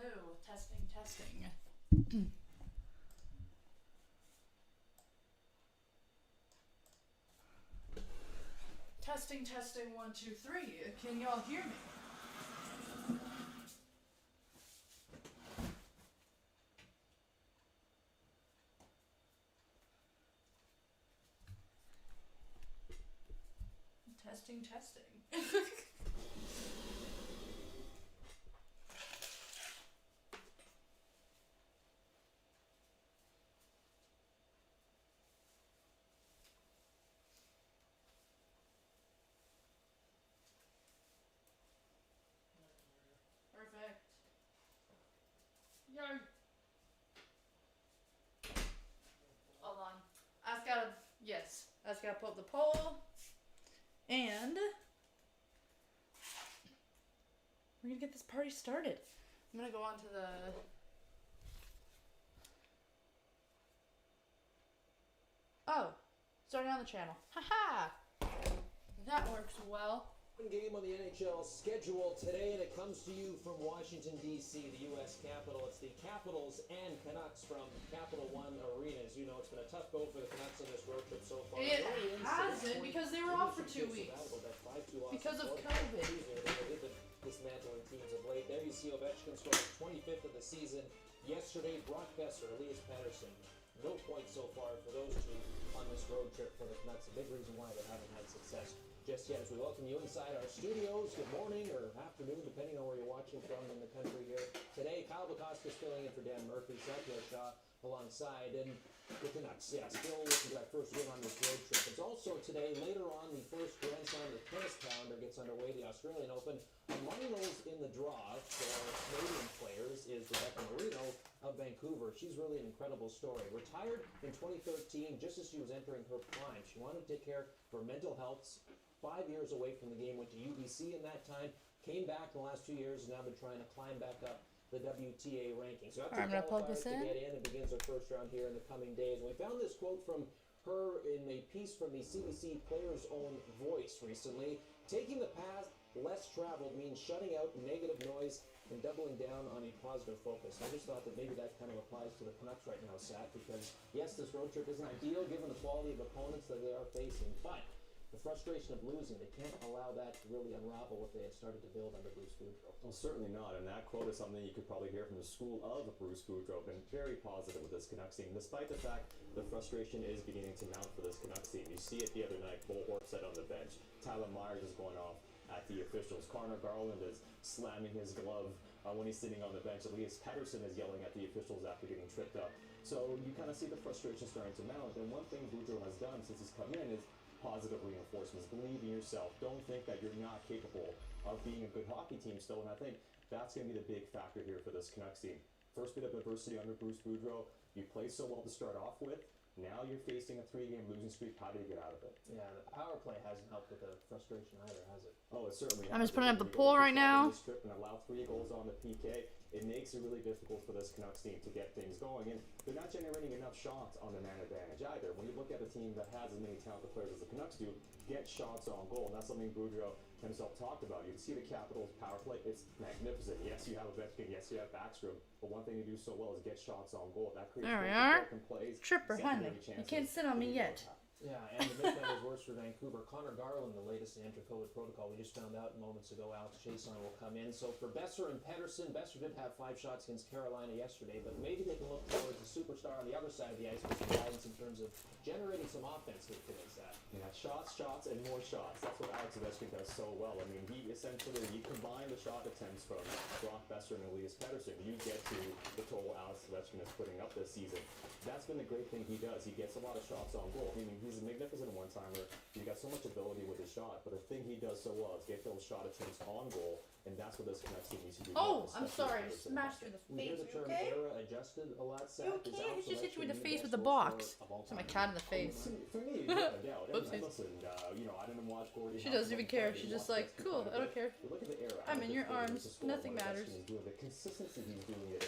Hello, testing, testing. Testing, testing, 1, 2, 3. Can y'all hear me? Testing, testing. Perfect. Yo. Hold on. I just gotta, yes. I just gotta pull up the poll. And we're gonna get this party started. I'm gonna go on to the starting on the channel. Haha! That works well. Game on the NHL schedule today, and it comes to you from Washington, D.C., the U.S. Capitol. It's the Capitals and Canucks from Capital One Arena. As you know, it's been a tough go for the Canucks on this road trip so far. It hasn't, because they were off for 2 weeks. Because of COVID. They've been dismantling teams of late. There you see Ovechkin scored 25th of the season. Yesterday, Brock Besser, Elias Pettersson. No points so far for those two on this road trip for the Canucks. A big reason why they haven't had success just yet. As we welcome you inside our studios, good morning or afternoon, depending on where you're watching from in the country here. Today, Kyle Bukoska's filling in for Dan Murphy, Satya Shah alongside, and the Canucks, still looking for that first win on this road trip. It's also today, later on, the first Grand Slam of the tennis calendar gets underway, the Australian Open. Among those in the draw for Canadian players is Rebecca Marino of Vancouver. She's really an incredible story. Retired in 2013, just as she was entering her prime. She wanted to take care of her mental health. 5 years away from the game, went to UBC in that time, came back in the last 2 years, and now been trying to climb back up the WTA rankings. So I'm going to plug this in. To get in and begins her first round here in the coming days. And we found this quote from her in a piece from the CBC Players' Own Voice recently. Taking the path less traveled means shutting out negative noise and doubling down on a positive focus. I just thought that maybe that kind of applies to the Canucks right now, Sat, because yes, this road trip isn't ideal given the quality of opponents that they are facing, but the frustration of losing, they can't allow that to really unravel what they had started to build under Bruce Boudreau. Well, certainly not, and that quote is something you could probably hear from the school of Bruce Boudreau, been very positive with this Canucks team, despite the fact the frustration is beginning to mount for this Canucks team. You see it the other night, Bo Horvath on the bench, Tyler Myers is going off at the officials, Connor Garland is slamming his glove when he's sitting on the bench, Elias Pettersson is yelling at the officials after getting tripped up. So you kind of see the frustration starting to mount, and one thing Boudreau has done since he's come in is positive reinforcements. Believe in yourself. Don't think that you're not capable of being a good hockey team still, and I think that's going to be the big factor here for this Canucks team. First bit of adversity under Bruce Boudreau. You played so well to start off with. Now you're facing a 3-game losing streak. How do you get out of it? Yeah, the power play hasn't helped with the frustration either, has it? Oh, it certainly I'm has. just putting up the When you poll go right now. this trip and allow 3 goals on the PK, it makes it really difficult for this Canucks team to get things going, and they're not generating enough shots on the man advantage either. When you look at a team that has as many talented players as the Canucks do, get shots on goal, and that's something Boudreau himself talked about. You can see the Capitals' power play, it's magnificent. Yes, you have Ovechkin, yes, you have Backstrom, but one thing you do so well is get shots on goal. That creates There we are. broken plays, Tripper, honey. secondary You chances can't sit on to me be yet. goal. Yeah, and to make matters worse for Vancouver, Connor Garland, the latest to enter COVID protocol. We just found out moments ago Alex Chason will come in. So for Besser and Pettersson, Besser did have 5 shots against Carolina yesterday, but maybe they can look towards a superstar on the other side of the ice with some guidance in terms of generating some offense with today's that. Yeah, shots, and more shots. That's what Alex Ovechkin does so well. I mean, he essentially, you combine the shot attempts from Brock Besser and Elias Pettersson, you get to the total Alex Ovechkin is putting up this season. That's been the great thing he does. He gets a lot of shots on goal. I mean, he's a magnificent one-timer. He's got so much ability with his shot, but the thing he does so well is get those shot attempts on goal, and that's what this Canucks team needs to do. Oh, well, I'm sorry. especially I with Pettersson. smashed you in the We hear face. the You term okay? era adjusted a lot, Seth. You Is okay? Alex He just hit you in the Ovechkin face the with the best goal box. scorer of all To my time? cat in the face. For me, without a doubt. I mean, Oopsies. listen, I didn't watch Gordy. She doesn't even care. She's just like, cool, I don't care. Look at the era. I'm in your It's arms. a score Nothing what matters. Ovechkin is doing. The consistency he's doing it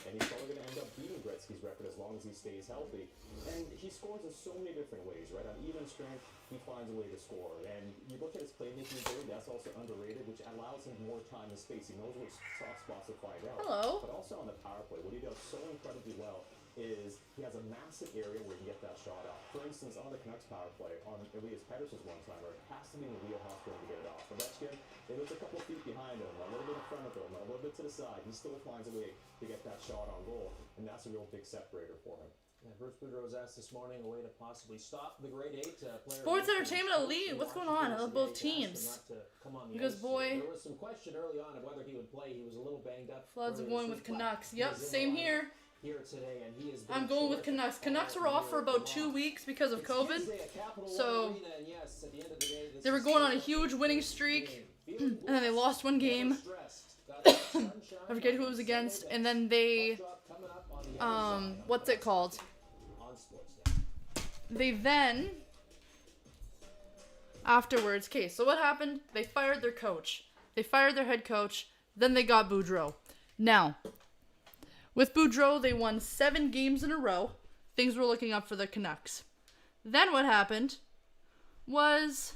in and he's probably going to end up beating Gretzky's record as long as he stays healthy. And he scores in so many different ways, right? On even strength, he finds a way to score. And you look at his playmaking ability, that's also underrated, which allows him more time and space. He knows which soft spots to find out. Hello. But also on the power play, what he does so incredibly well is he has a massive area where he can get that shot off. For instance, on the Canucks power play, on Elias Pettersson's one-timer, it has to be in the wheelhouse for him to get it off. Ovechkin, if it's a couple of feet behind him, a little bit in front of him, a little bit to the side, he still finds a way to get that shot on goal, and that's a real big separator for him. Yeah, Bruce Boudreau was asked this morning a way to possibly stop the grade 8 player. Sports Entertainment Elite. What's going on? I love both teams. Because boy, there was some question early on of whether he would play. He was a little banged up. Floods of going with Canucks. Yep, same here. Here today, and he is. I'm going with Canucks. Canucks were off for about 2 weeks because of COVID. So they were going on a huge winning streak, and then they lost one game. I forget who it was against, and then they, what's it called? They then, afterwards, okay, so what happened? They fired their coach. They fired their head coach. Then they got Boudreau. Now, with Boudreau, they won 7 games in a row. Things were looking up for the Canucks. Then what happened was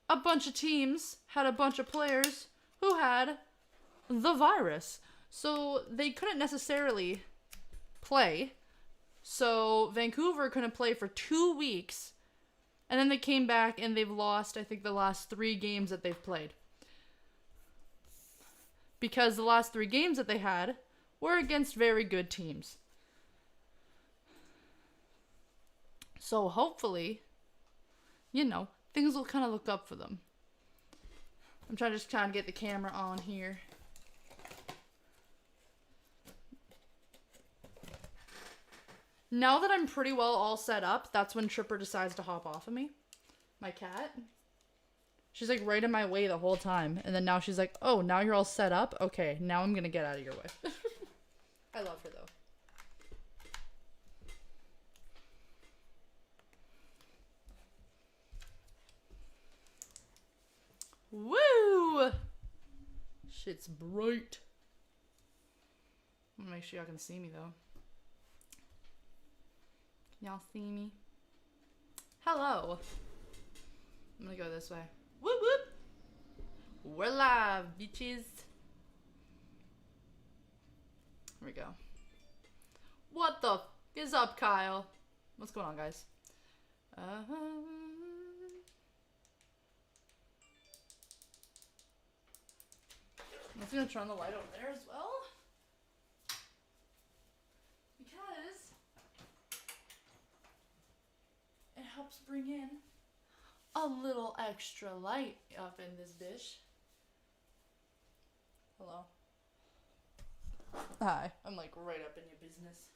a bunch of teams had a bunch of players who had the virus. So they couldn't necessarily play. So Vancouver couldn't play for 2 weeks. And then they came back and they've lost, I think, the last 3 games that they've played. Because the last 3 games that they had were against very good teams. So hopefully, things will kind of look up for them. I'm trying to get the camera on here. Now that I'm pretty well all set up, that's when Tripper decides to hop off of me. My cat. She's like right in my way the whole time. And then now she's like, oh, now you're all set up? Okay, now I'm going to get out of your way. I love her though. Woo! Shit's bright. I'm gonna make sure y'all can see me though. Can y'all see me? Hello. I'm gonna go this way. Whoop whoop. We're live, bitches. Here we go. What the f is up, Kyle? What's going on, guys? I'm just gonna turn the light over there as well. Because it helps bring in a little extra light up in this dish. Hello. Hi. I'm like right up in your business.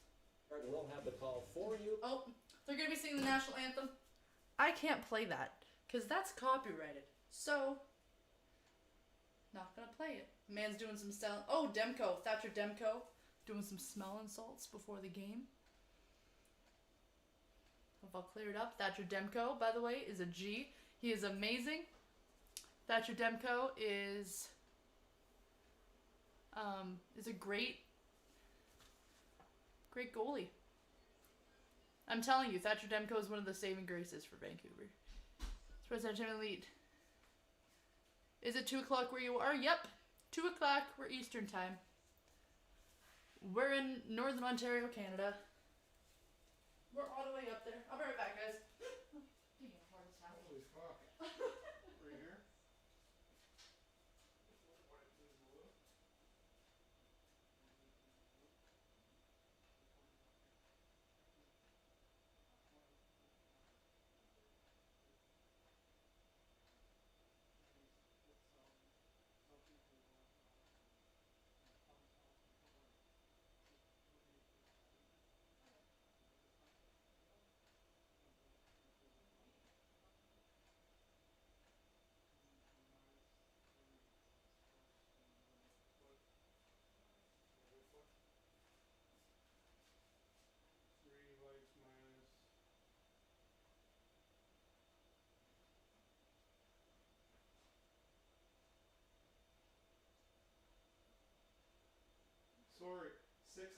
We'll have the call for you. Oh, they're gonna be singing the national anthem. I can't play that because that's copyrighted. So, not gonna play it. Man's doing some Demko, Thatcher Demko, doing some smelling salts before the game. If I'll clear it up, Thatcher Demko, by the way, is a G. He is amazing. Thatcher Demko is a great goalie. I'm telling you, Thatcher Demko is one of the saving graces for Vancouver. Sports Entertainment Elite. Is it 2 o'clock where you are? Yep. 2 o'clock, we're Eastern time. We're in Northern Ontario, Canada. We're all the way up there. I'll be right back, guys. Holy fuck. Right here?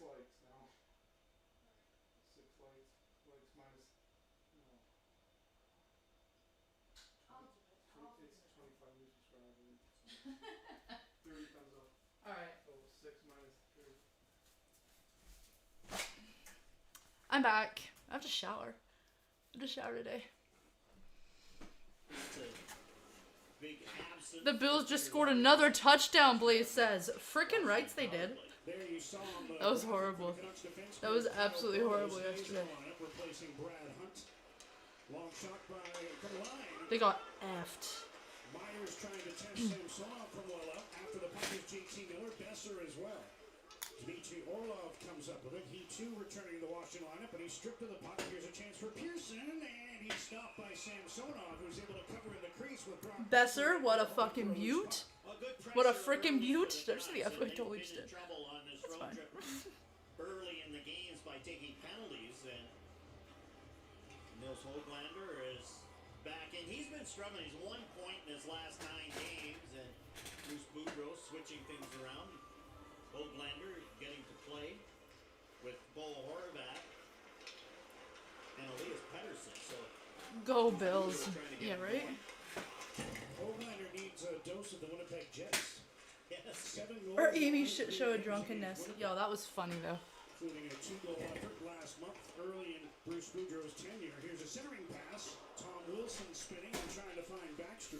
lights now. 6 lights. Lights minus. No. It's 25 new subscribers, I believe. So 30 thumbs up. Alright. So 6 minus 30. I'm back. I have to shower. I have to shower today. The Bills just scored another touchdown, Blaze says. Frickin' rights they did. That was horrible. That was absolutely horrible yesterday. They got effed. Myers trying to test Samsonov from well up. After the puck is JT Miller, Besser as well. Dmitry Orlov comes up with it. He too returning to the Washington lineup, but he's stripped of the puck. Here's a chance for Pearson, and he's stopped by Samsonov, who's able to cover in the crease with Brock. Besser, what a fucking beaut. What a frickin' beaut. There's the F I totally just did. That's fine. Early in the games by taking penalties, and Nils Hoglander is back in. He's been struggling. He's 1 point in his last 9 games, and Bruce Boudreau switching things around. Hoglander getting to play with Bo Horvat and Elias Pettersson. So Go Bills. Yeah, right? Hoglander needs a dose of the Winnipeg Jets. yes, 7 goals. Or Amy should show a drunkenness. Yo, that was funny though. Including a 2-goal effort last month, early in Bruce Boudreau's tenure. Here's a centering pass. Tom Wilson spinning and trying to find Baxter,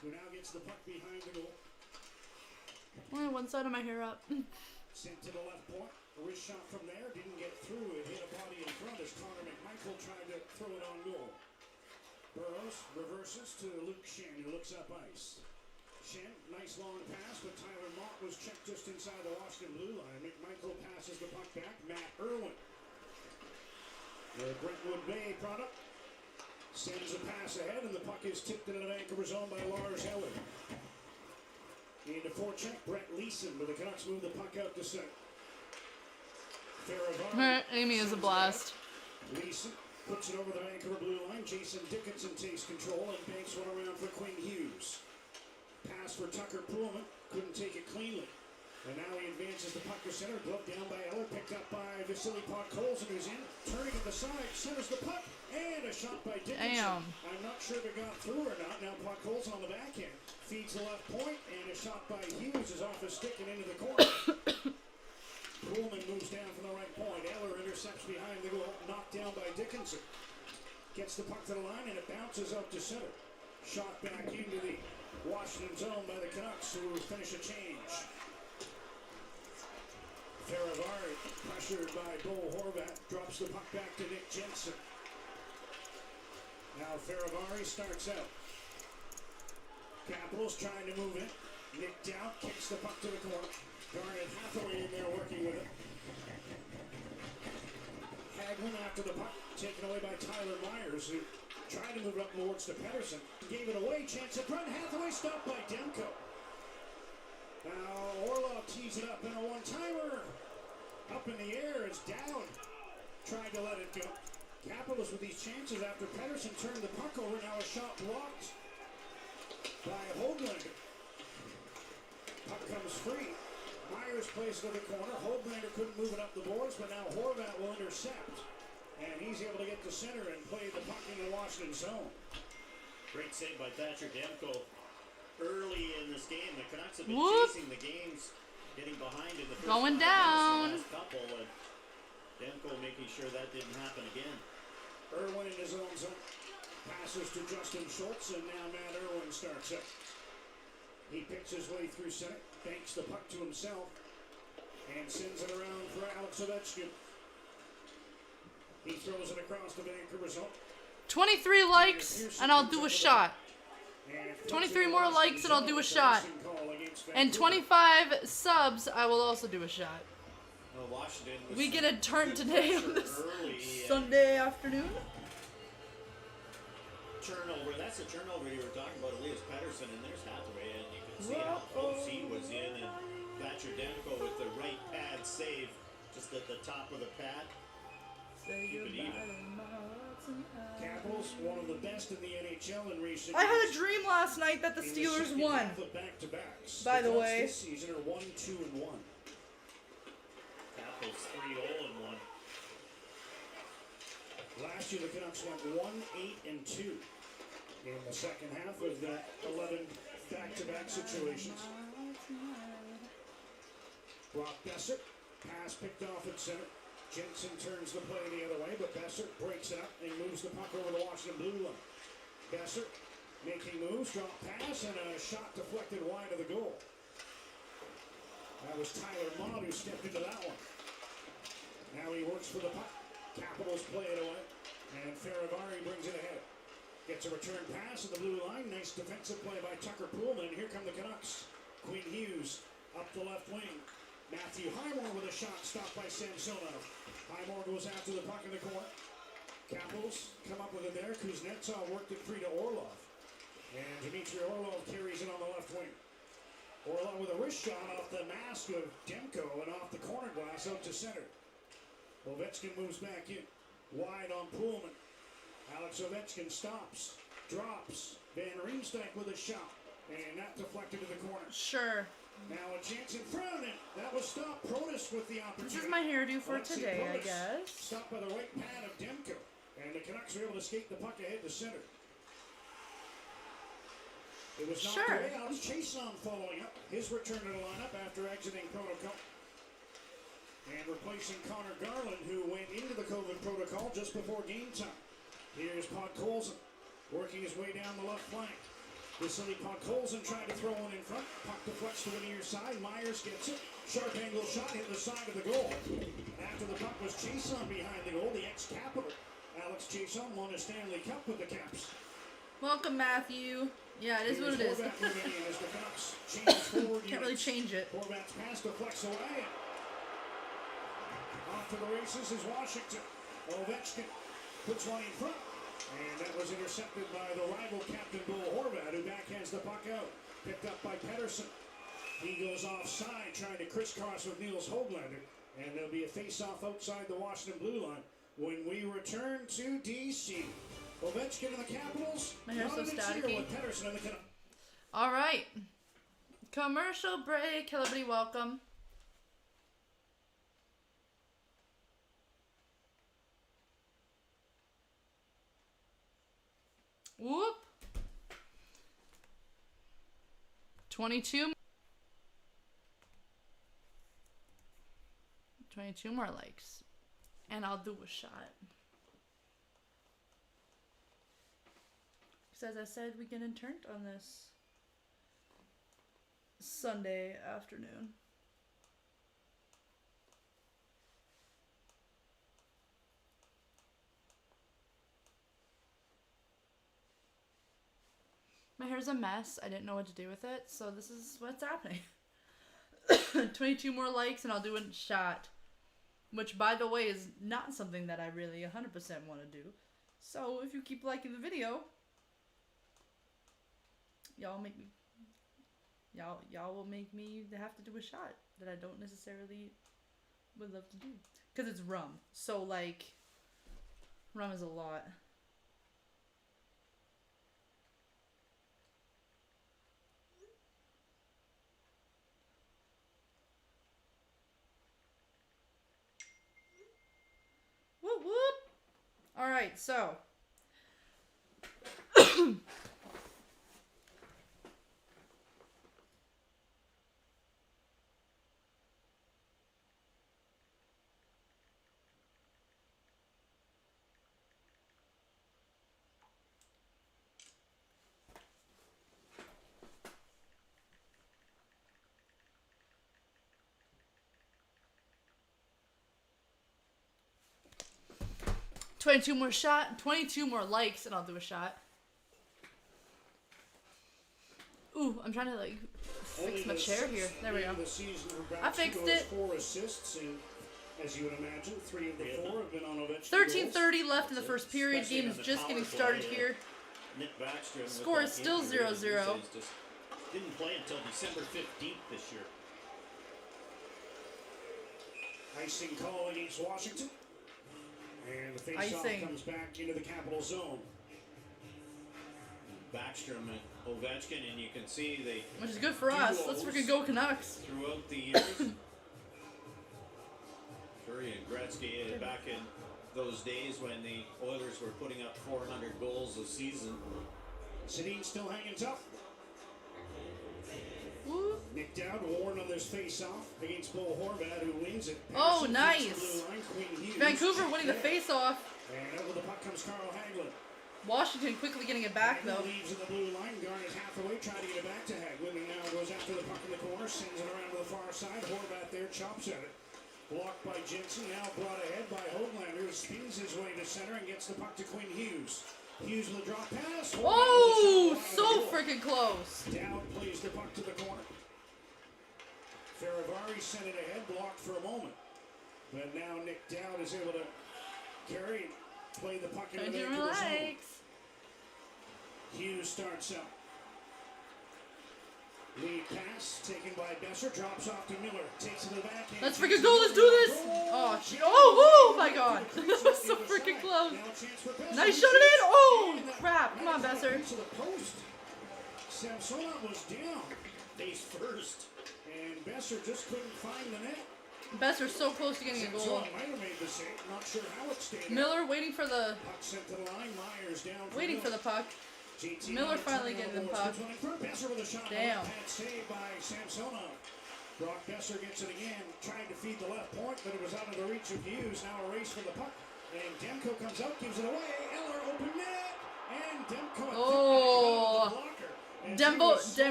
who now gets the puck behind the goal. Only one side of my hair up. Sent to the left point. A wrist shot from there. Didn't get through. It hit a body in front as Connor McMichael tried to throw it on goal. Burrows reverses to Luke Shen, who looks up ice. Shen, nice long pass, but Tyler Mott was checked just inside the Washington blue line. McMichael passes the puck back. Matt Irwin, the Brentwood Bay product, sends a pass ahead, and the puck is tipped into the Vancouver zone by Lars Eller. Into forecheck, Brett Leeson, but the Canucks move the puck out to center. Amy is a blast. Leeson puts it over the Vancouver blue line. Jason Dickinson takes control and banks one around for Quinn Hughes. Pass for Tucker Pullman, couldn't take it cleanly. And now he advances the puck to center, gloved down by Eller, picked up by Vasily Podkolzin, who's in, turning at the side, centers the puck, and a shot by Dickinson. Damn. I'm not sure if it got through or not. Now Podkolzin on the backhand, feeds the left point, and a shot by Hughes is off his stick and into the corner. Pullman moves down from the right point. Eller intercepts behind the goal, knocked down by Dickinson. Gets the puck to the line, and it bounces up to center. Shot back into the Washington zone by the Canucks, who finish a change. Faravari, pressured by Bo Horvat, drops the puck back to Nick Jensen. Now Faravari starts out. Capitals trying to move it. Nick Dowd kicks the puck to the corner. Garnet Hathaway in there working with it. Hagelin after the puck, taken away by Tyler Myers, who tried to move it up towards to Pettersson. Gave it away, chance in front. Hathaway stopped by Demko. Now Orlov tees it up in a one-timer. Up in the air is Dowd. Tried to let it go. Capitals with these chances after Pettersson turned the puck over. Now a shot blocked by Hoglander. Puck comes free. Myers plays it to the corner. Hoglander couldn't move it up the boards, but now Horvat will intercept. And he's able to get to center and play the puck in the Washington zone. great save by Thatcher Demko. Early in this game, the Canucks have been Whoop. chasing the games, getting behind in the first Going 5 down. minutes, the last couple, and Demko making sure that didn't happen again. Irwin in his own zone. Passes to Justin Schultz, and now Matt Irwin starts up. He picks his way through center, banks the puck to himself, and sends it around for Alex Ovechkin. He throws it across the Vancouver zone. 23 likes, and I'll do a shot. 23 more likes, and I'll do a shot. And 25 subs, I will also do a shot. Washington was We get a turn today on this early, Sunday afternoon. turnover. That's the turnover you were talking about, Elias Pettersson, and there's Hathaway, and you can see how close he was in, and Thatcher Demko with the right pad save just at the top of the pad. Say Keep it goodbye even. to my hearts and eyes. Capitals, one of the best in the NHL in recent I had a years. dream last night that the In Steelers second won. half of back-to-backs. By the Canucks way. this season are 1-2-1. Capitals Capitals 3-0-1. Last year, the Canucks went 1-8-2 in the second half of the 11 back-to-back situations. Brock Besser, pass picked off at center. Jensen turns the play the other way, but Besser breaks it up and moves the puck over the Washington blue line. Besser making moves, drop pass, and a shot deflected wide of the goal. That was Tyler Mott who stepped into that one. Now he works for the puck. Capitals play it away, and Faravari brings it ahead. Gets a return pass at the blue line. Nice defensive play by Tucker Poolman. Here come the Canucks. Quinn Hughes up the left wing. Matthew Highmore with a shot stopped by Samsonov. Highmore goes after the puck in the corner. Capitals come up with it there. Kuznetsov worked it free to Orlov. And Dmitry Orlov carries it on the left wing. Orlov with a wrist shot off the mask of Demko and off the corner glass out to center. Ovechkin moves back in. Wide on Poolman. Alex Ovechkin stops. Drops. Van Riemsdyk with a shot. And that deflected to the corner. Sure. Now a chance in front, and that was stopped. Protas with the opportunity. This is my hairdo for Alexei today, I Protas guess. Stopped by the right pad of Demko. And the Canucks were able to skate the puck ahead to center. It was knocked away. Alex Chason following up. His return to the lineup after exiting protocol. And replacing Connor Garland, who went into the COVID protocol just before game time. Here's Podkolzin working his way down the left flank. Vasily Podkolzin tried to throw one in front. Puck deflects to the near side. Myers gets it. Sharp angle shot hit the side of the goal. After the puck was Chason behind the goal, the ex-Capital Alex Chason won a Stanley Cup with the Caps. Welcome, Matthew. Yeah, it is what it is. Horvat remaining as the Canucks change forward. Can't really change it. Horvat's pass deflects away. Off to the races is Washington. Ovechkin puts one in front. And that was intercepted by the rival captain, Bo Horvat, who backhands the puck out. Picked up by Pettersson. He goes offside, trying to crisscross with Niels Höglander. And there'll be a face-off outside the Washington blue line when we return to D.C. Ovechkin and the Capitals. My hair's so staticky. With Pettersson and the Canucks. All right. Commercial break. Hello, everybody. Welcome. Whoop. 22 more likes. And I'll do a shot. Because as I said, we get interned on this Sunday afternoon. My hair's a mess. I didn't know what to do with it, so this is what's happening. 22 more likes and I'll do a shot. Which, by the way, is not something that I really 100% want to do. So, if you keep liking the video, y'all will make me have to do a shot that I don't necessarily would love to do. Because it's rum. So, like, rum is a lot. Whoop whoop. All right, so 22 more likes, and I'll do a shot. Ooh, I'm trying to like fix my chair here. There we go. I fixed it. 4 assists, and as you would imagine, 3 of the 4 have been on Ovechkin. 13:30 left in the first period. Game is just getting started here. Score is still 0-0. Didn't play until December 15th this year. Icing call against Washington. And the face-off comes back into the Capital zone. Backstrom and Ovechkin, and you can see they... Which is good for us. Let's freaking go Canucks. Throughout the years. Gretzky back in those days when the Oilers were putting up 400 goals a season. Sedin still hanging tough. Woo. Nick Dowd warned on this face-off against Bo Horvat, who wins it. Oh, Patterson nice. takes the blue line, Quinn Hughes. Vancouver winning the face-off. And out with the puck comes Carl Hagelin. Washington quickly getting it back, though. Hagelin leaves in the blue line. Garnet Hathaway trying to get it back to Hagelin, and now goes after the puck in the corner, sends it around to the far side. Horvat there chops at it. Blocked by Jensen, now brought ahead by Hoglander, who spins his way to center and gets the puck to Quinn Hughes. Hughes with a drop pass. Horvat Oh, with a shot so on the goal. freaking close. Dowd plays the puck to the corner. Faravari sent it ahead, blocked for a moment. But now Nick Dowd is able to carry and play the puck into Don't the you Vancouver zone. relax? Hughes starts up. Lead pass taken by Besser, drops off to Miller, takes it to the backhand. Let's freaking go, let's do this! Oh, shit. Oh, my God. That was so freaking close. Now a chance for Besser. Nice shot it in! Oh, And that crap. Come on, nice Besser. piece of the post. Samsonov was down, Face first. and Besser just couldn't find the net. Besser's so close to getting a goal. Samsonov might have made the save, not sure how it stayed. Miller waiting for the Puck sent to the line, Myers down. waiting for the puck. JT Miller Myers finally turning getting the over puck. towards running through. Besser with a shot. Damn. Pad saved by Samsonov. Brock Besser gets it again. Tried to feed the left point, but it was out of the reach of Hughes. Now a race for the puck. And Demko comes out, gives it away. Eller open net. And Demko. Oh. Demko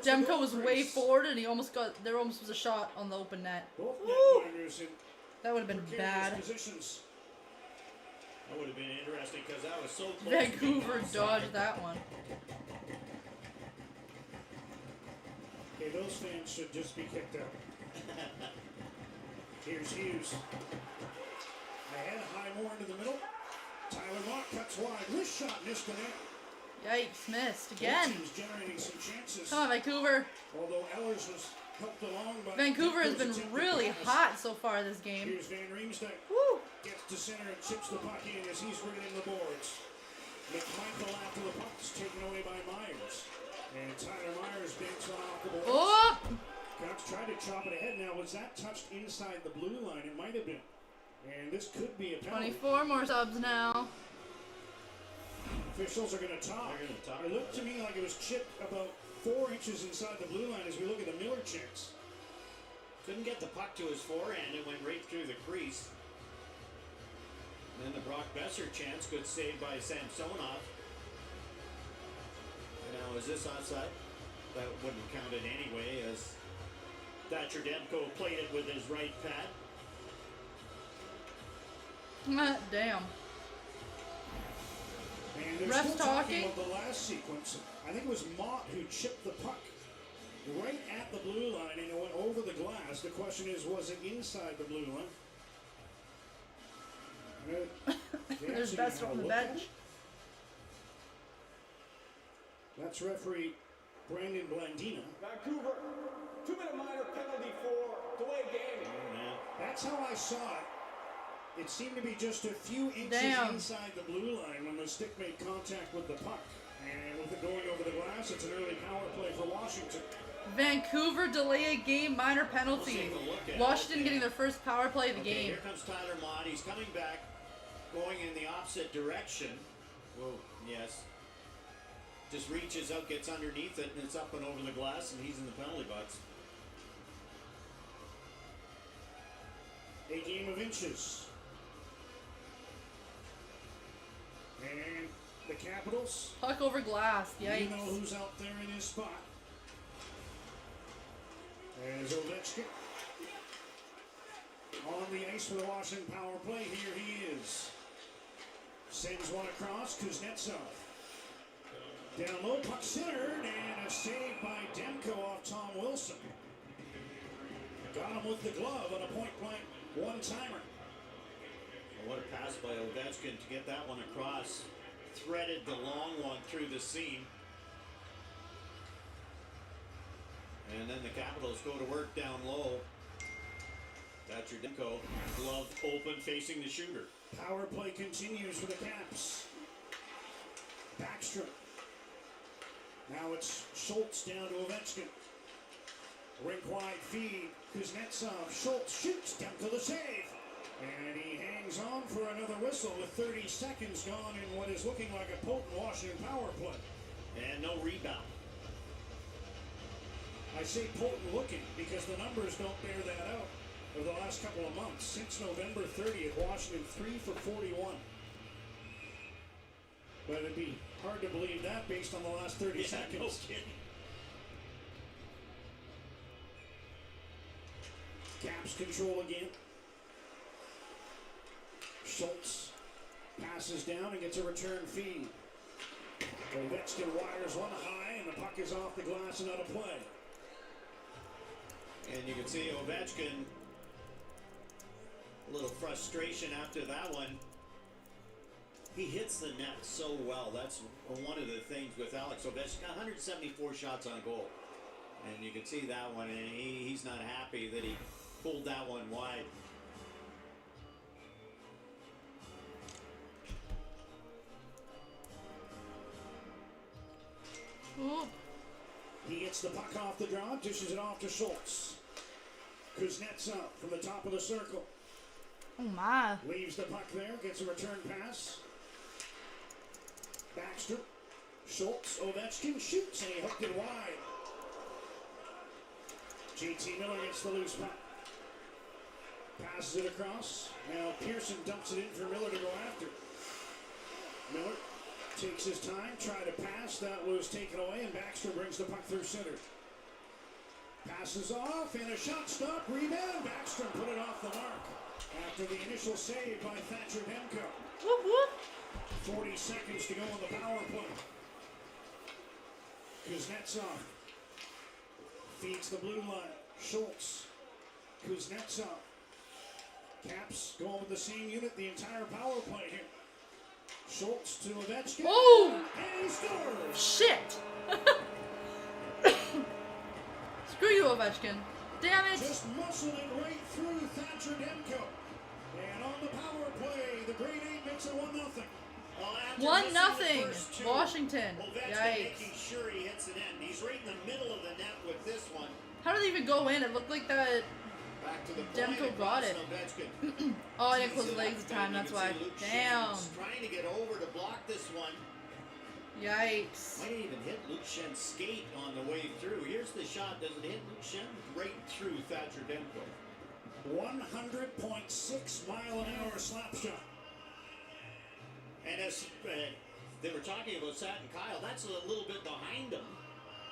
Demko was way forward and he almost got, there almost was a shot on the open net. Both Woo. netminders in That would have been precarious bad. positions. That would have been interesting because that was so close. to Vancouver being offside. dodged that one. Okay, those fans should just be kicked out. Here's Hughes. Ahead, Highmore into the middle. Tyler Mock cuts wide. Wrist shot missed the net. Yikes, missed Both again. teams generating some chances. Come on, Vancouver. Although Ehlers was helped along by Vancouver has been Demko's attempted really pass. hot so far this game. Here's Van Riemsdyk. Woo! Gets to center and chips the puck in as he's rigging the boards. McMichael after the puck is taken away by Myers. And Tyler Myers banks one off the boards. Oh! Canucks tried to chop it ahead. Now, was that touched inside the blue line? It might have been. And this could be a penalty. 24 more subs now. Officials are going to talk. They're gonna talk It looked about to me like it was chipped about 4 inches inside the blue line as we look at the Miller checks. Couldn't get the puck to his forehand. It went right through the crease. And then the Brock Besser chance, good save by Samsonov. Now, is this offside? That wouldn't count it anyway, as Thatcher Demko played it with his right pad. Damn. And they're Refs still talking? about the last sequence. I think it was Mott who chipped the puck right at the blue line and it went over the glass. The question is, was it inside the blue line? There's Besser on the bench. That's referee Brandon Blandina. Vancouver, 2-minute minor penalty for delay game. Oh, man. That's how I saw it. It seemed to be just a few inches Damn. inside the blue line when the stick made contact with the puck. And with it going over the glass, it's an early power play for Washington. Vancouver delay a game, minor penalty. Let's take a look at it. Washington getting their first power play of the Okay, game. here comes Tyler Mott. He's coming back, going in the opposite direction. Whoa, yes. Just reaches out, gets underneath it, and it's up and over the glass, and he's in the penalty box. A game of inches. And the Capitals, Puck over glass. you know Yikes. who's out there in his spot. As Ovechkin on the ice for the Washington power play. Here he is. Sends one across. Kuznetsov. Down low, puck centered, and a save by Demko off Tom Wilson. Got him with the glove on a point-blank one-timer. Well, what a pass by Ovechkin to get that one across. Threaded the long one through the seam. And then the Capitals go to work down low. Thatcher Demko, glove open, facing the shooter. Power play continues for the Caps. Backstrom. Now it's Schultz down to Ovechkin. Rink wide feed. Kuznetsov. Schultz shoots. Demko the save. And he hangs on for another whistle with 30 seconds gone in what is looking like a potent Washington power play. And no rebound. I say potent looking because the numbers don't bear that out over the last couple of months. Since November 30th, Washington 3 for 41. But it'd be hard to believe that based on the last 30 seconds. No kidding. Caps control again. Schultz passes down and gets a return feed. Ovechkin wires one high, and the puck is off the glass and out of play. And you can see Ovechkin, a little frustration after that one. He hits the net so well. That's one of the things with Alex Ovechkin. 174 shots on goal. And you can see that one, and he's not happy that he pulled that one wide. Ooh. He gets the puck off the draw, dishes it off to Schultz. Kuznetsov from the top of the circle. Oh my. Leaves the puck there, gets a return pass. Baxter, Schultz, Ovechkin shoots, and he hooked it wide. JT Miller gets the loose puck. Passes it across. Now Pearson dumps it in for Miller to go after. Miller takes his time, tried to pass. That was taken away, and Baxter brings the puck through center. Passes off, and a shot stop, rebound. Baxter put it off the mark after the initial save by Thatcher Demko. Whoop whoop. 40 seconds to go on the power play. Kuznetsov feeds the blue line. Schultz, Kuznetsov. Caps going with the same unit the entire power play here. Schultz to Ovechkin. Oh! And he scores! Shit! Screw you, Ovechkin. Damn it! Just muscling right through Thatcher Demko. And on the power play, the Great Eight makes it 1-0. 1-0. Washington. Ovechkin Yikes. making sure he hits it in. He's right in the middle of the net with this one. How did it even go in? It looked like that. Back to the Demko got it. Ovechkin. Oh, I didn't close the legs in time, that's why. Damn. Trying to get over to block this one. Yikes. Might even hit Luke Schen's skate on the way through. Here's the shot. Does it hit Luke Schenn? Right through Thatcher Demko. 100.6 mile an hour slap shot. And as they were talking about Satin Kyle, that's a little bit behind him.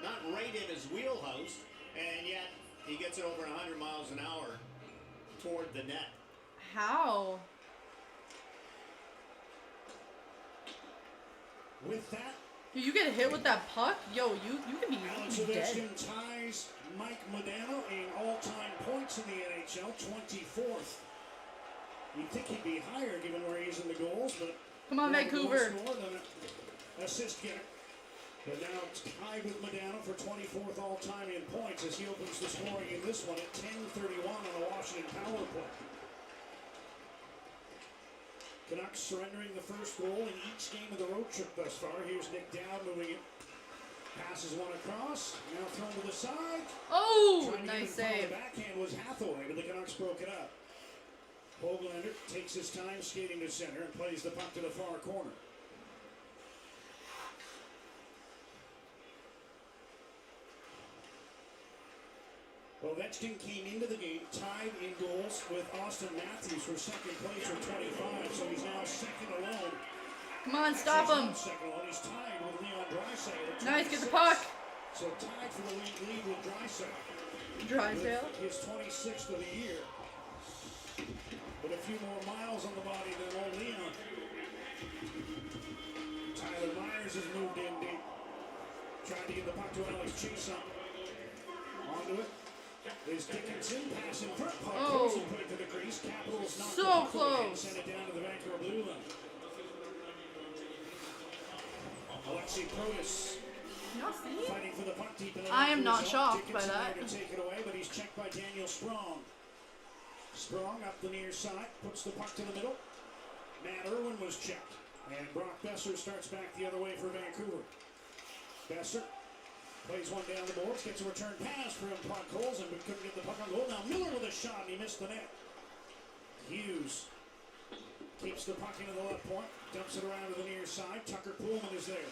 Not right in his wheelhouse. And yet he gets it over 100 miles an hour toward the net. How? With that, You get hit with that puck? Yo, you can be Alex dead. Ovechkin ties Mike Modano in all-time points in the NHL, 24th. You'd think he'd be higher given where he is in the goals, but Come on, more Vancouver. goal scorer than an assist getter. But now it's tied with Modano for 24th all-time in points as he opens the scoring in this one at 10:31 on the Washington power play. Canucks surrendering the first goal in each game of the road trip thus far. Here's Nick Dowd moving it. Passes one across. Now thrown to the side. Oh, Trying to nice get in front of save. the backhand was Hathaway, but the Canucks broke it up. Goaltender takes his time skating to center and plays the puck to the far corner. Ovechkin came into the game tied in goals with Austin Matthews for second place with 25, so he's now second alone. Come on, stop Actually, him. he's not second alone. He's tied with Leon Draisaitl at Nice, get the 26. puck. So tied for the lead with Draisaitl. Drysdale. His 26th of the year. With a few more miles on the body than old Leon. Tyler Myers has moved in deep. Tried to get the puck to Alex Chiasson. Onto it. Is Dickinson passing front puck. Oh. Close and put it to the crease. Capitals knock So the puck away and close. send it down to the Vancouver blue line. Alexei Protas Y'all see? fighting for the puck deep in the I am not zone. shocked by Dickinson that. there to take it away, but he's checked by Daniel Sprong. Sprong up the near side, puts the puck to the middle. Matt Irwin was checked. And Brock Besser starts back the other way for Vancouver. Besser plays one down the boards, gets a return pass from Puck Colson, but couldn't get the puck on goal. Now Miller with a shot, and he missed the net. Hughes keeps the puck into the left point, dumps it around to the near side. Tucker Pullman is there.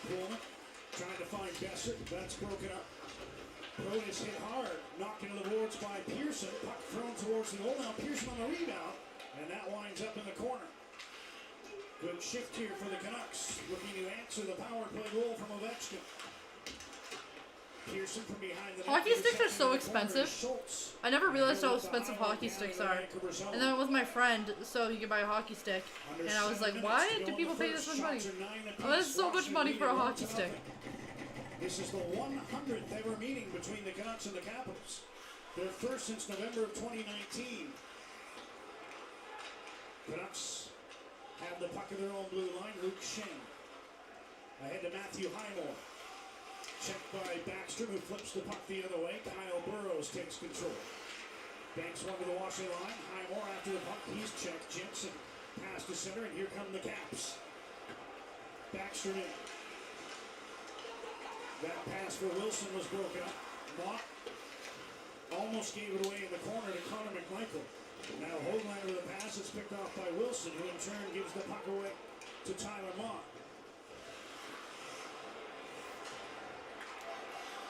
Pullman trying to find Besser. That's broken up. Broad is hit hard, knocked into the boards by Pearson. Puck thrown towards the goal. Now Pearson on the rebound, and that winds up in the corner. Good shift here for the Canucks, looking to answer the power play goal from Ovechkin. Pearson from behind the net. Hockey sticks are so expensive. I never realized how expensive hockey sticks are. And then I was with my friend, so he could buy a hockey stick. And I was like, why do people pay this much money? Oh, that's so much money for a hockey stick. This is the 100th ever meeting between the Canucks and the Capitals. Their first since November of 2019. Canucks have the puck in their own blue line. Luke Shen ahead to Matthew Highmore. Checked by Backstrom, who flips the puck the other way. Kyle Burrows takes control. Banks one to the washing line. Highmore after the puck. He's checked. Jensen pass to center, and here come the Caps. Backstrom in. That pass for Wilson was broken up. Mott almost gave it away in the corner to Connor McMichael. Now Hoaglander with a pass. It's picked off by Wilson, who in turn gives the puck away to Tyler Mott.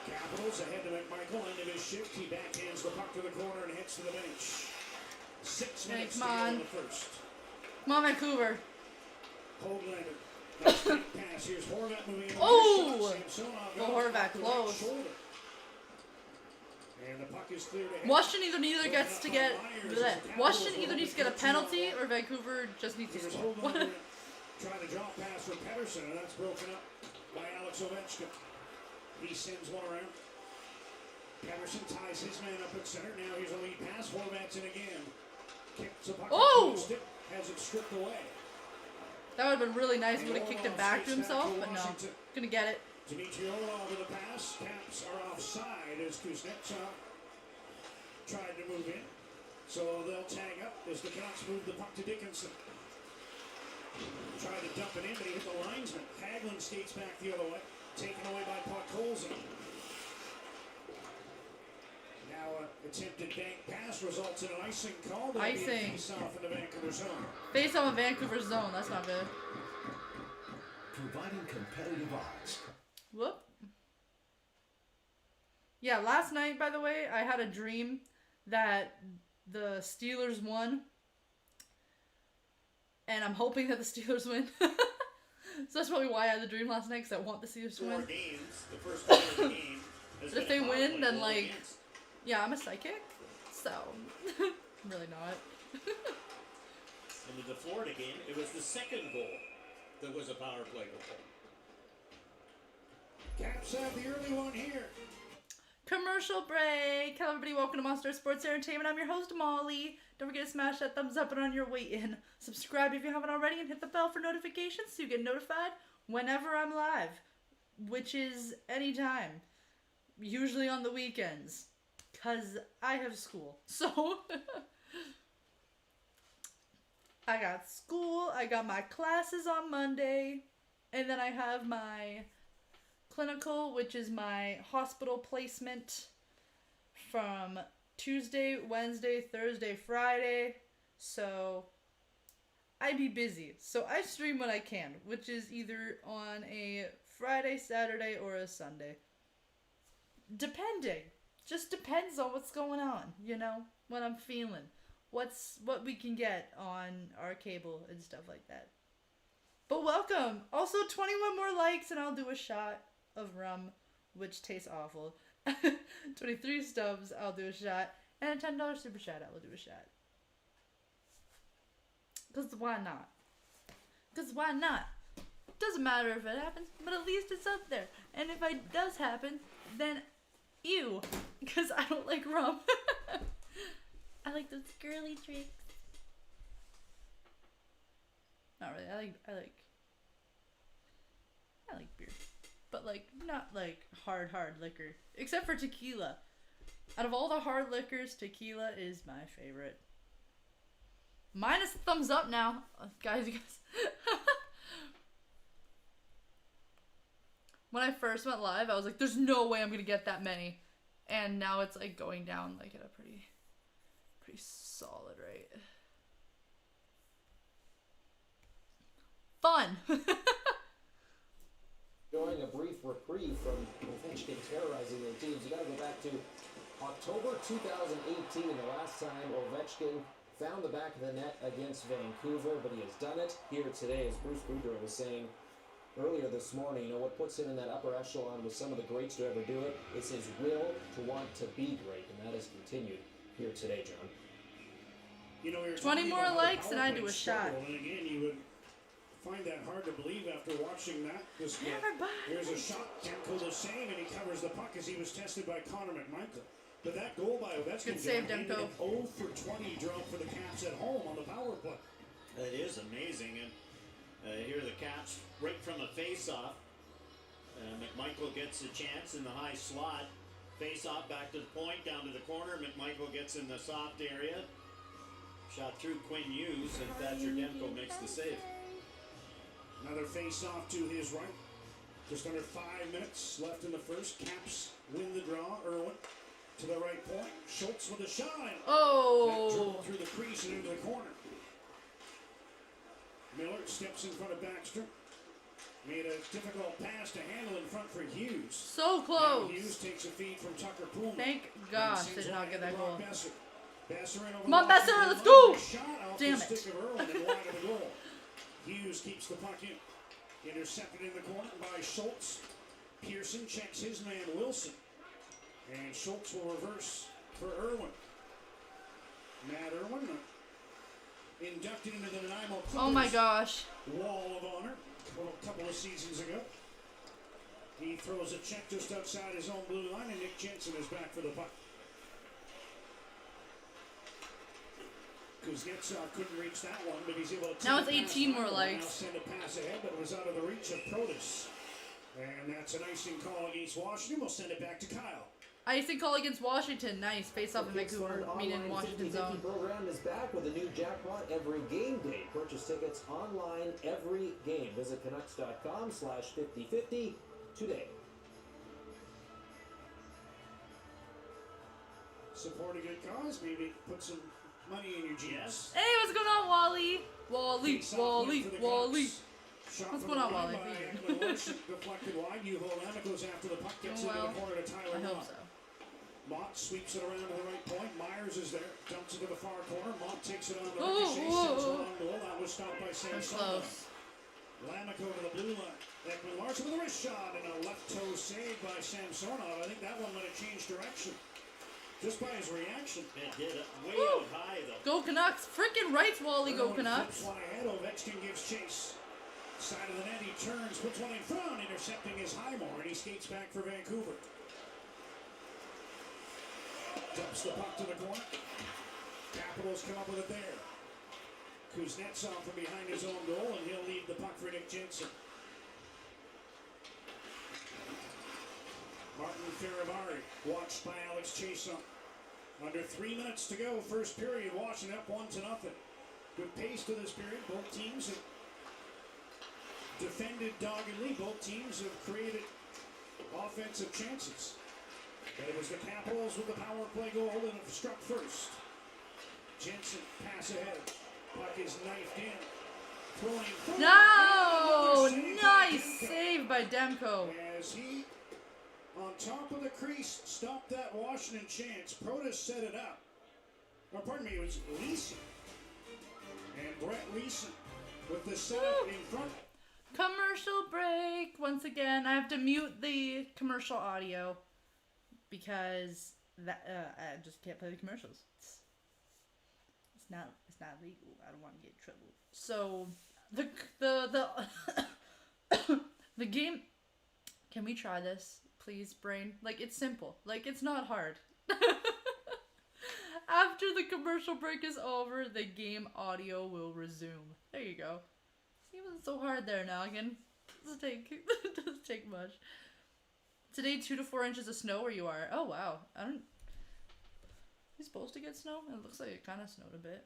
Capitals ahead to McMichael. End of his shift. He backhands the puck to the corner and heads to the bench. 6 minutes to go in the first. Come on, Vancouver. Hoaglander. Nice pass. Here's Horvat moving in. Oh! Horvat close. And the puck is cleared ahead. Washington either gets to get Washington either needs to get a penalty or Vancouver just needs to score. Trying to draw pass from Pettersson, and that's broken up by Alex Ovechkin. He sends one around. Pettersson ties his man up at center. Now here's a lead pass. Horvat's in again. Kicks the puck. Oh! Has it stripped away. That would have been really nice if he would have kicked it back to himself, but no. Gonna get it. Dmitry Orlov with a pass. Caps are offside as Kuznetsov tried to move in. So they'll tag up as the Canucks move the puck to Dickinson. Tried to dump it in, but he hit the linesman. Hagelin skates back the other way. Taken away by Podkolzin. Now attempted bank pass results in an icing call. Icing. Face-off in the Vancouver zone. Face off of Vancouver zone. That's not good. Providing competitive odds. Whoop. Yeah, last night, by the way, I had a dream that the Steelers won. And I'm hoping that the Steelers win. So that's probably why I had the dream last night, because I want the Steelers to win. 4 games. The first quarter of the game. But if they win, then like, yeah, I'm a psychic, so really not. In the Florida game, it was the second goal that was a power play goal. Caps have the early one here. Commercial break. Hello everybody, welcome to Monster Sports Entertainment. I'm your host, Molly. Don't forget to smash that thumbs up and on your way in. Subscribe if you haven't already and hit the bell for notifications so you get notified whenever I'm live, which is anytime. Usually on the weekends, because I have school. So, I got school, I got my classes on Monday, and then I have my clinical, which is my hospital placement from Tuesday, Wednesday, Thursday, Friday. So, I be busy. So, I stream when I can, which is either on a Friday, Saturday, or a Sunday. Depending. Just depends on what's going on, you know, what I'm feeling. What we can get on our cable and stuff like that. But welcome. Also, 21 more likes and I'll do a shot of rum, which tastes awful. 23 stubs, I'll do a shot. And a $10 super chat, I will do a shot. Because why not? Because why not? Doesn't matter if it happens, but at least it's up there. And if it does happen, then ew, because I don't like rum. I like those girly drinks. Not really. I like beer, but like not like hard liquor, except for tequila. Out of all the hard liquors, tequila is my favorite. Minus thumbs up now, guys. You guys. When I first went live, I was like, there's no way I'm gonna get that many. And now it's like going down like at a pretty solid, right? Fun. Enjoying a brief reprieve from Ovechkin terrorizing their teams. You got to go back to October 2018, the last time Ovechkin found the back of the net against Vancouver, but he has done it here today, as Bruce Boudreau was saying earlier this morning. You know, what puts him in that upper echelon with some of the greats to ever do it is his will to want to be great, and that has continued here today, John. You know, 20 more likes and I do a shot. And again, you would find that hard to believe after watching that. This game. Here's a shot, can't pull the same, and he covers the puck as he was tested by Connor McMichael. But that goal by Ovechkin, Good save, Demko. 0 for 20 draw for the Caps at home on the power play. That is amazing, and here are the Caps right from a face-off. McMichael gets a chance in the high slot. Face-off back to the point, down to the corner. McMichael gets in the soft area. Shot through Quinn Hughes, and Thatcher Demko makes the save. Another face-off to his right. Just under 5 minutes left in the first. Caps win the draw. Irwin to the right point. Schultz with a shot. Oh. That dribble through the crease and into the corner. Miller steps in front of Baxter. Made a difficult pass to handle in front for Hughes. So Now close. Hughes takes a feed from Tucker Pullman. Thank gosh they did not get that goal. Come on, Besser, let's go! Damn it. Stick of Irwin and wide of the goal. Hughes keeps the puck in. Intercepted in the corner by Schultz. Pearson checks his man Wilson. And Schultz will reverse for Irwin. Matt Irwin inducted into the Nanaimo Clippers Oh my gosh. Wall of Honor a couple of seasons ago. He throws a check just outside his own blue line, and Nick Jensen is back for the puck. Kuznetsov couldn't reach that one, but he's able to Now it's 18 more likes. Now send a pass ahead, but it was out of the reach of Protas. And that's an icing call against Washington. We'll send it back to Kyle. Icing call against Washington. Nice. Face off in Vancouver. I mean in Washington zone. Program is back with a new jackpot every game day. Purchase tickets online every game. Visit Canucks.com/5050 today. Support a good cause. Maybe put some money in your jeans. Hey, what's going on, Wally? Wally. What's going on, Wally? Deflected wide. Juho Lama goes after the puck. Gets into the corner to Tyler I hope Mott. so. Mott sweeps it around to the right point. Myers is there. Dumps it to the far corner. Mott takes it on the Ooh, ricochet. ooh, Sends ooh. a long goal. That was stopped by Sam That's Sullivan. close. Lamico to the blue line. Ekman Larson with a wrist shot and a left toe save by Samsonov. I think that one might have changed direction. Just by his reaction. It did it way Woo. out high, though. Go Canucks. Freaking rights, Wally. Go Irwin Canucks. flips one ahead. Ovechkin gives chase. Side of the net, he turns, puts one in front, intercepting his Highmore, and he skates back for Vancouver. Dumps the puck to the corner. Capitals come up with it there. Kuznetsov from behind his own goal, and he'll leave the puck for Nick Jensen. Martin Farivari, watched by Alex Chason. Under 3 minutes to go, first period, Washington up 1-0. Good pace to this period. Both teams have defended doggedly. Both teams have created offensive chances. But it was the Capitals with the power play goal that have struck first. Jensen pass ahead. Puck is knifed in. Throwing forward. No! Save by Nice Demko. save by Demko. As he, on top of the crease, stopped that Washington chance. Protas set it up. Or pardon me, it was Leeson. And Brett Leeson with the setup in front. Commercial break. Once again, I have to mute the commercial audio because that I just can't play the commercials. It's not legal. I don't want to get in trouble. So the the game. Can we try this, please, brain? Like, it's simple. Like, it's not hard. After the commercial break is over, the game audio will resume. There you go. See, it wasn't so hard there, Noggin. Doesn't take much. Today, 2 to 4 inches of snow where you are. Oh wow, you supposed to get snow? It looks like it kind of snowed a bit.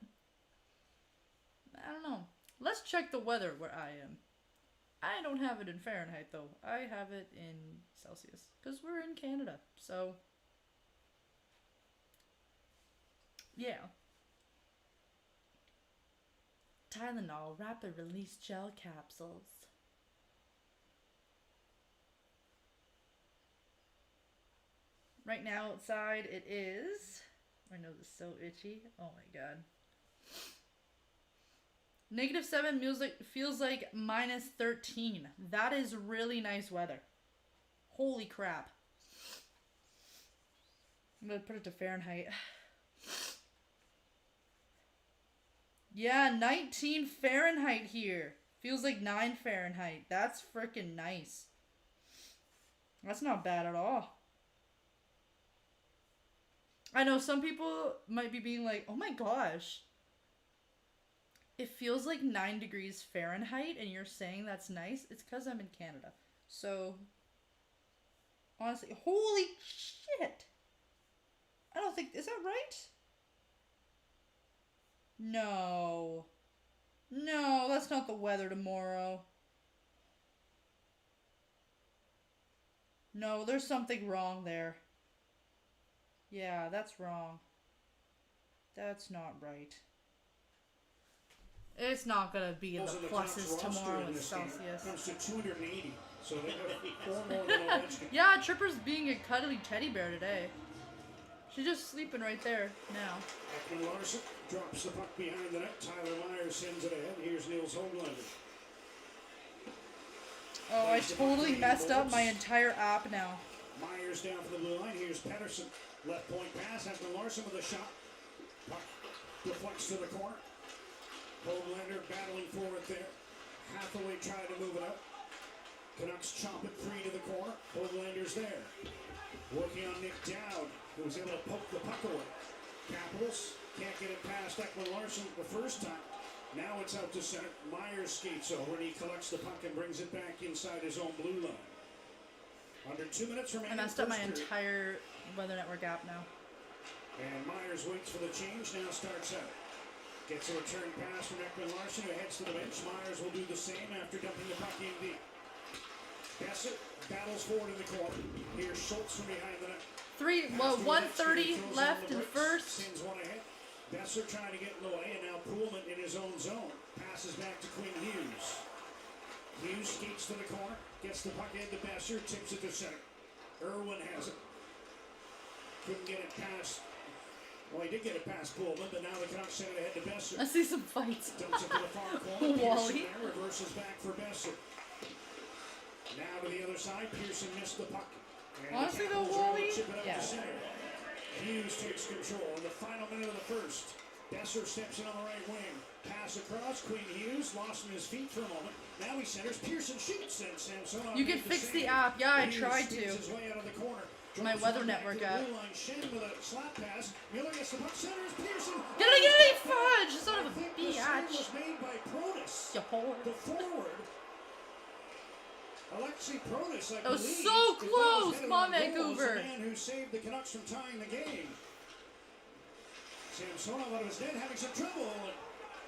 I don't know. Let's check the weather where I am. I don't have it in Fahrenheit though. I have it in Celsius because we're in Canada. So yeah. Tylenol rapid release gel capsules. Right now outside it is, my nose is so itchy. Oh my god. -7 feels like -13. That is really nice weather. Holy crap. I'm gonna put it to Fahrenheit. Yeah, 19 Fahrenheit here. Feels like 9 Fahrenheit. That's freaking nice. That's not bad at all. I know some people might be being like, oh my gosh. It feels like 9 degrees Fahrenheit and you're saying that's nice. It's because I'm in Canada. So, honestly, holy shit. I don't think, is that right? No. No, that's not the weather tomorrow. No, there's something wrong there. Yeah, that's wrong. That's not right. It's not gonna be in the pluses tomorrow in Celsius. Comes to 280, so they have 4 more than Ovechkin. Yeah, Tripper's being a cuddly teddy bear today. She's just sleeping right there now. Ekman Larsson drops the puck behind the net. Tyler Myers sends it ahead. Here's Nils Höglander. Oh, I totally messed up my entire app now. Myers down for the blue line. Here's Pettersson. Left point pass. Ekman Larsson with a shot. Puck deflects to the corner. Höglander battling for it there. Hathaway trying to move it up. Canucks chomp it free to the corner. Höglander's there. Working on Nick Dowd, who was able to poke the puck away. Capitals can't get it past Ekman Larsson the first time. Now it's out to center. Myers skates over and he collects the puck and brings it back inside his own blue line. Under 2 minutes remaining. I messed up my entire Weather Network app now. And Myers waits for the change, now starts out. Gets a return pass from Ekman Larsson, who heads to the bench. Myers will do the same after dumping the puck in deep. Besser battles forward in the corner. Here's Schultz from behind the net. 1:30 left in first. Sends one ahead. Besser trying to get in the way, and now Pullman in his own zone. Passes back to Quinn Hughes. Hughes skates to the corner, gets the puck in to Besser, tips it to center. Irwin has it. Couldn't get it past. Well, he did get it past Pullman, but now the Canucks send it ahead to Besser. I see some fights. Dumps it to the far corner. Wally. Pearson there, reverses back for Besser. Now to the other side, Pearson missed the puck. And Honestly the though, Capitals are able to Wally, chip it out yeah. to center. Hughes takes control in the final minute of the first. Besser steps in on the right wing. Pass across, Quinn Hughes lost in his feet for a moment. Now he centers, Pearson shoots, and Samsonov You can made the fix the save. app. Yeah, I Hughes tried spins to. his way out of the corner. My Drops Weather one back Network to the app. blue line. Shen with a slap pass. Miller gets the puck, centers, Pearson. Get it, fudge! Son of I a think the save bitch. was made by Protas. You whore. The forward, Alexei Protas, I That was believe, so if that was close. headed Come on, on goal, was Vancouver. the man who saved the Canucks from tying the game. Samsonov out of his net having some trouble. And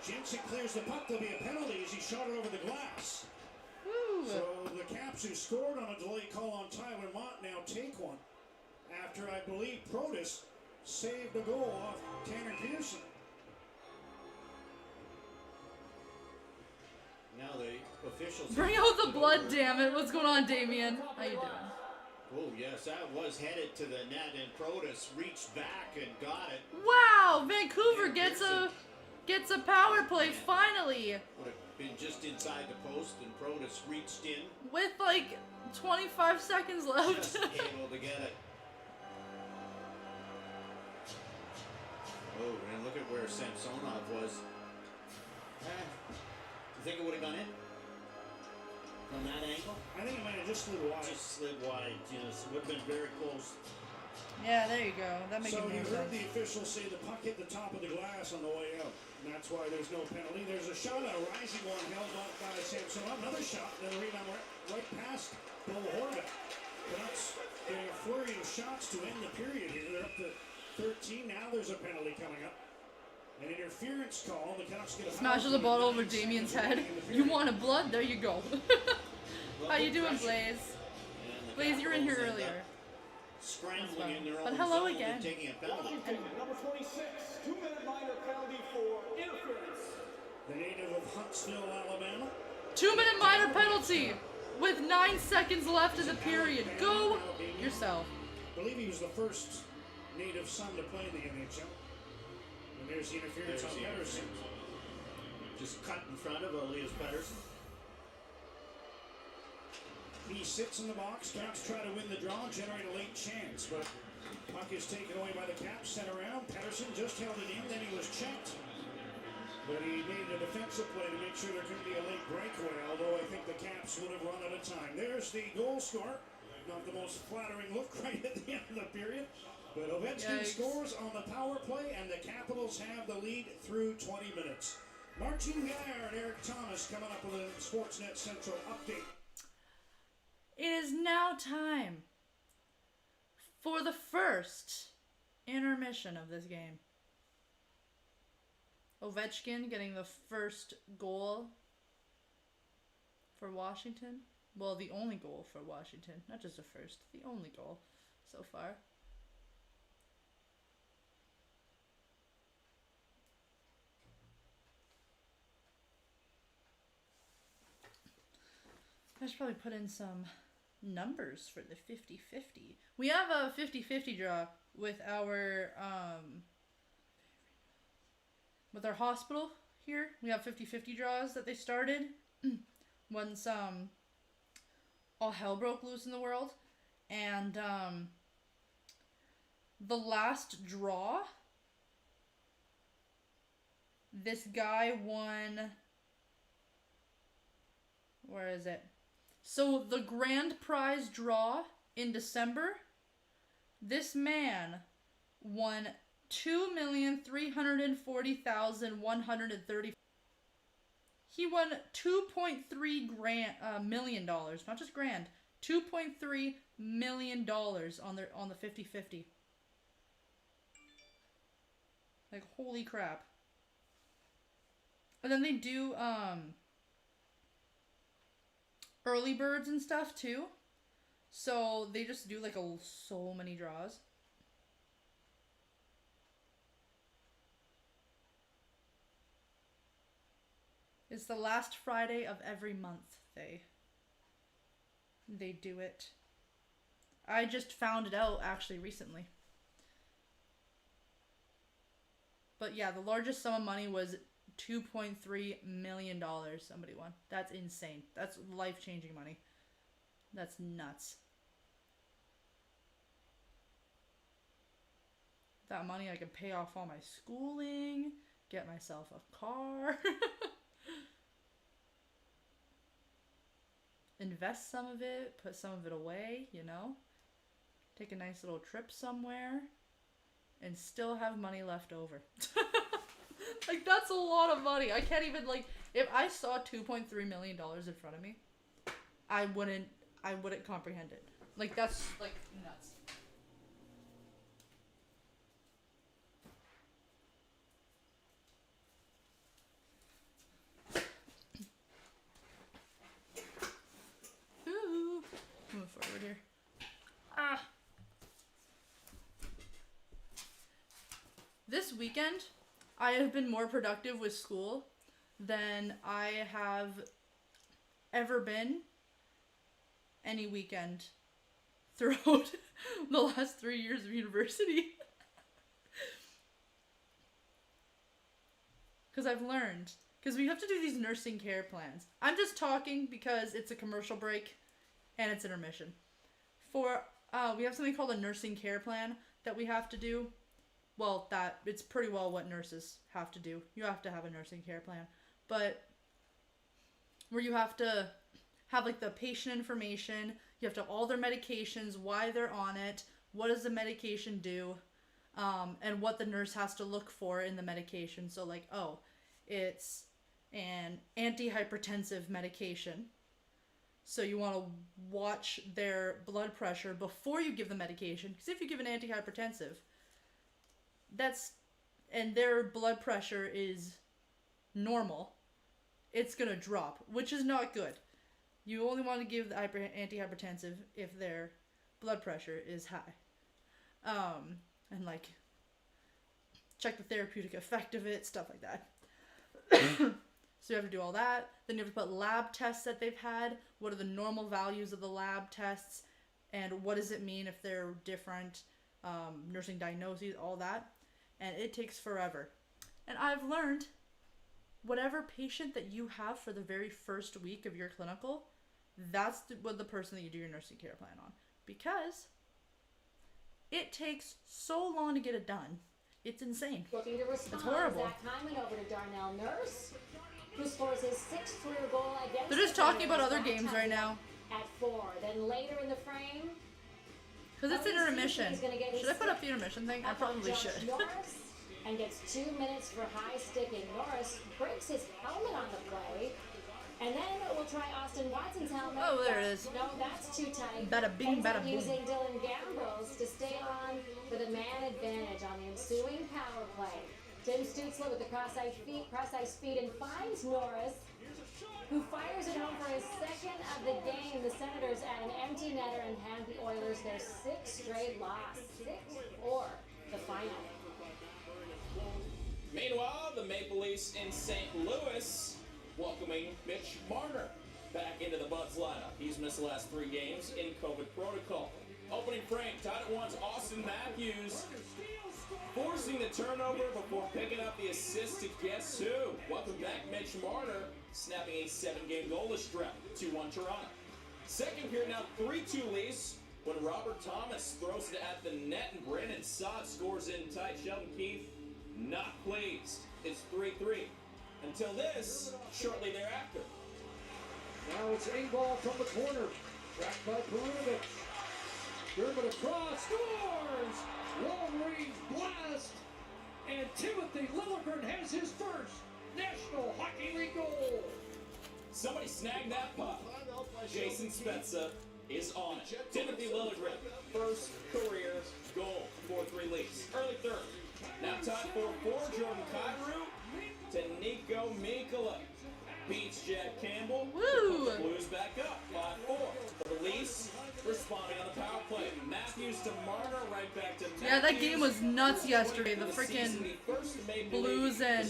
Jensen clears the puck. There'll be a penalty as he shot it over the glass. Woo. So the Caps, who scored on a delay call on Tyler Mott, now take one. After, I believe, Protas saved a goal off Tanner Pearson. Now the officials. Bring out the blood, damn it. What's going on, Damien? How you doing? Oh yes, that was headed to the net, and Protas reached back and got it. Wow, Vancouver gets a power play finally Would have been just inside the post, and Protas reached in, with like 25 seconds left. just able to get it. Oh, and look at where Samsonov was. You think it would have gone in? From that angle? I think it might have just slid wide. Just slid wide, yes. Would have been very close. Yeah, there you go. That makes So you more heard sense. the officials say the puck hit the top of the glass on the way out. And that's why there's no penalty. There's a shot, a rising one held off by Samsonov. Another shot, then a rebound right past Bo Horvath. Canucks getting a flurry of shots to end the period here. They're up to 13. Now there's a penalty coming up. An interference call. The Canucks get a Smashes a bottle over Damien's head. You wanted blood? There you go. How you doing, Blaze? Blaze, you were in here earlier. Scrambling in their own But hello zone again. and taking a penalty. Washington, number 26, 2-minute minor penalty for interference. the native of Huntsville, Alabama. 2-minute minor penalty with 9 seconds left in the period. Go yourself. I believe he was the first native son to play in the NHL. And there's the interference on Pedersen. Just cut in front of Elias Pettersson. He sits in the box. Caps try to win the draw, generate a late chance, but puck is taken away by the Caps. Sent around. Pedersen just held it in, then he was checked. But he made a defensive play to make sure there couldn't be a late breakaway, although I think the Caps would have run out of time. There's the goal score. Not the most flattering look right at the end of the period. But Ovechkin scores on the power play, and the Capitals have the lead through 20 minutes. Martin Gaillard and Eric Thomas coming up with a Sportsnet Central update. It is now time for the first intermission of this game. Ovechkin getting the first goal for Washington. Well, the only goal for Washington. Not just the first, the only goal so far. I should probably put in some numbers for the 50-50. We have a 50-50 draw with our hospital here. We have 50-50 draws that they started once all hell broke loose in the world. And the last draw, this guy won, where is it? So the grand prize draw in December, this man won $2,340,130. He won $2.3 million, not just grand, $2.3 million on the 50-50. Like, holy crap. And then they do early birds and stuff too. So they just do like so many draws. It's the last Friday of every month they do it. I just found it out actually recently. But yeah, the largest sum of money was $2.3 million somebody won. That's insane. That's life-changing money. That's nuts. That money I can pay off all my schooling, get myself a car, invest some of it, put some of it away, you know? Take a nice little trip somewhere and still have money left over. Like, that's a lot of money. I can't even, like, if I saw $2.3 million in front of me, I wouldn't comprehend it. Like, that's, like, nuts. Ooh. Move forward here. Ah. This weekend, I have been more productive with school than I have ever been any weekend throughout the last 3 years of university. Because I've learned. Because we have to do these nursing care plans. I'm just talking because it's a commercial break and it's intermission. We have something called a nursing care plan that we have to do. Well, it's pretty well what nurses have to do. You have to have a nursing care plan. But where you have to have, like, the patient information, you have to have all their medications, why they're on it, what does the medication do, and what the nurse has to look for in the medication. So, like, oh, it's an antihypertensive medication. So you want to watch their blood pressure before you give the medication. Because if you give an antihypertensive, and their blood pressure is normal, it's going to drop, which is not good. You only want to give the antihypertensive if their blood pressure is high. And, like, check the therapeutic effect of it, stuff like that. So you have to do all that. Then you have to put lab tests that they've had. What are the normal values of the lab tests? And what does it mean if they're different? Nursing diagnoses, all that. And it takes forever. And I've learned whatever patient that you have for the very first week of your clinical, that's the person that you do your nursing care plan on. Because it takes so long to get it done. It's insane. Looking to respond. It's horrible. Zach Hyman over to Darnell Nurse, who scores his 6th career goal against. They're just talking about other games right now. At 4. Then later in the frame. Because it's intermission. Should I put up the intermission thing? I probably should. Norris and gets 2 minutes for high sticking. Norris breaks his helmet on the play. And then we'll try Austin Watson's helmet. Oh, there it is. No, that's too tight. Bada bing, bada boom. Using Dylan Gambrels to stay on for the man advantage on the ensuing power play. Tim Stutzla with the cross-ice feed and finds Norris, who fires it home for his 2nd of the game. The Senators add an empty netter and hand the Oilers their 6th straight loss. 6-4, the final. Meanwhile, the Maple Leafs in St. Louis welcoming Mitch Marner back into the Buds lineup. He's missed the last 3 games in COVID protocol. Opening frame, tied at once, Austin Matthews forcing the turnover before picking up the assist to guess who? Welcome back, Mitch Marner, snapping a 7-game goalless drought, 2-1 Toronto. Second period now, 3-2 Leafs when Robert Thomas throws it at the net and Brandon Saad scores in tight. Sheldon Keefe not pleased. It's 3-3. Until this, shortly thereafter. Now it's Engvall from the corner. Tracked by Perunovic. Dermot across, scores! Long range blast! And Timothy Liljegren has his first National Hockey League goal! Somebody snag that puck. Jason Spezza is on it. Timothy Liljegren, first career goal for 3 Leafs. Early third. Now time for Jordan Kyrou to Nico Mikkola. Beats Jack Campbell. Woo! The Blues back up 5-4. The Leafs responding on the power play. Matthews to Marner, right back to Matthews. Yeah, that game was nuts yesterday. The freaking Blues and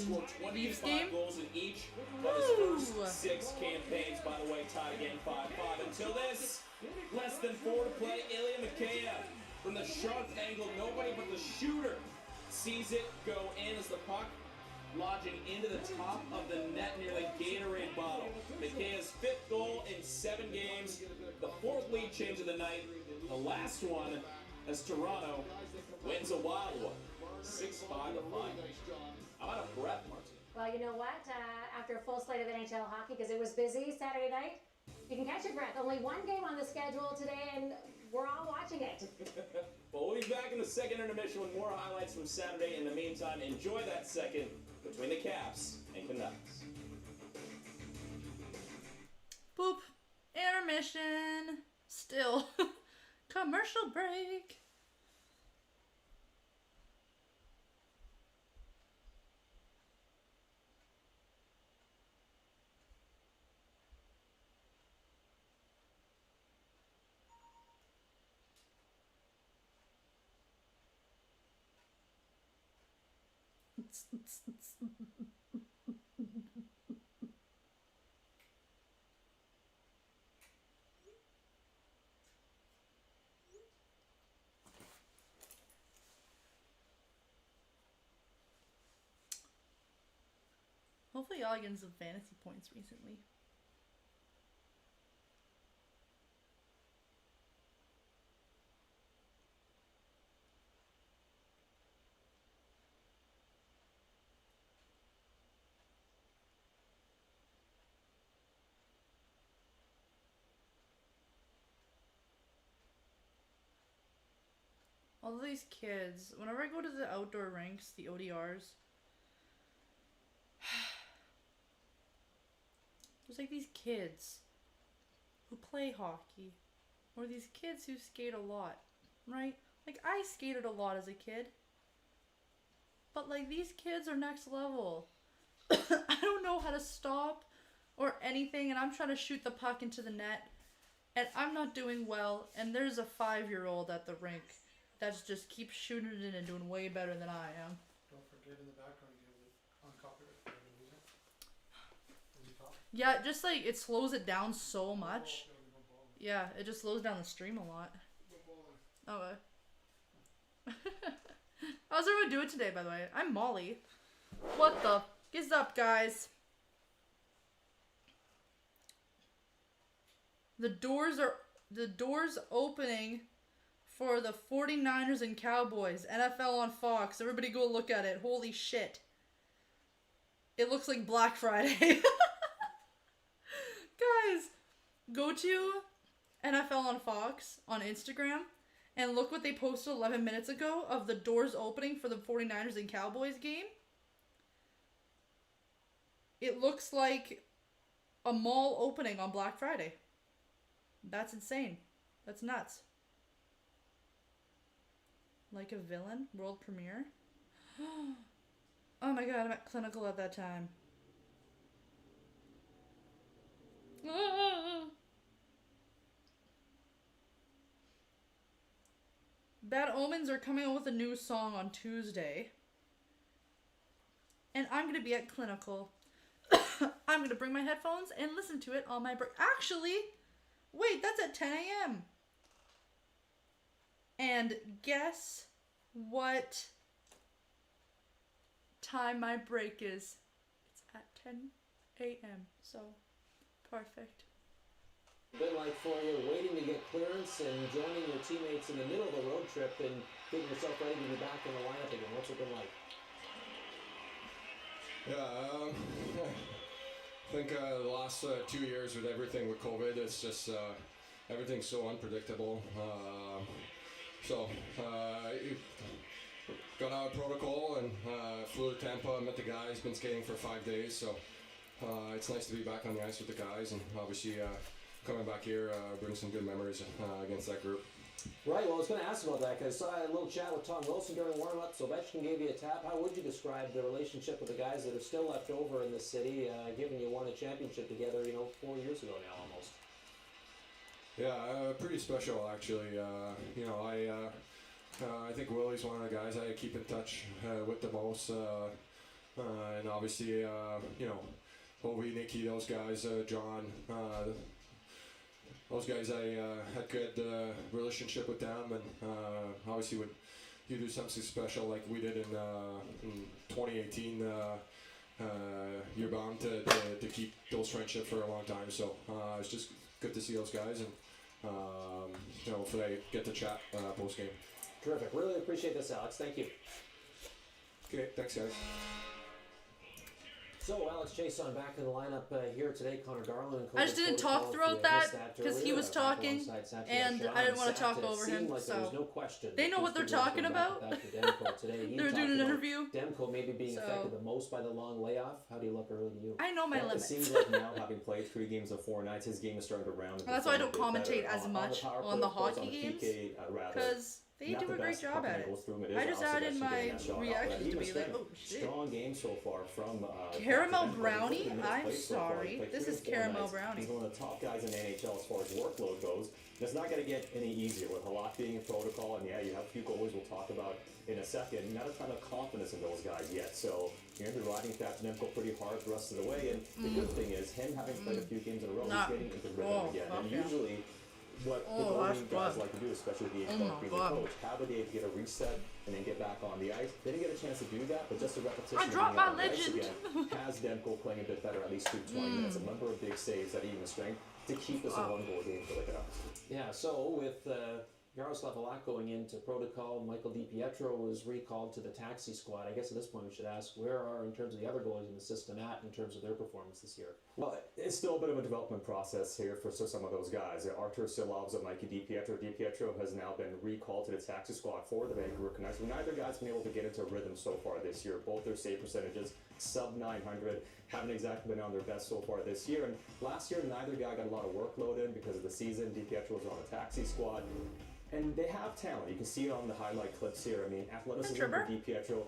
Leafs game. Goals in each of his first 6 campaigns. By the way, tied again 5-5. Until this, less than 4 to play. Ilya Mikheyev from the sharp angle. Nobody but the shooter sees it go in as the puck lodging into the top of the net near the Gatorade bottle. Mikheyev's 5th goal in 7 games, the 4th lead change of the night, the last one as Toronto wins a wild one, 6-5 the final. I'm out of breath, Martin. Well, you know what? After a full slate of NHL hockey, because it was busy Saturday night, you can catch your breath. Only 1 game on the schedule today, and we're all watching it. Well, we'll be back in the second intermission with more highlights from Saturday. In the meantime, enjoy that second between the Caps and Canucks. Boop. Intermission. Still. Commercial break. Hopefully y'all getting some fantasy points recently. All of these kids, whenever I go to the outdoor rinks, the ODRs, there's like these kids who play hockey, or these kids who skate a lot, right? Like, I skated a lot as a kid, but like, these kids are next level. I don't know how to stop or anything, and I'm trying to shoot the puck into the net, and I'm not doing well, and there's a 5-year-old at the rink that's just keeps shooting it in and doing way better than I am. Don't forget in the background you have the uncopyrighted music. Yeah, just like it slows it down so much. Yeah, it just slows down the stream a lot. Okay. How's everyone doing today, by the way? I'm Molly. What the f is up, guys? The doors opening for the 49ers and Cowboys. NFL on Fox. Everybody go look at it. Holy shit. It looks like Black Friday. Guys, go to NFL on Fox on Instagram and look what they posted 11 minutes ago of the doors opening for the 49ers and Cowboys game. It looks like a mall opening on Black Friday. That's insane. That's nuts. Like a Villain world premiere. Oh my god, I'm at clinical at that time. Bad Omens are coming out with a new song on Tuesday. And I'm going to be at clinical. I'm going to bring my headphones and listen to it on my break. Actually, wait, that's at 10 a.m. And guess what time my break is? It's at 10 a.m. So, perfect. Been like for you, waiting to get clearance and joining your teammates in the middle of the road trip and getting yourself ready to be back in the lineup again. What's it been like? Yeah, I think the last 2 years with everything with COVID, it's just everything's so unpredictable. Got out of protocol and flew to Tampa, met the guys, been skating for 5 days, so it's nice to be back on the ice with the guys, and obviously coming back here brings some good memories against that group. Right, well I was going to ask about that because I had a little chat with Tom Wilson during warm-up, so Ovechkin gave you a tap. How would you describe the relationship with the guys that are still left over in this city, given you won a championship together, 4 years ago now almost? Yeah, pretty special actually. I think Willie's one of the guys I keep in touch with the most, and obviously, Ovi, Nicky, those guys, John, those guys I had good relationship with them, and obviously when you do something special like we did in 2018, you're bound to keep those friendships for a long time. So it's just good to see those guys, and hopefully I get to chat post game. Terrific. Really appreciate this, Alex. Thank you. Okay, thanks guys. So Alex Chason back in the lineup here today. Connor Garland. I just didn't talk throughout that because he was talking, and I didn't want to talk over him. So no question they know what they're talking about. They're doing an interview. Demko maybe being affected the most by the long layoff. How do you look early to you? I know my limits. It seems like now, having played 3 games of 4 nights, his game is starting to round. That's why I don't commentate as much on the hockey games, because they do a great job at it. I just added my reactions to be like, oh shit. Strong game so far from Caramel Brownie? I'm sorry. This is Caramel Brownie. He's one of the top guys in the NHL as far as workload goes. And it's not going to get any easier with Halak being in protocol, and yeah, you have a few goalies we'll talk about in a second. Not a ton of confidence in those guys yet, so you're going to be riding Demko pretty hard the rest of the way. And the good thing is, him having played a few games in a row, he's getting into rhythm again. And usually, what the goalie guys like to do, especially the being the coach, how do they get a reset and then get back on the ice? They didn't get a chance to do that, but just a repetition I of dropped being my on the ice legend. again has Demko playing a bit better, at least through 20 minutes. A number of big saves at even strength to keep this a 1-goal game for the Canucks. Yeah, so with Yaroslav Halak going into protocol, Michael DiPietro was recalled to the taxi squad. I guess at this point we should ask, where are, in terms of the other goalies in the system, in terms of their performance this year? Well, it's still a bit of a development process here for some of those guys. Artur Silovs and Mikey DiPietro. DiPietro has now been recalled to the taxi squad for the Vancouver Canucks. Neither guy's been able to get into a rhythm so far this year. Both their save percentages, sub 900, haven't exactly been on their best so far this year. And last year, neither guy got a lot of workload in because of the season. DiPietro was on the taxi squad. And they have talent. You can see it on the highlight clips here. I mean, athleticism for DiPietro,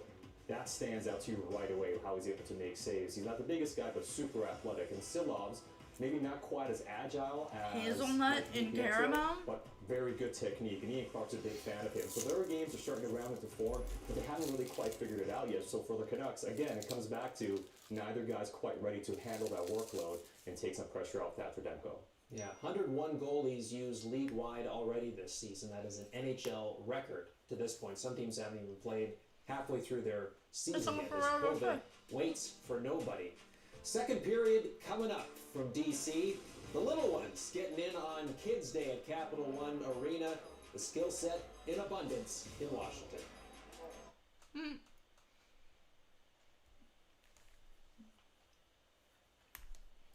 that stands out to you right away, how he's able to make saves. He's not the biggest guy, but super athletic. And Silovs, maybe not quite as agile as Hazelnut and caramel. but very good technique, and Ian Clark's a big fan of him. So there are games that are starting to round into form, but they haven't really quite figured it out yet. So for the Canucks, again, it comes back to neither guy's quite ready to handle that workload and take some pressure off Thatcher Demko. Yeah, 101 goalies used league-wide already this season. That is an NHL record to this point. Some teams haven't even played halfway through their season yet. This COVID waits for nobody. Second period coming up from DC. The little ones getting in on Kids Day at Capital One Arena. The skill set in abundance in Washington.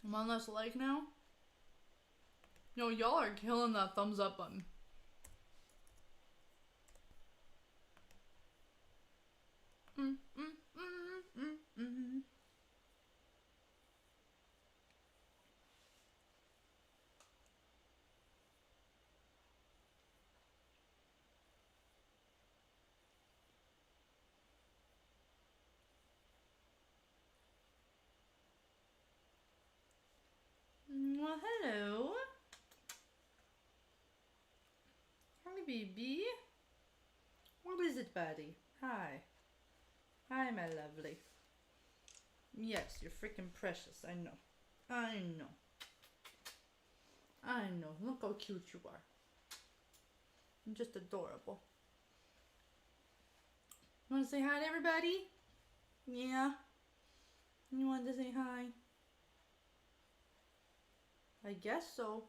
I'm on this like now. Yo, y'all are killing that thumbs up button. Well, hello. Hi, baby. What is it, buddy? Hi. Hi, my lovely. Yes, you're freaking precious. I know. I know. I know. Look how cute you are. You're just adorable. You want to say hi to everybody? Yeah. You want to say hi? I guess so.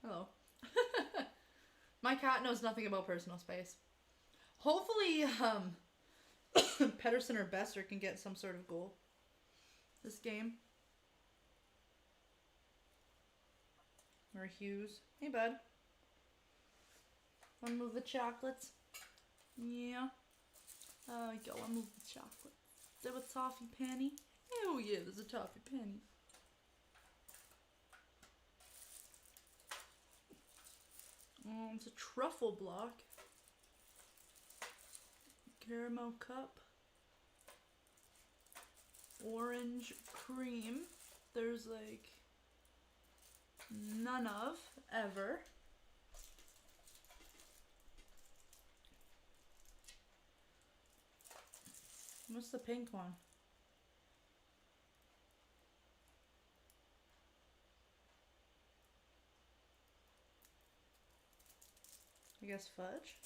Hello. My cat knows nothing about personal space. Hopefully, Pedersen or Besser can get some sort of goal this game. Or Hughes. Hey, bud. Wanna move the chocolates? Yeah. Go on, move the chocolate. Is there a toffee penny? Oh yeah, there's a toffee penny. Oh, it's a truffle block. Caramel cup. Orange cream. There's like none of ever. What's the pink one? I guess fudge.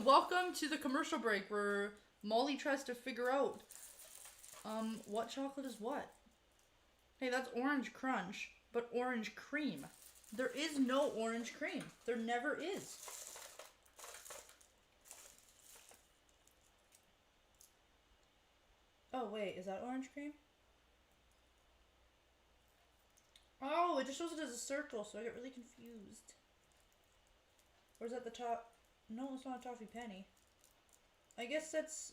Welcome to the commercial break where Molly tries to figure out what chocolate is what. Hey, that's orange crunch, but orange cream. There is no orange cream. There never is. Oh, wait, is that orange cream? Oh, it just shows it as a circle, so I get really confused. Or is that the top? No, it's not a toffee penny. I guess that's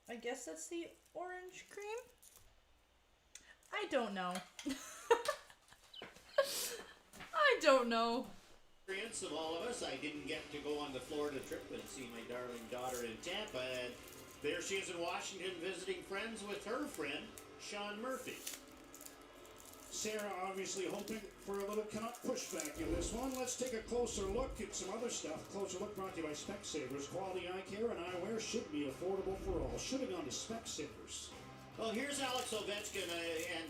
the orange cream? I don't know. I don't know. Experience of all of us. I didn't get to go on the Florida trip and see my darling daughter in Tampa, and there she is in Washington visiting friends with her friend, Sean Murphy. Sarah obviously hoping for a little Canuck pushback in this one. Let's take a closer look at some other stuff. Closer look brought to you by Specsavers. Quality eye care and eyewear should be affordable for all. Should have gone to Specsavers. Well, here's Alex Ovechkin, and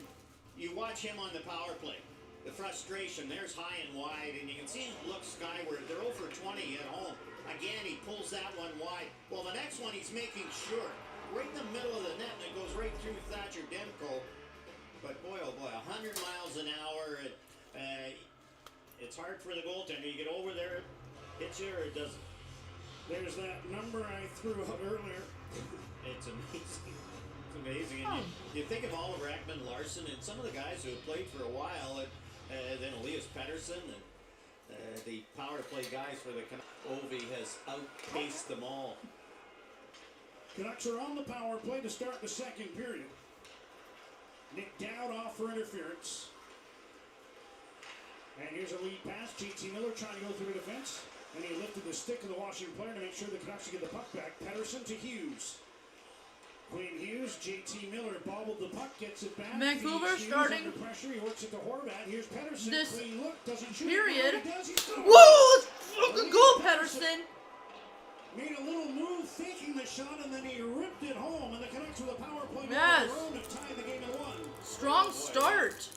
you watch him on the power play. The frustration, there's high and wide, and you can see him look skyward. They're 0 for 20 at home. Again, he pulls that one wide. Well, the next one he's making sure. Right in the middle of the net, and it goes right through Thatcher Demko. But boy, oh boy, 100 miles an hour. It's hard for the goaltender. You get over there, it hits you, or it doesn't. There's that number I threw out earlier. It's amazing. It's amazing. And you think of Oliver Ekman Larson and some of the guys who have played for a while, and then Elias Pettersson and the power play guys for the Canucks. Ovi has outpaced them all. Canucks are on the power play to start the second period. Nick Dowd off for interference. And here's a lead pass. J.T. Miller trying to go through the defense. And he lifted the stick of the Washington player to make sure the Canucks get the puck back. Pettersson to Hughes. Quinn Hughes, JT Miller bobbled the puck, gets it back. Vancouver Hughes starting under pressure. He works it to Horvat. Here's Pettersson. this Clean look, doesn't shoot. period. He does. He scores. Whoa! Let's fucking go, Pettersson! Made a little move, faking the shot, and then he ripped it home. And the Canucks with a power play Yes. of their own have tied the game at 1. Strong start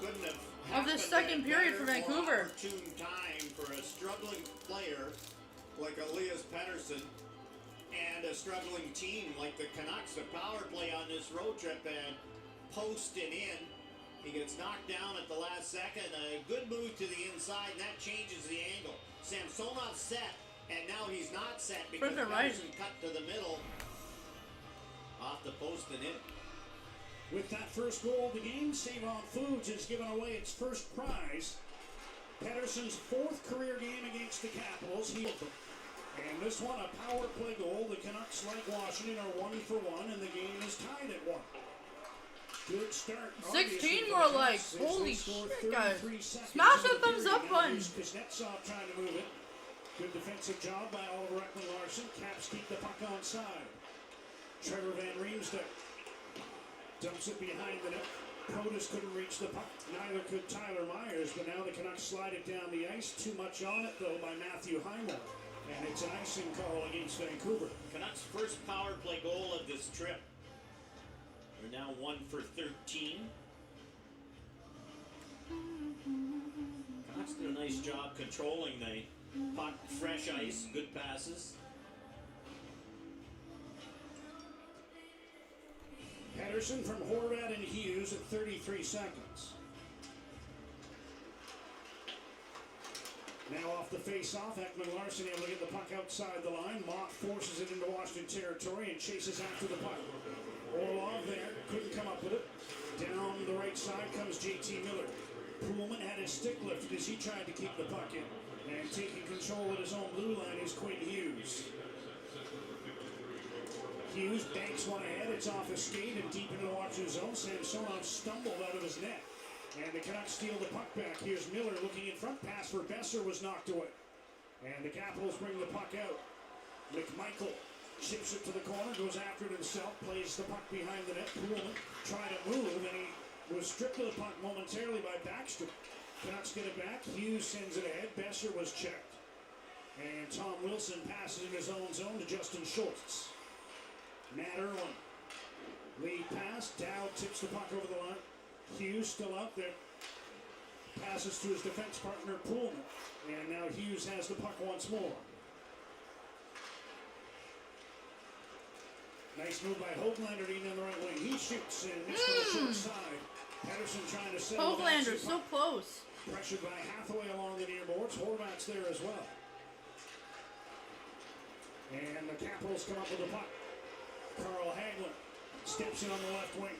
Couldn't have of this happened second at period for better, more Vancouver. opportune time for a struggling player like Elias Pettersson and a struggling team like the Canucks. The power play on this road trip and posted in. He gets knocked down at the last second. A good move to the inside, and that changes the angle. Samsonov set, and now he's not set because Front and right. Pettersson cut to the middle off the post and in. With that first goal of the game, Save On Foods has given away its first prize. Pettersson's 4th career game against the Capitals. And this one, a power play goal. The Canucks, like Washington, are 1 for 1, and the game is tied at 1. Good start. 16 more likes. Holy shit, guys. Smash that thumbs up button. Kuznetsov trying to move it. Good defensive job by Oliver Ekman-Larsson. Caps keep the puck on side. Trevor Van Riemsdyk dumps it behind the net. Protas couldn't reach the puck. Neither could Tyler Myers, but now the Canucks slide it down the ice. Too much on it, though, by Matthew Highmore. And it's an icing call against Vancouver. Canucks' first power play goal of this trip. They're now 1 for 13. Canucks did a nice job controlling the puck. Fresh ice, good passes. Pettersson from Horvat and Hughes at 33 seconds. Now off the face-off, Ekman-Larsson able to get the puck outside the line. Mock forces it into Washington territory and chases after the puck. Orlov there, couldn't come up with it. Down the right side comes JT Miller. Poolman had his stick lifted as he tried to keep the puck in. And taking control of his own blue line is Quinn Hughes. Hughes banks one ahead, it's off his skate and deep into the Washington zone. Samsonov stumbled out of his net. And the Canucks steal the puck back. Here's Miller looking in front. Pass for Besser was knocked away. And the Capitals bring the puck out. McMichael chips it to the corner, goes after it himself, plays the puck behind the net. Poolman tried to move, and he was stripped of the puck momentarily by Baxter. Canucks get it back. Hughes sends it ahead. Besser was checked. And Tom Wilson passes in his own zone to Justin Schultz. Matt Irwin. Lead pass. Dowd tips the puck over the line. Hughes still out there. Passes to his defense partner, Poolman. And now Hughes has the puck once more. Nice move by Hoglander in on the right wing. He shoots and missed on the short side. Pettersson trying to settle. Hoglander, so close. Pressured by Hathaway along the near boards. Horvat's there as well. And the Capitals come up with the puck. Carl Hagelin steps in on the left wing.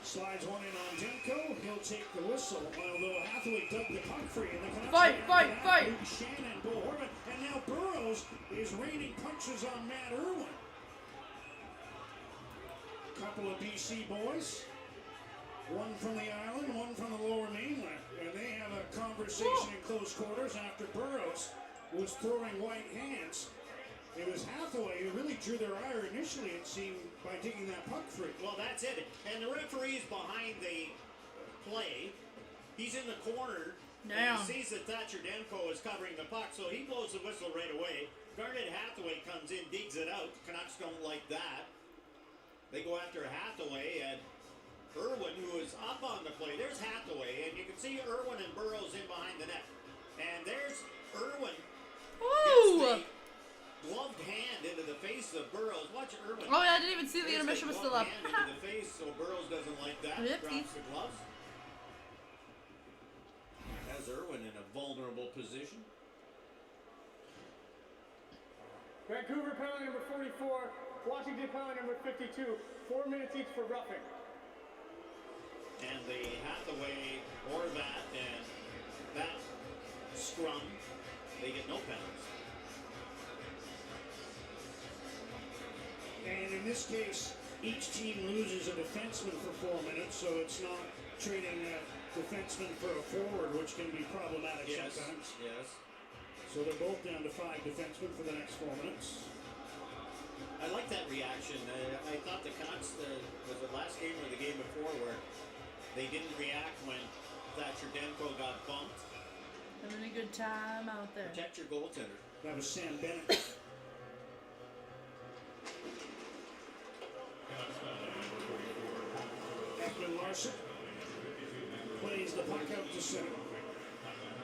Slides one in on Demko. He'll take the whistle. Although Hathaway dug the puck free. And the Canucks Fight. Luke Shannon, Bo Horvat. And now Burrows is raining punches on Matt Irwin. Couple of BC boys. One from the island, one from the lower mainland. And they have a conversation in close quarters after Burrows was throwing white hands. It was Hathaway who really drew their ire initially, it seemed, by digging that puck free. Well, that's it. And the referee's behind the play. He's in the corner. And he sees that Thatcher Demko is covering the puck, so he blows the whistle right away. Garnet Hathaway comes in, digs it out. The Canucks don't like that. They go after Hathaway, and Irwin, who is up on the play. There's Hathaway, and you can see Irwin and Burrows in behind the net. And there's Irwin. Ooh! Gloved hand into the face of Burrows. Watch Irwin. Oh yeah, I didn't even see the intermission was still up. Hand into the face, so Burrows doesn't like that. Drops the gloves. Has Irwin in a vulnerable position. Vancouver penalty number 44, Washington penalty number 52. 4 minutes each for roughing. And the Hathaway, Horvat, and that scrum, they get no penalties. And in this case, each team loses a defenseman for 4 minutes, so it's not trading a defenseman for a forward, which can be problematic sometimes. Yes. So they're both down to 5 defensemen for the next 4 minutes. I like that reaction. I thought the Canucks, was the last game or the game before, where they didn't react when Thatcher Demko got bumped. Having a good time out there. Protect your goaltender. That was Sam Bennett. Ekman Larson plays the puck out to center.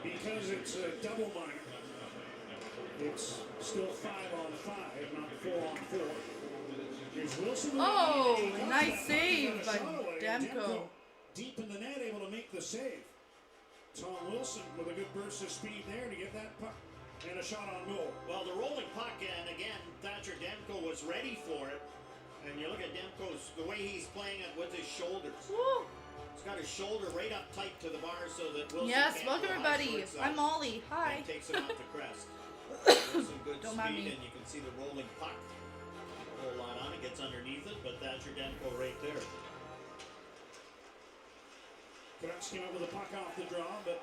Because it's a double minor, it's still 5-on-5, not 4-on-4. Here's Wilson. Oh, nice save by Demko. Deep in the net, able to make the save. Tom Wilson with a good burst of speed there to get that puck and a shot on goal. Well, the rolling puck, and again, Thatcher Demko was ready for it. And you look at Demko's, the way he's playing it with his shoulders. Woo. He's got his shoulder right up tight to the bar so that Wilson Yes, can't welcome go everybody. high I'm Molly. Hi. and takes it off the crest. Wilson good Don't mind speed, me. and you can see the rolling puck. A whole lot on it, gets underneath it, but Thatcher Demko right there. Canucks came up with a puck off the draw, but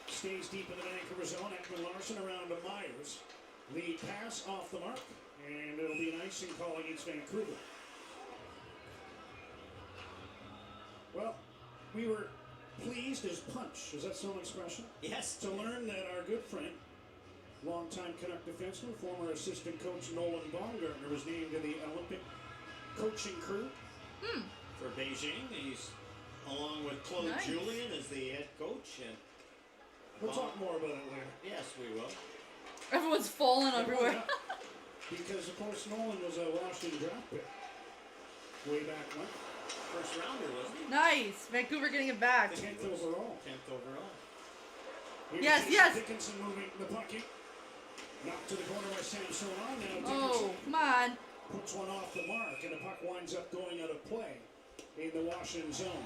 stays deep in the Vancouver zone. Ekman Larson around to Myers. Lead pass off the mark, and it'll be an icing call against Vancouver. Well, we were pleased as punch. Is that some expression? Yes. To learn that our good friend, longtime Canuck defenseman, former assistant coach Nolan Baumgartner, was named to the Olympic coaching crew. For Beijing, he's along with Claude Nice. Julien as the head coach. And We'll talk more about it later. yes, we will. Everyone's falling everywhere. Yeah, because, of course, Nolan was a Washington draft pick way back when. First rounder, wasn't he? Nice. Vancouver getting it back. 10th overall. 10th overall. Here's Yes, Jason yes. Dickinson moving the puck in. Knocked to the corner by Samson. Now Dickinson Oh, come on. puts one off the mark, and the puck winds up going out of play in the Washington zone.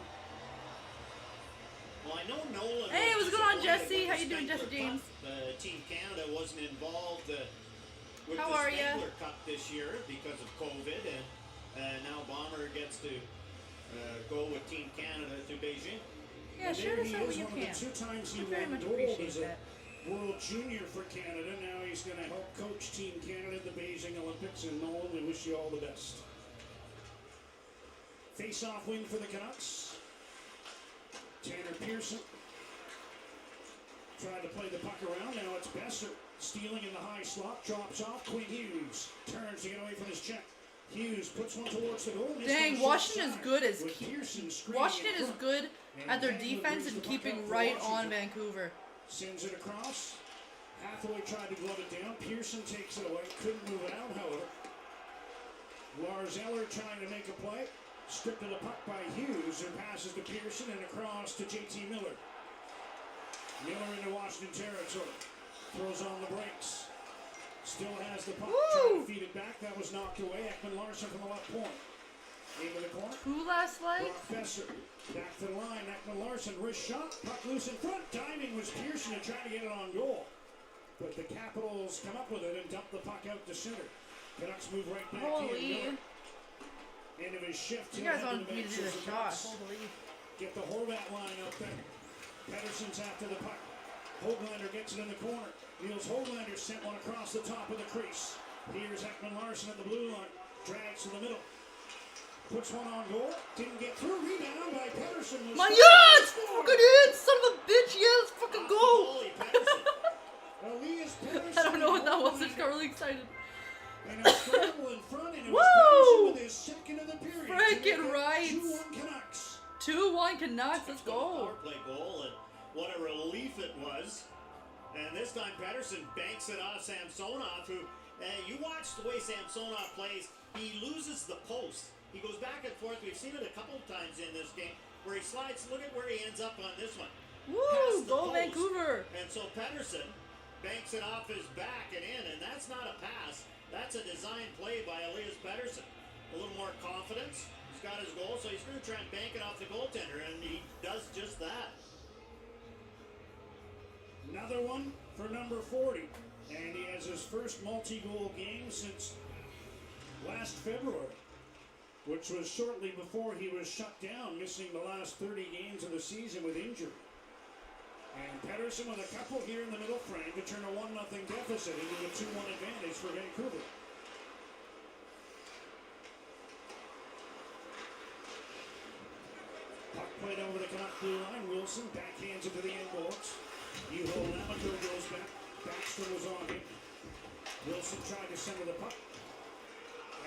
Well, I know Nolan. Hey, was what's going on, disappointed Jesse? with How the you doing, Spengler Jesse James? Cup. Team Canada wasn't involved with How the are ya? Spengler Cup this year because of COVID, and now Bomber gets to go with Team Canada to Beijing. Yeah, And share there this he out is, when you one of can. the 2 times he I very won much gold appreciate as a that. World Junior for Canada. Now he's going to help coach Team Canada at the Beijing Olympics. And Nolan, we wish you all the best. Face-off win for the Canucks. Tanner Pearson tried to play the puck around. Now it's Besser stealing in the high slot. Drops off. Quinn Hughes turns to get away from his check. Hughes puts one towards the goal. Dang, Washington is good as Washington is good good at their defense and keeping right on Vancouver. Sends it across. Hathaway tried to glove it down. Pearson takes it away. Couldn't move it out, however. Lars Eller trying to make a play. Stripped of the puck by Hughes, who passes to Pearson and across to JT Miller. Miller into Washington territory. Throws on the brakes. Still has the puck. Trying to feed it back. That was knocked away. Ekman Larson from the left point. Into the corner. Who last leg? Brock Besser. Back to the line. Ekman Larson. Wrist shot. Puck loose in front. Diving was Pearson and trying to get it on goal. But the Capitals come up with it and dump the puck out to center. Canucks move right back Holy. in. End of his shift. You guys He'll head want to me to do bench the as the shot. Canucks Holy. Get the Horvat line out there. Pedersen's after the puck. Hoglander gets it in the corner. Niels Hoglander sent one across the top of the crease. Here's Ekman Larson at the blue line. Drags to the middle. Puts one on goal. Didn't get through. Rebound by Pedersen. My yes! Fucking in! Son of a bitch! Yes! Fucking go! Goalie, Pedersen. Elias Pedersen. I don't know what that was. I just got really excited. And a scramble in front, and it was Woo! Pedersen with his second of the period. Frickin' right. 2-1 Canucks. 2-1 Canucks. Let's go. Power play goal, and what a relief it was. And this time Pedersen banks it off Samsonov, who, you watch the way Samsonov plays, he loses the post. He goes back and forth. We've seen it a couple of times in this game, where he slides. Look at where he ends up on this one. Woo! Past the Go post. Vancouver. And so Pedersen banks it off his back and in, and that's not a pass. That's a design play by Elias Pedersen. A little more confidence. He's got his goal, so he's going to try and bank it off the goaltender, and he does just that. Another one for number 40. And he has his first multi-goal game since last February, which was shortly before he was shut down, missing the last 30 games of the season with injury. And Pedersen with a couple here in the middle frame to turn a 1-0 deficit into a 2-1 advantage for Vancouver. Wilson backhands it to the end boards. Lamico goes back. Backstrom was on him. Wilson tried to center the puck.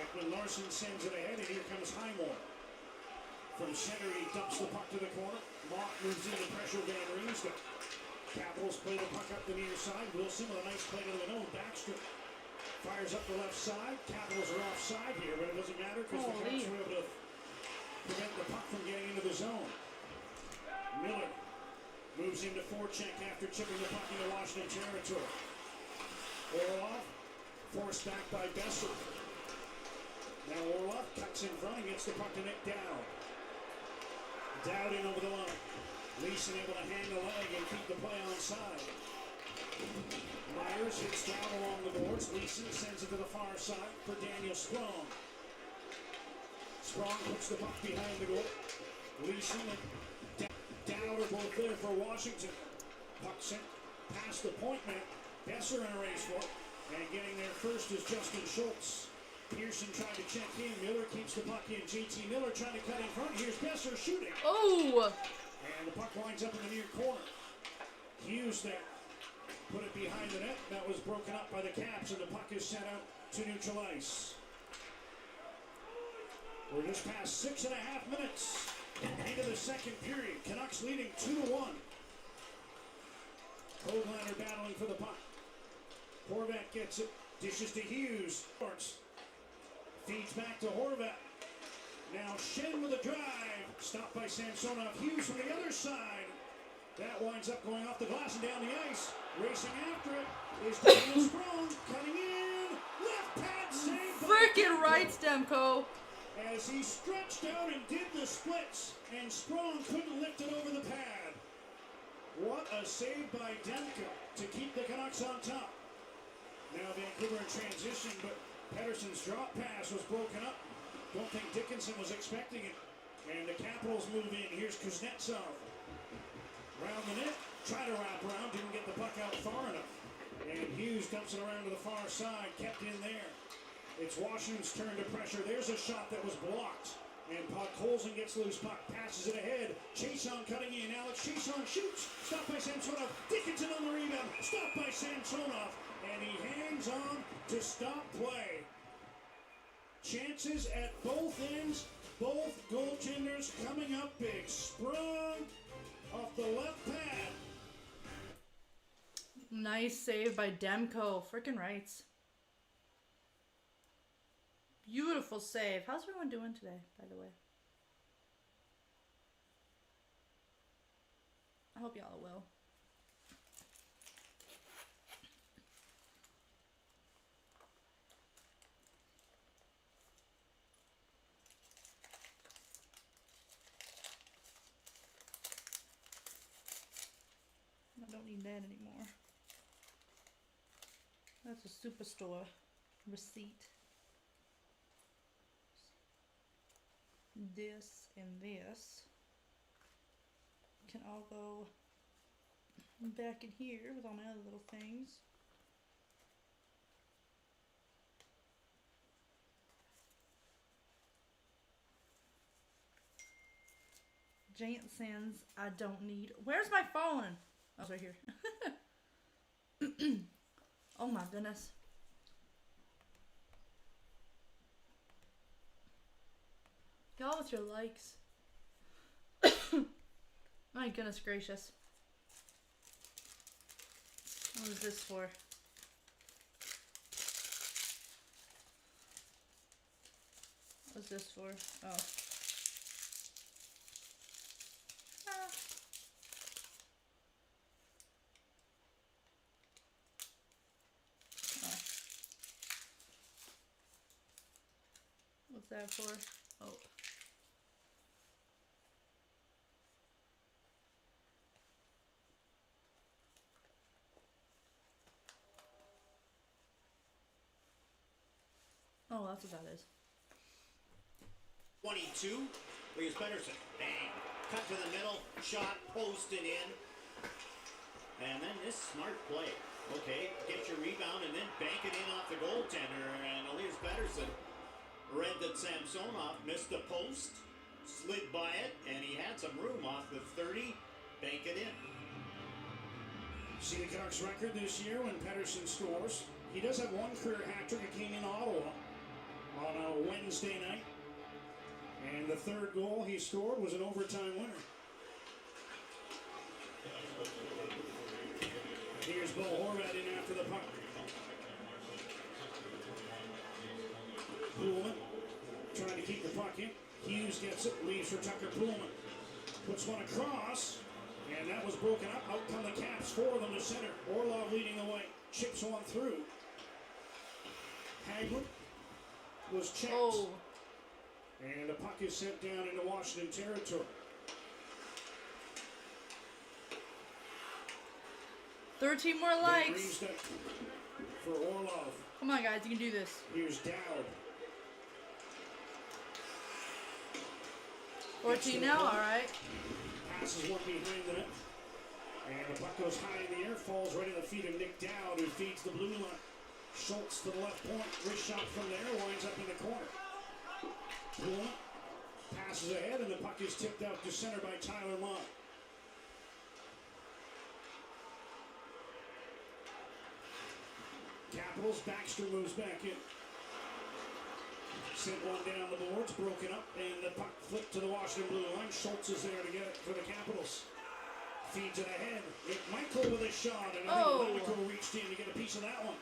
Ekman Larson sends it ahead, and here comes Highmore. From center, he dumps the puck to the corner. Mock moves in to pressure Van Riemsdyk. Capitals play the puck up the near side. Wilson with a nice play to the own. Backstrom fires up the left side. Capitals are offside here, but it doesn't matter because the Canucks were able to prevent the puck from getting into the zone. Miller moves into forecheck after chipping the puck into Washington territory. Orlov forced back by Besser. Now Orlov cuts in front and gets the puck to Nick Dowd. Dowd in over the line. Leeson able to hang the leg and keep the play onside. Myers hits Dowd along the boards. Leeson sends it to the far side for Daniel Sprong. Sprong puts the puck behind the goal. Leeson and Dowd are both there for Washington. Puck sent past the point man. Besser in a race for it. And getting there first is Justin Schultz. Pearson trying to check in. Miller keeps the puck in. JT Miller trying to cut in front. Here's Besser shooting. Oh! And the puck winds up in the near corner. Hughes there. Put it behind the net. That was broken up by the Caps, and the puck is sent out to neutral ice. We're just past 6.5 minutes into the second period. Canucks leading 2-1. Goaltender battling for the puck. Horvat gets it. Dishes to Hughes. Feeds back to Horvat. Now Shen with a drive. Stopped by Samsonov. Hughes from the other side. That winds up going off the glass and down the ice. Racing after it is Daniel Sprong. Cutting in. Left pad save. Frickin' right, Stemco. As he stretched out and did the splits, and Sprong couldn't lift it over the pad. What a save by Demko to keep the Canucks on top. Now Vancouver in transition, but Pettersson's drop pass was broken up. Don't think Dickinson was expecting it. And the Capitals move in. Here's Kuznetsov. Round the net, try to wrap around, didn't get the puck out far enough. And Hughes dumps it around to the far side, kept in there. It's Washington's turn to pressure. There's a shot that was blocked. And Podkolzin gets loose puck, passes it ahead. Chiasson cutting in. Alex Chiasson shoots. Stopped by Samsonov. Dickinson on the rebound. Stopped by Samsonov. And he hangs on to stop play. Chances at both ends. Both goaltenders coming up big. Sprung off the left pad. Nice save by Demko. Frickin' rights. Beautiful save. How's everyone doing today, by the way? I hope y'all are well. I don't need that anymore. That's a Superstore receipt. This and this can all go back in here with all my other little things. Jansen's I don't need. Where's my phone? Oh, it's right here. Oh my goodness. Y'all with your likes. My goodness gracious. What is this for? What's this for? Oh. Ah. Oh. What's that for? Oh. Oh, that's what that is. 22. Here's Pettersson. Bang. Cut to the middle. Shot posted in. And then this smart play. Okay, get your rebound and then bank it in off the goaltender. And here's Pettersson. Read that Samsonov missed the post. Slid by it. And he had some room off the 30. bank it in. See the Canucks record this year when Pettersson scores. He does have one career hat trick. It came in Ottawa on a Wednesday night. And the third goal he scored was an overtime winner. Here's Bo Horvat in after the puck. Pullman trying to keep the puck in. Hughes gets it, leaves for Tucker Pullman. Puts one across, and that was broken up. Out come the Caps, four of them to center. Orlov leading the way, chips one through. Hagelin was checked. Oh. And the puck is sent down into Washington territory. 13 more likes. For Orlov. Come on, guys, you can do this. Here's Dowd. 14 now, all right. Passes one behind the net. And the puck goes high in the air, falls right at the feet of Nick Dowd, who feeds the blue line. Schultz to the left point. Wrist shot from there, winds up in the corner. Pullman passes ahead, and the puck is tipped out to center by Tyler Mott. Capitals, Baxter moves back in. Sent one down the boards, broken up, and the puck flipped to the Washington blue line. Schultz is there to get it for the Capitals. Feed to the head. Michael with a shot, and I think Lemico reached in to get a piece of that one.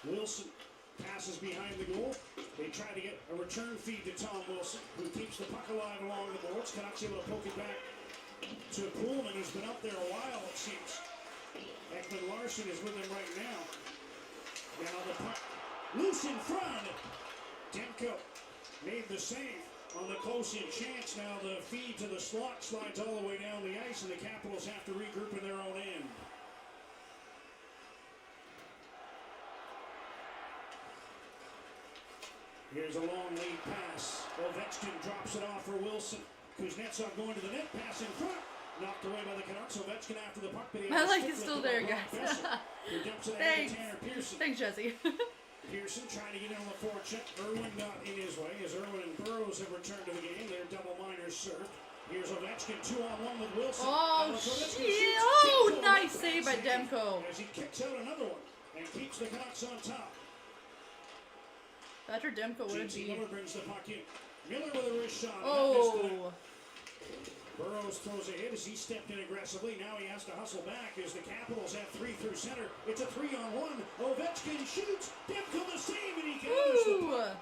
Wilson passes behind the goal. They try to get a return feed to Tom Wilson, who keeps the puck alive along the boards. Canucks able to poke it back to Pullman, who's been up there a while, it seems. Ekman Larson is with him right now. Now the puck loose in front. Demko made the save on the close-in chance. Now the feed to the slot slides all the way down the ice, and the Capitals have to regroup in their own end. Here's a long lead pass. Ovechkin drops it off for Wilson. Kuznetsov going to the net, pass in front. Knocked away by the Canucks. Ovechkin after the puck. My leg is still there, guys. Thanks. Thanks, Jesse. Pearson trying to get in on the forecheck. Irwin got in his way as Irwin and Burrows have returned to the game. They're double minors served. Here's Ovechkin 2-on-1 with Wilson. Oh, shit. Oh, nice save by Demko. As he kicks out another one and keeps the Canucks on top. Thatcher Demko would have been. Miller brings the puck in. Miller with a wrist shot. Oh. Burrows throws a hit as he stepped in aggressively. Now he has to hustle back as the Capitals have three through center. It's a 3-on-1. Ovechkin shoots. Demko the save, and he gathers the puck.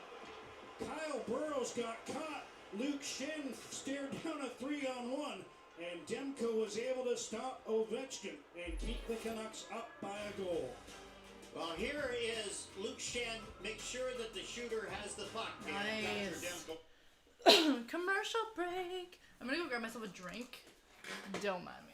Kyle Burrows got caught. Luke Shen stared down a 3-on-1. And Demko was able to stop Ovechkin and keep the Canucks up by a goal. Well, here is Luke Shen. Make sure that the shooter has the puck. Nice. Commercial break. I'm gonna go grab myself a drink. Don't mind me.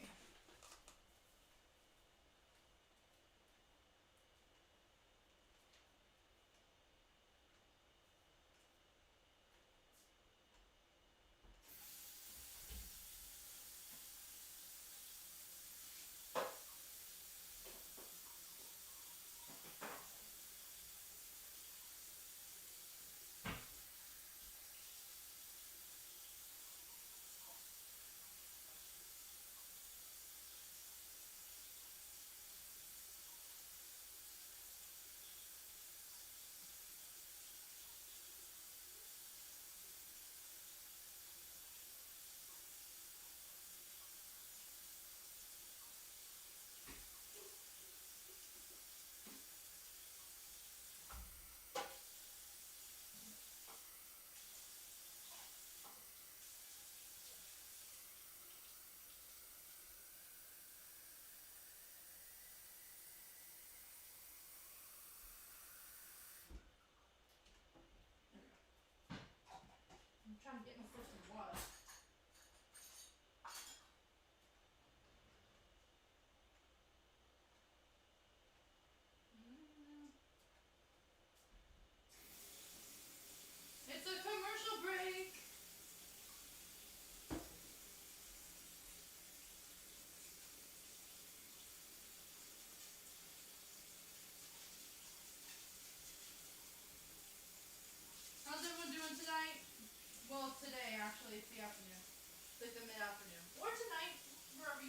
I'm trying to get myself some water. It's a commercial break. How's everyone doing tonight? Well, today, actually, it's the afternoon. Like the mid-afternoon. Or tonight, wherever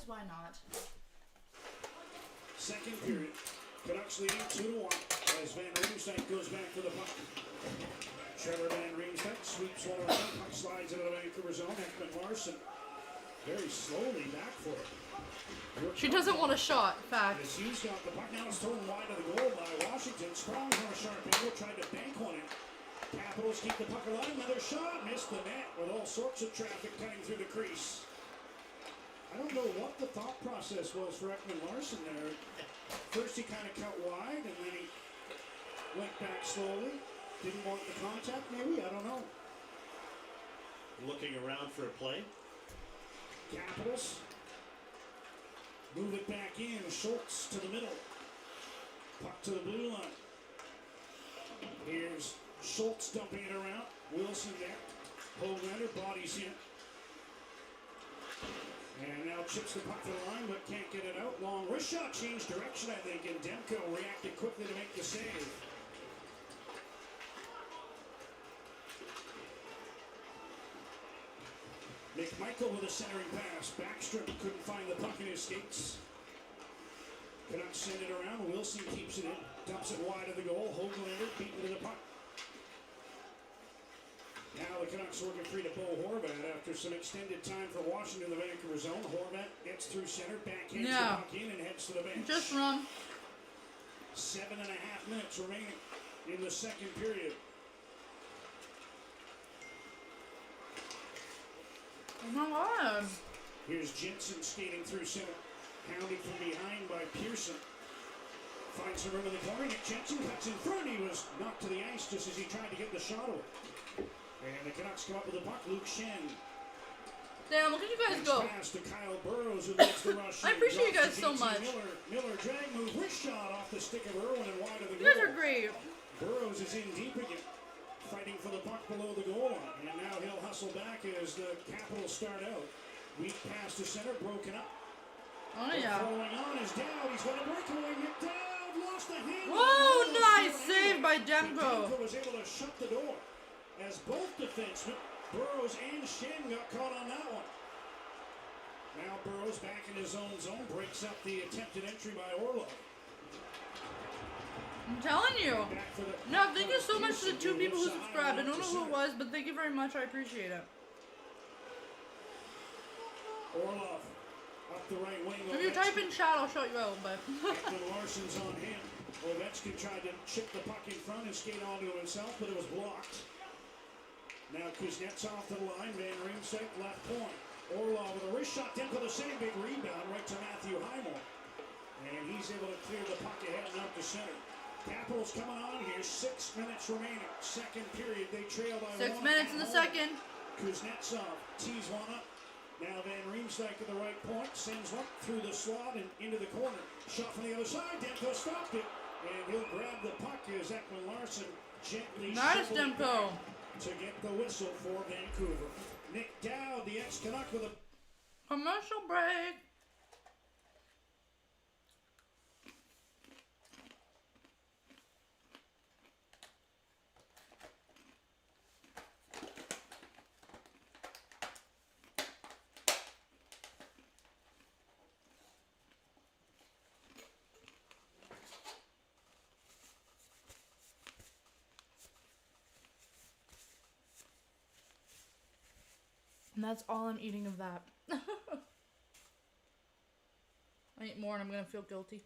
Because why not? Second period. Canucks leading 2-1 as Van Riemsdyk goes back for the puck. Trevor Van Riemsdyk sweeps one around. Puck slides into the Vancouver zone. Ekman Larsson very slowly back for it. She doesn't want a shot, fact. As he's got the puck now, it's thrown wide of the goal by Washington. Sprong's on a sharp angle, tried to bank on it. Capitals keep the puck alive. Another shot, missed the net with all sorts of traffic cutting through the crease. I don't know what the thought process was for Ekman Larsson there. First he kind of cut wide, and then he went back slowly. Didn't want the contact, maybe? I don't know. Looking around for a play. Capitals move it back in. Schultz to the middle. Puck to the blue line. Here's Schultz dumping it around. Wilson there. Hoglander bodies in. And now chips the puck to the line, but can't get it out. Long wrist shot, changed direction, I think, and Demko reacted quickly to make the save. McMichael with a centering pass. Backstrom couldn't find the puck in his skates. Canucks send it around. Wilson keeps it in. Dumps it wide of the goal. Hoglander beaten to the puck. Now the Canucks working free to Bo Horvat after some extended time for Washington in the Vancouver zone. Horvat gets through center, backhands the puck in and heads to the bench. Just run. 7.5 minutes remaining in the second period. Oh my God. Here's Jensen skating through center. Hounded from behind by Pearson. Finds some room in the corner. Nick Jensen cuts in front. He was knocked to the ice just as he tried to get the shot away. And the Canucks come up with the puck. Luke Shen. Damn, look at you guys go. Pass to Kyle Burrows who leads the rush. I appreciate you guys so much. Miller drag move. Wrist shot off the stick of Irwin and wide of the goal. You guys are great. Burrows is in deep again. Fighting for the puck below the goal line. And now he'll hustle back as the Capitals start out. Weak pass to center. Broken up. Oh yeah. Following on is Dowd. He's got a breakaway. McDowd lost the handle. Whoa, nice save by Demko. Demko was able to shut the door as both defensemen, Burrows and Shen, got caught on that one. Now Burrows back in his own zone, breaks up the attempted entry by Orlov. I'm telling you. No, thank you so much to the 2 people who subscribed. I don't know who it was, but thank you very much. I appreciate it. Orlov up the right wing. If you type in chat, I'll shout you out, but. Ekman Larsson's on him. Ovechkin tried to chip the puck in front and skate onto himself, but it was blocked. Now Kuznetsov to the line. Van Riemsdyk left point. Orlov with a wrist shot. Demko the same big rebound right to Matthew Highmore. And he's able to clear the puck ahead and out to center. Capitals coming on here. 6 minutes remaining. Second period. They trail by 6 minutes in the second. Kuznetsov tees one up. Now Van Riemsdyk at the right point. Sends one through the slot and into the corner. Shot from the other side. Demko stopped it. And he'll grab the puck as Ekman Larsson gently nice, Demko. To get the whistle for Vancouver. Nick Dowd, the ex-Canuck with a commercial break. And that's all I'm eating of that. I eat more and I'm gonna feel guilty.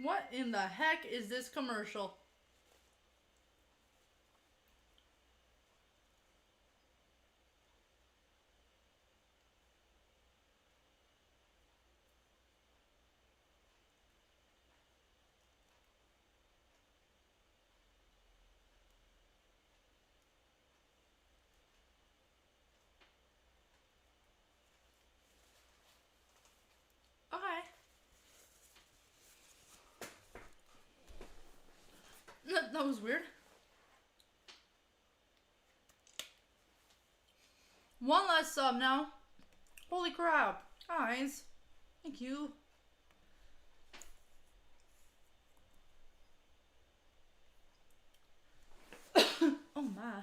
What in the heck is this commercial? That was weird. One less sub now. Holy crap. Guys. Thank you. Oh my.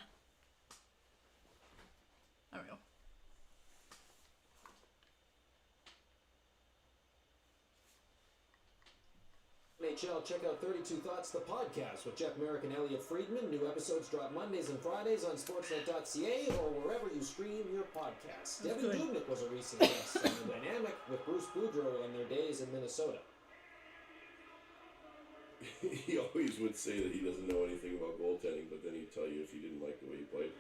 NHL, check out 32 Thoughts, the podcast with Jeff Merrick and Elliot Friedman. New episodes drop Mondays and Fridays on sportsnet.ca or wherever you stream your podcasts. Devin Dubnyk was a recent guest on The Dynamic with Bruce Boudreau and their days in Minnesota. He always would say that he doesn't know anything about goaltending, but then he'd tell you if he didn't like the way he played.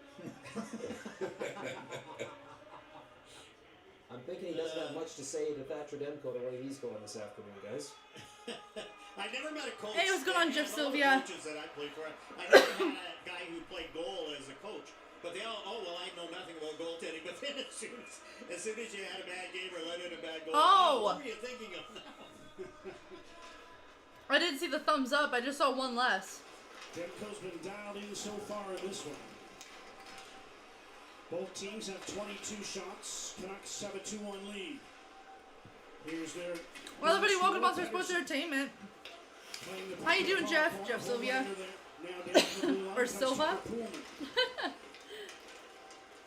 I'm thinking he doesn't have much to say to Thatcher Demko the way he's going this afternoon, guys. I never met a coach. Hey, what's going on, Jeff Sylvia? Coaches that I played for, I never had a guy who played goal as a coach. But they all, well, I know nothing about goaltending. But then as soon as you had a bad game or let in a bad goal, what were you thinking of now? I didn't see the thumbs up. I just saw one less. Demko's been dialed in so far in this one. Both teams have 22 shots. Canucks have a 2-1 lead. Here's their... Well, everybody, welcome to Monster Sports Entertainment. How you doing, Jeff? Jeff Sylvia. Or Silva?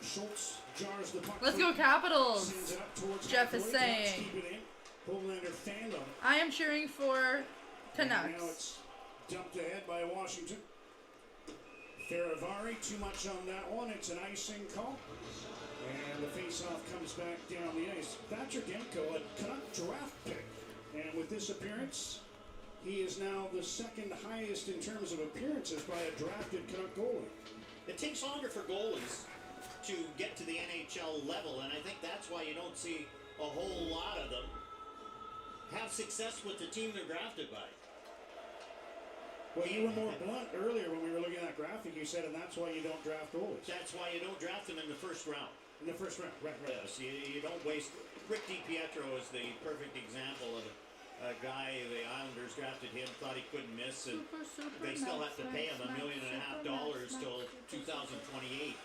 Schultz jars the puck. Let's go Capitals. Jeff is saying. I am cheering for Canucks. Now it's dumped ahead by Washington. Faravari, too much on that one. It's an icing call. And the face-off comes back down the ice. Thatcher Demko, a Canuck draft pick. And with this appearance, he is now the second highest in terms of appearances by a drafted Canuck goalie. It takes longer for goalies to get to the NHL level, and I think that's why you don't see a whole lot of them have success with the team they're drafted by. Well, you were more blunt earlier when we were looking at that graphic. You said, and that's why you don't draft goalies. That's why you don't draft them in the first round. In the first round, right. Yes, you don't waste. Rick DiPietro is the perfect example of a guy. The Islanders drafted him, thought he couldn't miss, and they still have to pay him $1.5 million till 2028.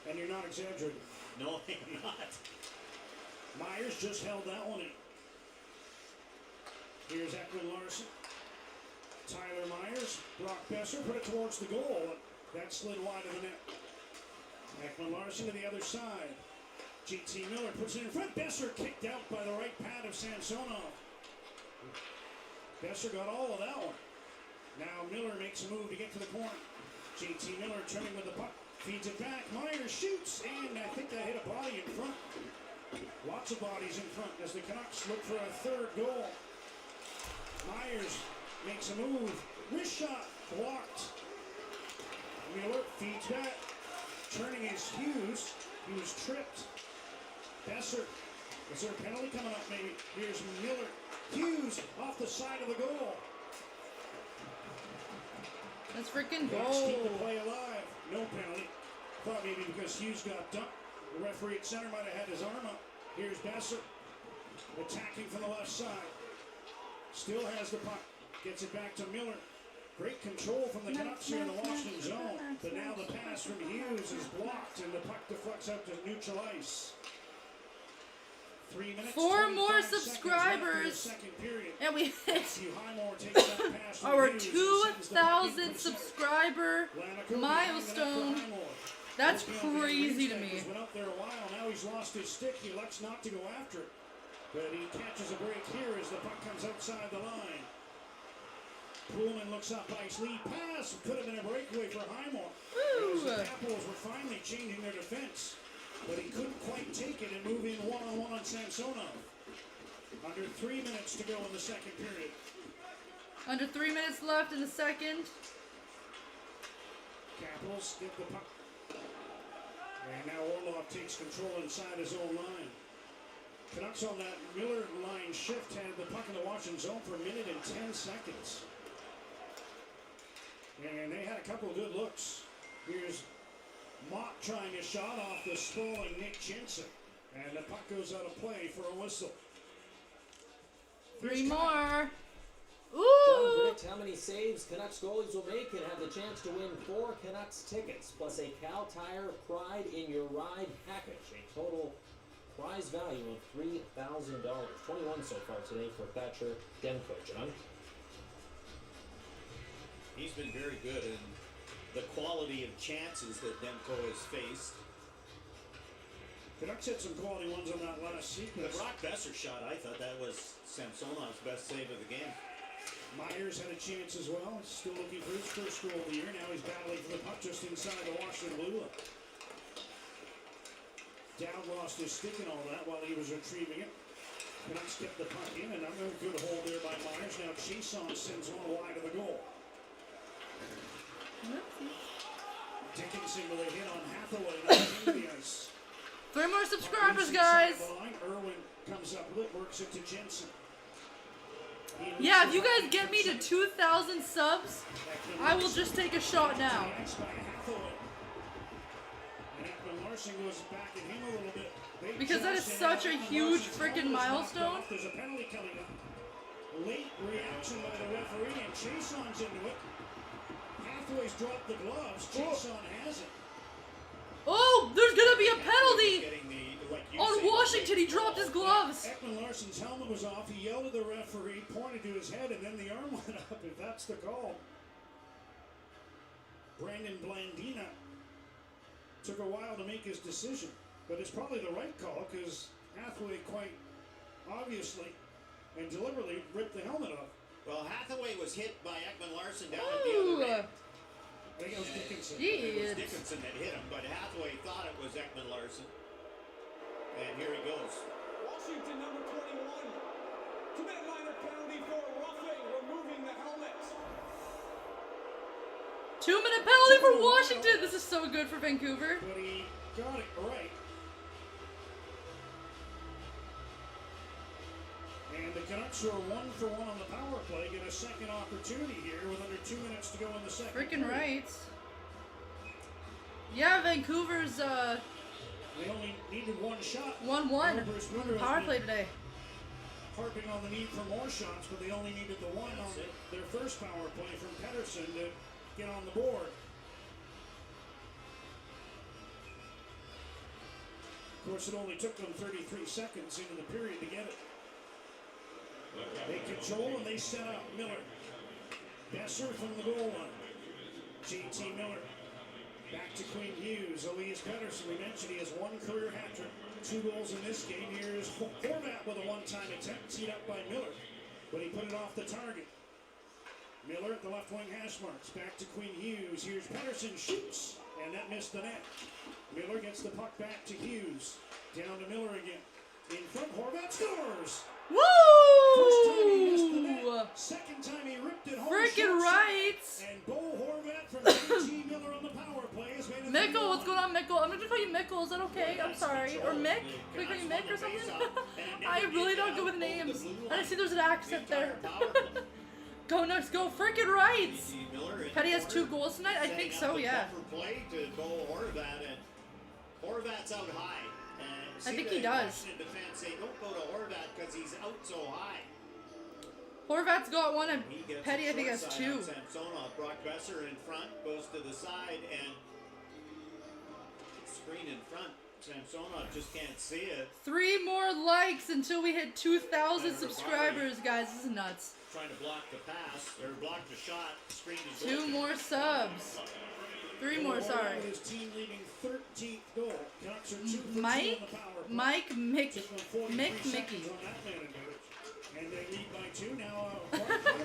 And you're not exaggerating. No, I'm not. Myers just held that one in. Here's Ekman Larson. Tyler Myers. Brock Besser put it towards the goal. That slid wide of the net. Ekman Larson to the other side. G.T. Miller puts it in front. Besser kicked out by the right pad of Samsonov. Besser got all of that one. Now Miller makes a move to get to the corner. G.T. Miller turning with the puck. Feeds it back. Myers shoots. And I think that hit a body in front. Lots of bodies in front as the Canucks look for a third goal. Myers makes a move. Wrist shot blocked. Miller feeds back. Turning is Hughes. He was tripped. Besser. Is there a penalty coming up maybe? Here's Miller. Hughes off the side of the goal. Let's freaking Let's keep the go. play alive. No penalty. Thought maybe because Hughes got dumped. The referee at center might have had his arm up. Here's Besser. Attacking from the left side. Still has the puck. Gets it back to Miller. Great control from the Canucks here in the Washington zone. But now the pass from Hughes is blocked and the puck deflects out to neutral ice. 3 minutes. 4 more subscribers. And we hit our 2,000 subscriber milestone. That's crazy to me. Been up there a while. Now he's lost his stick. He elects not to go after it. But he catches a break here as the puck comes outside the line. Pullman looks up ice. Lead pass. Could have been a breakaway for Highmore. The Capitals were finally changing their defense. But he couldn't quite take it and move in one-on-one on Samsonov. Under 3 minutes to go in the second period. Under 3 minutes left in the second. Capitals get the puck. And now Orlov takes control inside his own line. Canucks on that Miller line shift had the puck in the Washington zone for 1 minute and 10 seconds. And they had a couple of good looks. Here's Mott trying a shot off the sprawling Nick Jensen. And the puck goes out of play for a whistle. 3 more. John Ooh! predicts how many saves Canucks goalies will make and have the chance to win 4 Canucks tickets, plus a Cal Tire Pride in Your Ride package. A total prize value of $3,000. 21 so far today for Thatcher Demko, John. He's been very good in the quality of chances that Demko has faced. Canucks had some quality ones on that last The sequence. Brock Besser shot, I thought that was Samsonov's best save of the game. Myers had a chance as well. He's still looking for his first goal of the year. Now he's battling for the puck just inside the Washington blue line. Dowd lost his stick and all that while he was retrieving it. Canucks kept the puck in, and another good hold there by Myers. Now Chiasson sends one wide of the goal. Dickinson with a hit on Hathaway. Now the ice. 3 more subscribers, guys. Irwin comes up with it, works it to Jensen. Yeah, if you guys get me to 2,000 subs, I will just take a shot now. Because that is such a huge freaking milestone. There's a penalty coming up. Late reaction by the referee, and Chiasson's into it. Hathaway's dropped the gloves. Chiasson has it. Oh, there's gonna be a penalty on Washington. He dropped his gloves. Ekman Larsson's helmet was off. He yelled at the referee, pointed to his head, and then the arm went up, if that's the call. Brandon Blandina took a while to make his decision, but it's probably the right call because Hathaway quite obviously and deliberately ripped the helmet off. Well, Hathaway was hit by Ekman Larsson down at the other end. I think it was Dickinson. It was Dickinson that hit him, but Hathaway thought it was Ekman Larsson. And here he goes. Washington number 21. Commit a minor penalty for roughing, removing the helmet. 2-minute penalty for Washington. This is so good for Vancouver. But he got it right. And the Canucks, who are 1 for 1 on the power play, get a second opportunity here with under 2 minutes to go in the second. Freaking right. Yeah, Vancouver's they only needed 1 shot. 1-1 on the power play today. Harping on the need for more shots, but they only needed the 1 on their first power play from Pettersson to get on the board. Of course, it only took them 33 seconds into the period to get it. They control and they set up Miller. Besser from the goal line. JT Miller. Back to Quinn Hughes. Elias Pettersson, we mentioned he has 1 career hat trick. 2 goals in this game. Here's Horvat with a one-time attempt, teed up by Miller, but he put it off the target. Miller at the left wing hash marks. Back to Quinn Hughes. Here's Pettersson, shoots, and that missed the net. Miller gets the puck back to Hughes. Down to Miller again. In front, Horvat scores! Woo! First time he missed the net. Second time he ripped it home. Freaking right! And Bo Horvat from JT Miller on the power play has made it. Mickle, what's going on, Mickle? I'm gonna call you Mickle. Is that okay? I'm sorry. Or Mick? Can we call you Mick or something? I really don't go with names. I see there's an accent there. Go Nuts, go freaking rights! Petty has 2 goals tonight? I think so, yeah. Play to Bo Horvat, and Horvat's out high. I think he does. Defense say don't go to Horvat because he's out so high. Horvat's got 1 and Petty I think has 2. Samsonov, Brock Besser in front, goes to the side and screen in front. Samsonov just can't see it. 3 more likes until we hit 2,000 subscribers, guys. This is nuts. Trying to block the pass, or block the shot. Screen is 2 more subs. 3 more, sorry. His team leading 13th goal. Canucks are 2 for 2 Mike, on the power play. Mike, Mick, Took them 43 Mickey. seconds on that man advantage. And they lead by 2 now.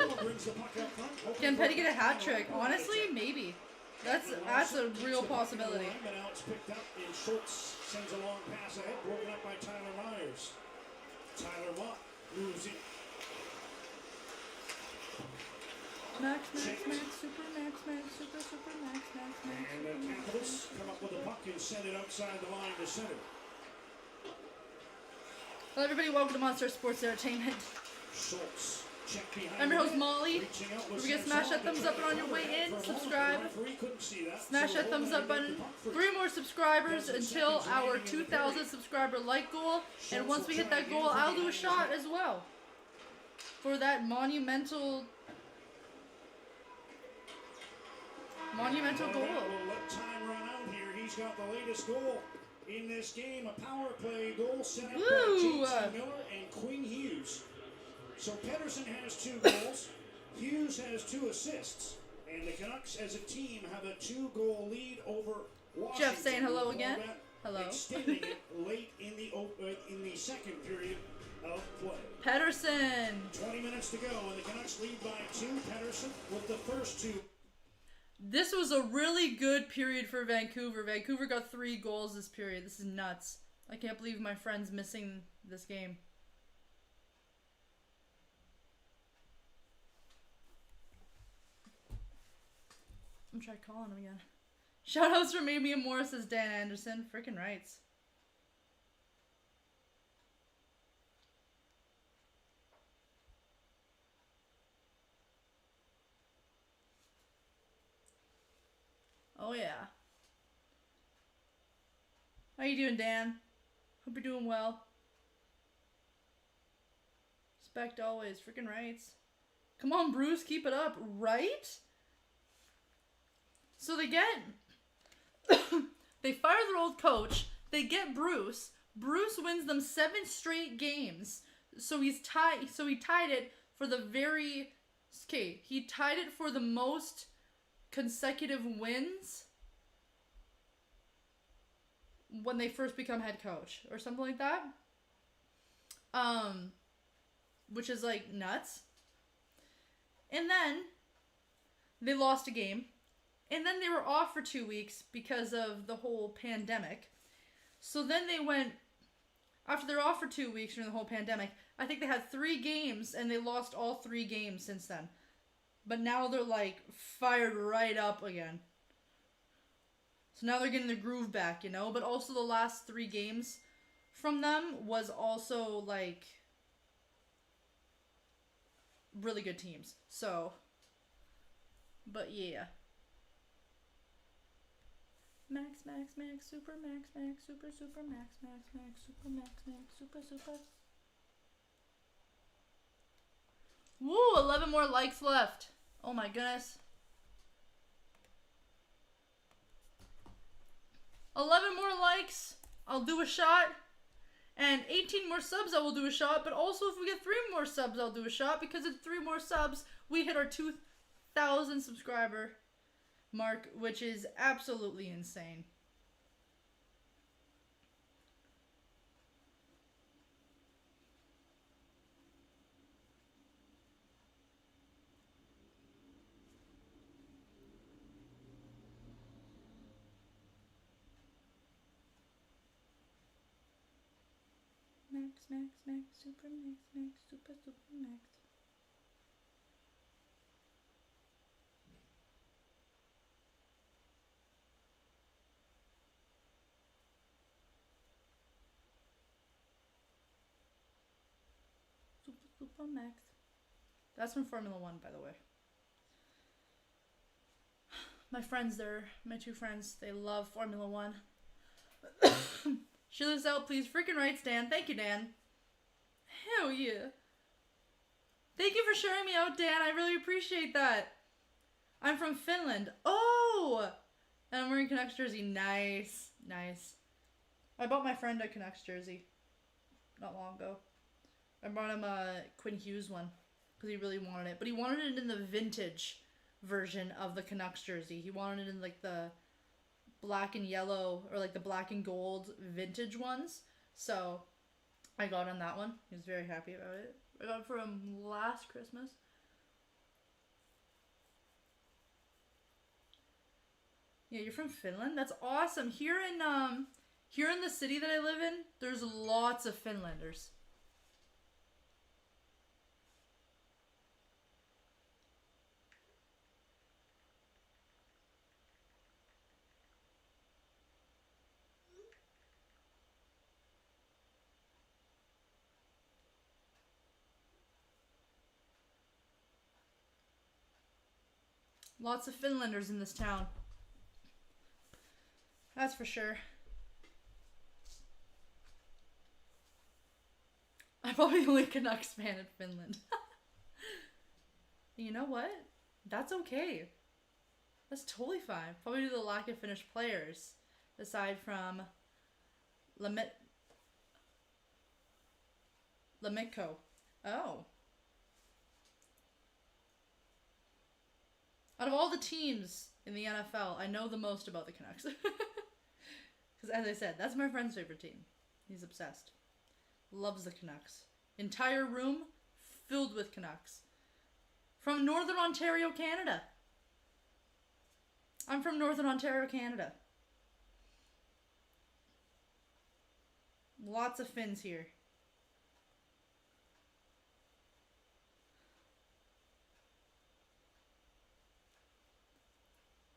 Mark brings the puck up front. Can Petty get a hat trick? Honestly, maybe. That's a real possibility. But now it's picked up, and Schultz sends a long pass ahead, broken up by Tyler Myers. Tyler Mott moves in. Max, super max. And the Capitals come up with the puck and send it outside the line to center. Hello everybody, welcome to Monster Sports Entertainment. Schultz, check behind. I'm your host Molly. Reaching out with Don't forget to smash that thumbs up and on your way in, subscribe. Smash that thumbs up button. 3 more subscribers until our 2,000 subscriber like goal. And once we hit that goal, I'll do a shot as well. For that monumental goal. We'll let time run out here. He's got the latest goal in this game. A power play goal set up by JT Miller and Quinn Hughes. So Pettersson has 2 goals. Hughes has 2 assists. And the Canucks as a team have a 2-goal lead over Washington. Jeff saying hello again. Hello. extending it late in the second period of play. Pedersen. 20 minutes to go, and the Canucks lead by 2. Pedersen with the first 2. This was a really good period for Vancouver. Vancouver got 3 goals this period. This is nuts. I can't believe my friend's missing this game. I'm trying calling him again. Shoutouts from AMYAMOR, says Dan Anderson. Frickin' rights. Oh yeah. How you doing, Dan? Hope you're doing well. Respect always. Frickin' rights. Come on, Bruce. Keep it up. Right? So they get... they fire their old coach. They get Bruce. Bruce wins them 7 straight games. So he's tied. So he tied it for the very... Okay, he tied it for the most consecutive wins when they first become head coach or something like that. Which is like nuts. And then they lost a game. And then they were off for 2 weeks because of the whole pandemic. So then they went, after they're off for 2 weeks during the whole pandemic, I think they had 3 games and they lost all 3 games since then. But now they're like fired right up again. So now they're getting the groove back, you know? But also the last 3 games from them was also like really good teams. So, but yeah. Max, max, max, super, max, max, super, super, max, max, max, super, max, max, super, super. Woo, 11 more likes left. Oh my goodness. 11 more likes, I'll do a shot. And 18 more subs, I will do a shot. But also, if we get 3 more subs, I'll do a shot. Because at 3 more subs, we hit our 2,000 subscriber mark, which is absolutely insane. Max, max, max, super, max, max, super, super, max. Super, super, max. That's from Formula 1, by the way. My friends there, my 2 friends, they love Formula 1. She lives out, please. Freaking right, Dan. Thank you, Dan. Hell yeah. Thank you for sharing me out, Dan. I really appreciate that. I'm from Finland. Oh! And I'm wearing Canucks jersey. Nice. Nice. I bought my friend a Canucks jersey not long ago. I bought him a Quinn Hughes one because he really wanted it. But he wanted it in the vintage version of the Canucks jersey. He wanted it in like the black and yellow or like the black and gold vintage ones. So I got him that one. He was very happy about it. I got it for him last Christmas. Yeah, you're from Finland? That's awesome. Here in the city that I live in, there's lots of Finlanders. Lots of Finlanders in this town. That's for sure. I'm probably the only Canucks fan in Finland. You know what? That's okay. That's totally fine. Probably due to the lack of Finnish players. Aside from Lamikko. Oh. Out of all the teams in the NFL, I know the most about the Canucks. Because as I said, that's my friend's favorite team. He's obsessed. Loves the Canucks. Entire room filled with Canucks. From Northern Ontario, Canada. I'm from Northern Ontario, Canada. Lots of Finns here.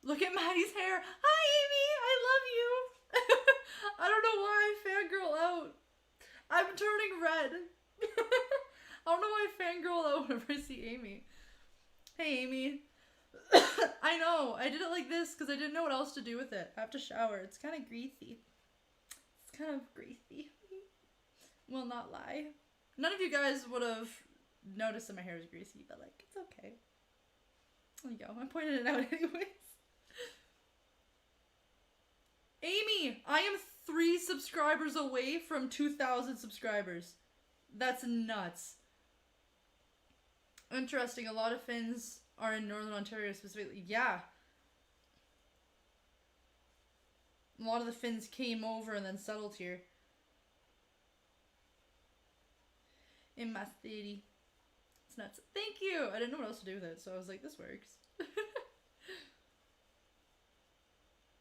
Look at Maddie's hair. Hi, Amy. I love you. I don't know why I fangirl out. I'm turning red. I don't know why I fangirl out whenever I see Amy. Hey, Amy. I know. I did it like this because I didn't know what else to do with it. I have to shower. It's kind of greasy. It's kind of greasy. Will not lie. None of you guys would have noticed that my hair is greasy, but like, it's okay. There you go. I pointed it out anyways. Amy, I am 3 subscribers away from 2,000 subscribers. That's nuts. Interesting. A lot of Finns are in Northern Ontario specifically. Yeah. A lot of the Finns came over and then settled here. In my city. It's nuts. Thank you! I didn't know what else to do with it, so I was like, this works.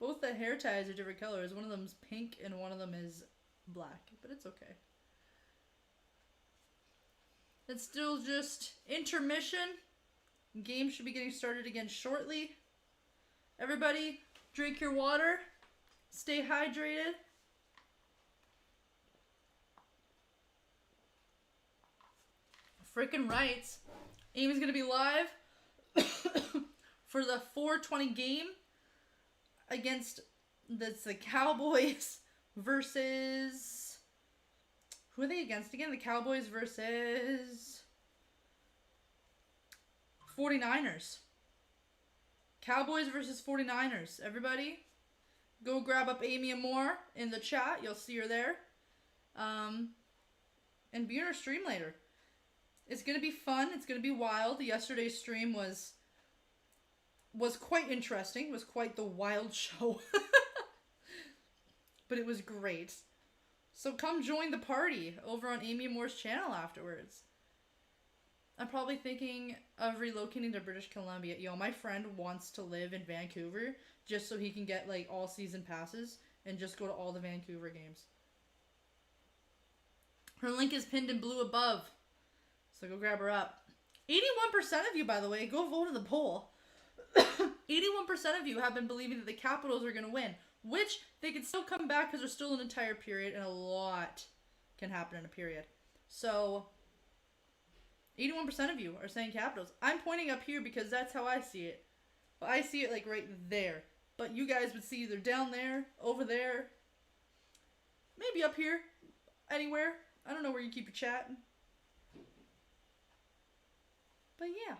Both the hair ties are different colors. One of them's pink and one of them is black, but it's okay. It's still just intermission. Game should be getting started again shortly. Everybody, drink your water. Stay hydrated. Freaking rights. Amy's gonna be live for the 4:20 game against the Cowboys versus... Who are they against again? The Cowboys versus 49ers. Cowboys versus 49ers. Everybody, go grab up AMYAMOR in the chat. You'll see her there. And be on our stream later. It's going to be fun. It's going to be wild. Yesterday's stream was quite interesting. It was quite the wild show. But it was great. So come join the party over on AMYAMOR's channel afterwards. I'm probably thinking of relocating to British Columbia. Yo, my friend wants to live in Vancouver just so he can get like all season passes and just go to all the Vancouver games. Her link is pinned in blue above. So go grab her up. 81% of you, by the way, go vote in the poll. 81% of you have been believing that the Capitals are going to win. Which, they can still come back because there's still an entire period and a lot can happen in a period. So, 81% of you are saying Capitals. I'm pointing up here because that's how I see it. Well, I see it like right there. But you guys would see either down there, over there, maybe up here, anywhere. I don't know where you keep your chat. But yeah.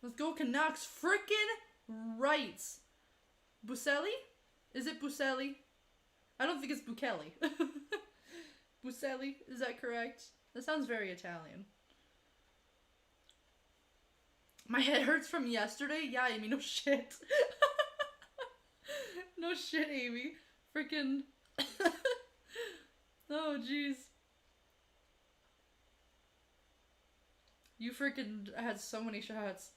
Let's go Canucks. Frickin' rights. Buselli? Is it Buselli? I don't think it's Bukeli. Buselli, is that correct? That sounds very Italian. My head hurts from yesterday? Yeah, Amy, no shit. No shit, Amy. Frickin' oh, jeez. You frickin' had so many shots.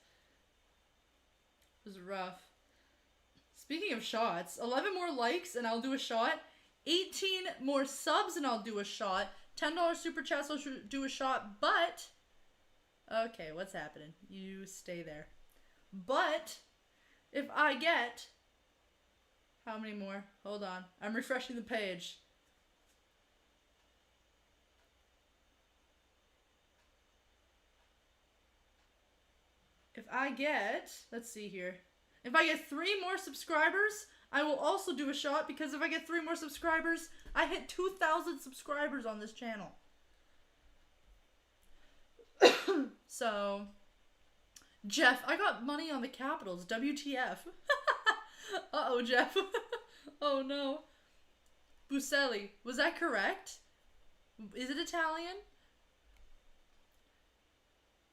It was rough. Speaking of shots, 11 more likes and I'll do a shot. 18 more subs and I'll do a shot. $10 super chats, I'll do a shot. But, okay, what's happening? You stay there. But, if I get, how many more? Hold on. I'm refreshing the page. If I get, let's see here. If I get 3 more subscribers, I will also do a shot because if I get 3 more subscribers, I hit 2,000 subscribers on this channel. So, Jeff, I got money on the Capitals. WTF. Uh-oh, Jeff. Oh, no. Buselli. Was that correct? Is it Italian?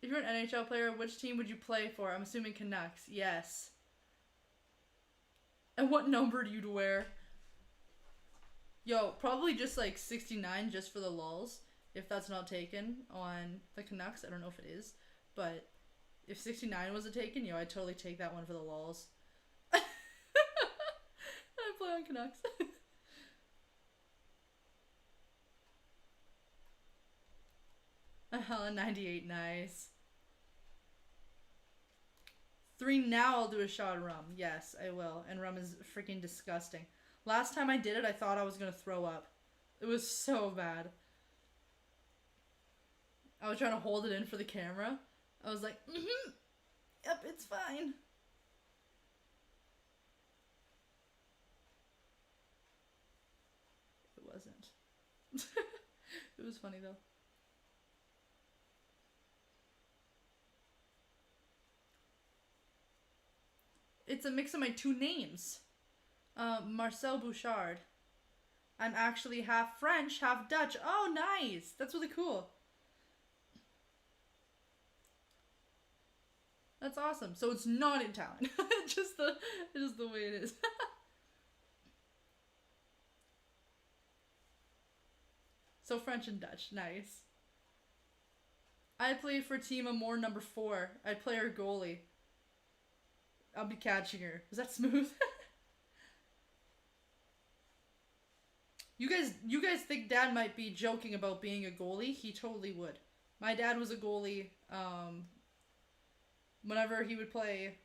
If you're an NHL player, which team would you play for? I'm assuming Canucks. Yes. And what number do you wear? Yo, probably just like 69 just for the lulz. If that's not taken on the Canucks. I don't know if it is. But if 69 wasn't taken, yo, I'd totally take that one for the lulz. I play on Canucks. 98, nice. 3 now I'll do a shot of rum. Yes, I will. And rum is freaking disgusting. Last time I did it, I thought I was going to throw up. It was so bad. I was trying to hold it in for the camera. I was like, yep, it's fine. It wasn't. It was funny though. It's a mix of my 2 names. Marcel Bouchard. I'm actually half French, half Dutch. Oh, nice. That's really cool. That's awesome. So it's not Italian. just the way it is. So French and Dutch. Nice. I play for Team AMYAMOR number 4. I play her goalie. I'll be catching her. Was that smooth? You guys think Dad might be joking about being a goalie? He totally would. My dad was a goalie. Whenever he would play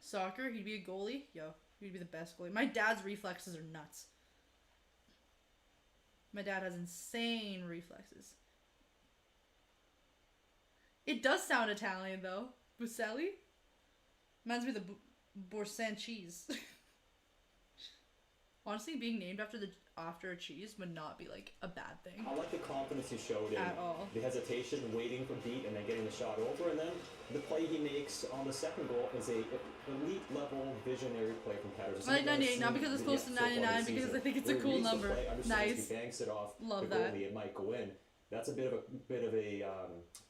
soccer, he'd be a goalie. Yo, he'd be the best goalie. My dad's reflexes are nuts. My dad has insane reflexes. It does sound Italian though. Buselli? Reminds me of the Boursin cheese. Honestly, being named after a cheese would not be like a bad thing. I like the confidence he showed in at all. The hesitation, waiting for beat, and then getting the shot over, and then the play he makes on the second goal is a elite level visionary play from Patterson. I like 98, not because it's close to 99, because I think it's a cool number. Nice. He banks it off. Love the that. Goalie, it might go in. That's a bit of a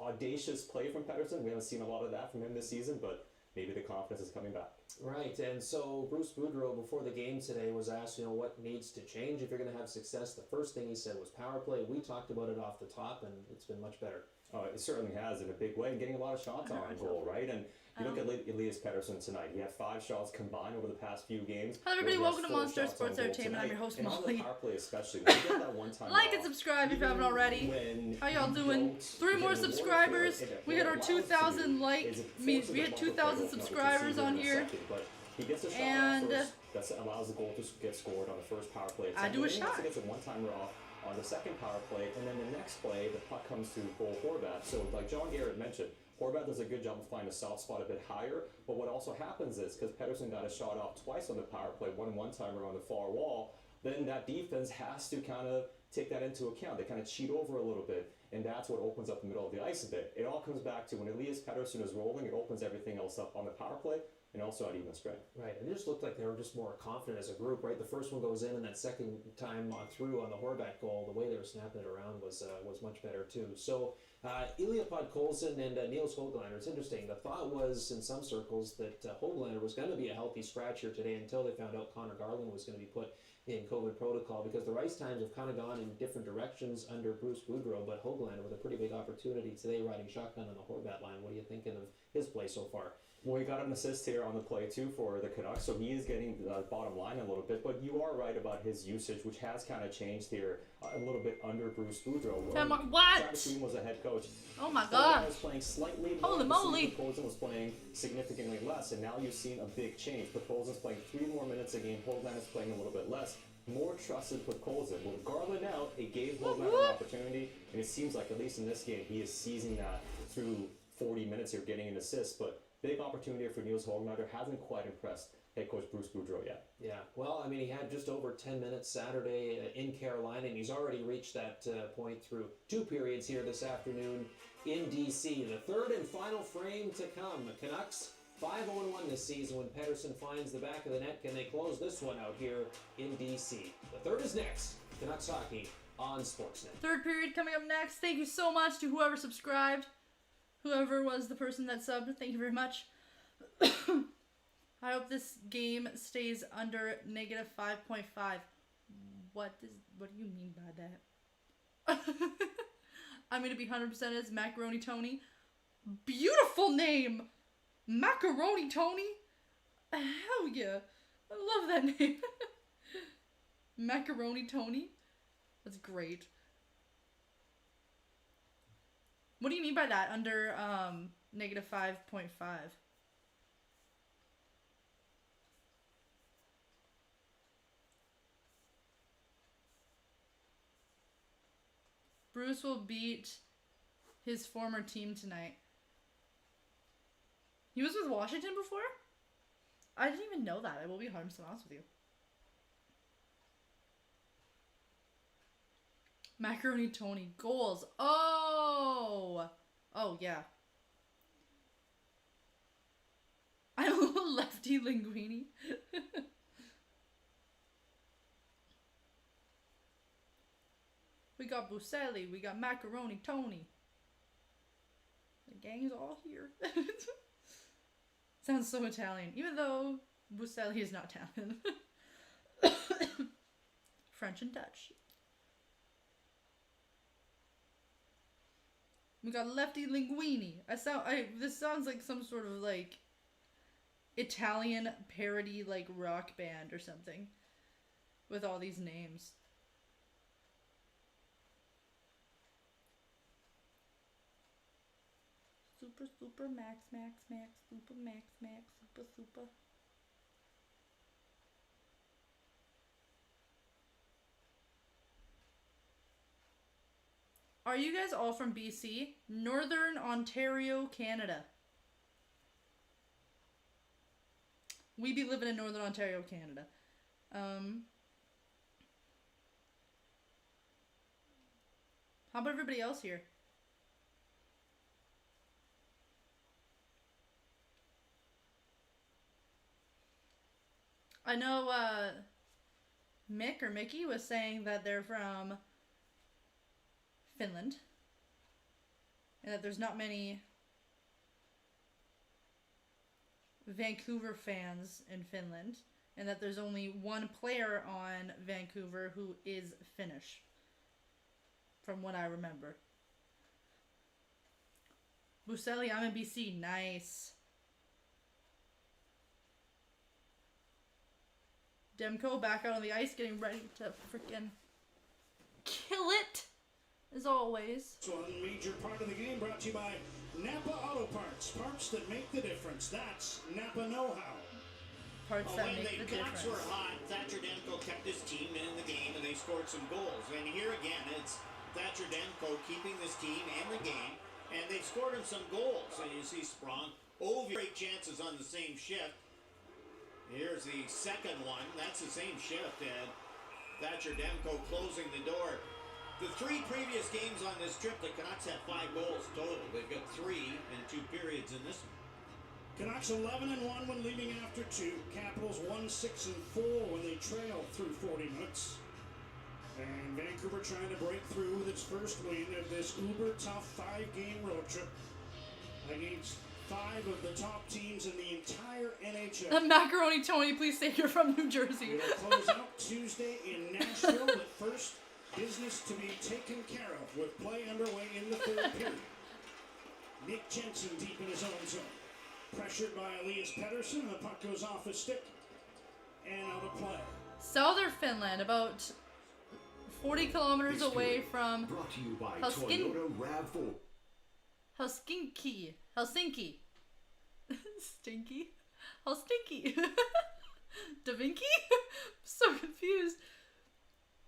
audacious play from Patterson. We haven't seen a lot of that from him this season, but maybe the confidence is coming back. Right, and so Bruce Boudreau before the game today was asked, what needs to change if you're going to have success. The first thing he said was power play. We talked about it off the top, and it's been much better. It certainly has in a big way, and getting a lot of shots on goal, right? And you look at Elias Pettersson tonight. He had 5 shots combined over the past few games. Hello everybody, welcome to Monster Sports Entertainment. I'm your host, and Molly. on the power play especially, when you get that one time like and subscribe if you haven't already. How y'all doing? 3 more subscribers. We hit our 2,000 we hit 2,000 subscribers on here. He gets a shot and first. That allows the goal to get scored on the first power play. I do a shot. He gets a one-timer off on the second power play, and then the next play, the puck comes to Bo Horvat. So, like John Garrett mentioned, Horvat does a good job of finding a soft spot a bit higher. But what also happens is, because Pettersson got a shot off twice on the power play, one-timer on the far wall, then that defense has to kind of take that into account. They kind of cheat over a little bit, and that's what opens up the middle of the ice a bit. It all comes back to when Elias Pettersson is rolling, it opens everything else up on the power play, and also at even strength. Right, and it just looked like they were just more confident as a group, right? The first one goes in, and that second time through on the Horvat goal, the way they were snapping it around was much better too. So Ilya Podkolzin and Niels Höglander, it's interesting. The thought was in some circles that Höglander was going to be a healthy scratch here today until they found out Connor Garland was going to be put in COVID protocol, because the ice times have kind of gone in different directions under Bruce Boudreau, but Höglander with a pretty big opportunity today riding shotgun on the Horvat line. What are you thinking of his play so far? Well, he got an assist here on the play too for the Canucks, so he is getting the bottom line a little bit. But you are right about his usage, which has kind of changed here a little bit under Bruce Boudreau. What? Travis Green was a head coach. Oh my God! Was playing slightly more. Holy moly! Podkolzin was playing significantly less, and now you've seen a big change. Podkolzin's playing 3 more minutes a game. Höglander's playing a little bit less. More trusted Podkolzin. With Garland out, it gave Höglander an opportunity, and it seems like at least in this game he is seizing that through 40 minutes here, getting an assist, but. Big opportunity for Niels Höglander. Hasn't quite impressed head coach Bruce Boudreau yet. Yeah, well, I mean, he had just over 10 minutes Saturday in Carolina, and he's already reached that point through 2 periods here this afternoon in D.C. The third and final frame to come. The Canucks 5-0-1 this season when Pettersson finds the back of the net. Can they close this one out here in D.C.? The third is next. Canucks hockey on Sportsnet. Third period coming up next. Thank you so much to whoever subscribed. Whoever was the person that subbed, thank you very much. I hope this game stays under -5.5. What do you mean by that? I'm gonna be 100% as Macaroni Tony. Beautiful name! Macaroni Tony? Hell yeah. I love that name. Macaroni Tony? That's great. What do you mean by that under negative 5.5? Bruce will beat his former team tonight. He was with Washington before? I didn't even know that. I will be 100% honest with you. Macaroni Tony. Goals. Oh! Oh, yeah. I'm a little lefty linguini. We got Buselli. We got Macaroni Tony. The gang's all here. Sounds so Italian. Even though Buselli is not Italian. French and Dutch. We got Lefty Linguini. This sounds like some sort of like Italian parody like rock band or something. With all these names. Super, max, super, max, super. Are you guys all from BC? Northern Ontario, Canada. We be living in Northern Ontario, Canada. How about everybody else here? I know Mick or Mickey was saying that they're from Finland. And that there's not many Vancouver fans in Finland. And that there's only one player on Vancouver who is Finnish. From what I remember. Buselli, I'm in BC. Nice. Demko back out on the ice, getting ready to freaking kill it, as always. So a major part of the game brought to you by Napa Auto Parts. Parts that make the difference. That's Napa know-how. Parts that make the Canucks difference. were hot, Thatcher Demko kept his team in the game, and they scored some goals. And here again, it's Thatcher Demko keeping this team in the game, and they've scored him some goals. And you see Sprong, great chances on the same shift. Here's the second one. That's the same shift, and Thatcher Demko closing the door. The 3 previous games on this trip, the Canucks have 5 goals total. They've got 3 in 2 periods in this one. Canucks 11-1 when leaving after 2. Capitals 1-6-4 when they trail through 40 minutes. And Vancouver trying to break through with its first win of this uber tough 5-game road trip against 5 of the top teams in the entire NHL. Macaroni Tony, please say you're from New Jersey. It'll close out Tuesday in Nashville, but first business to be taken care of with play underway in the third period. Nick Jensen deep in his own zone. Pressured by Elias Pettersson, and the puck goes off his stick and out of play. Southern Finland, about 40 kilometers away from brought to you by Helsinki. Toyota RAV4. Helsinki. Stinky. Helsinki. Da Vinci? So confused.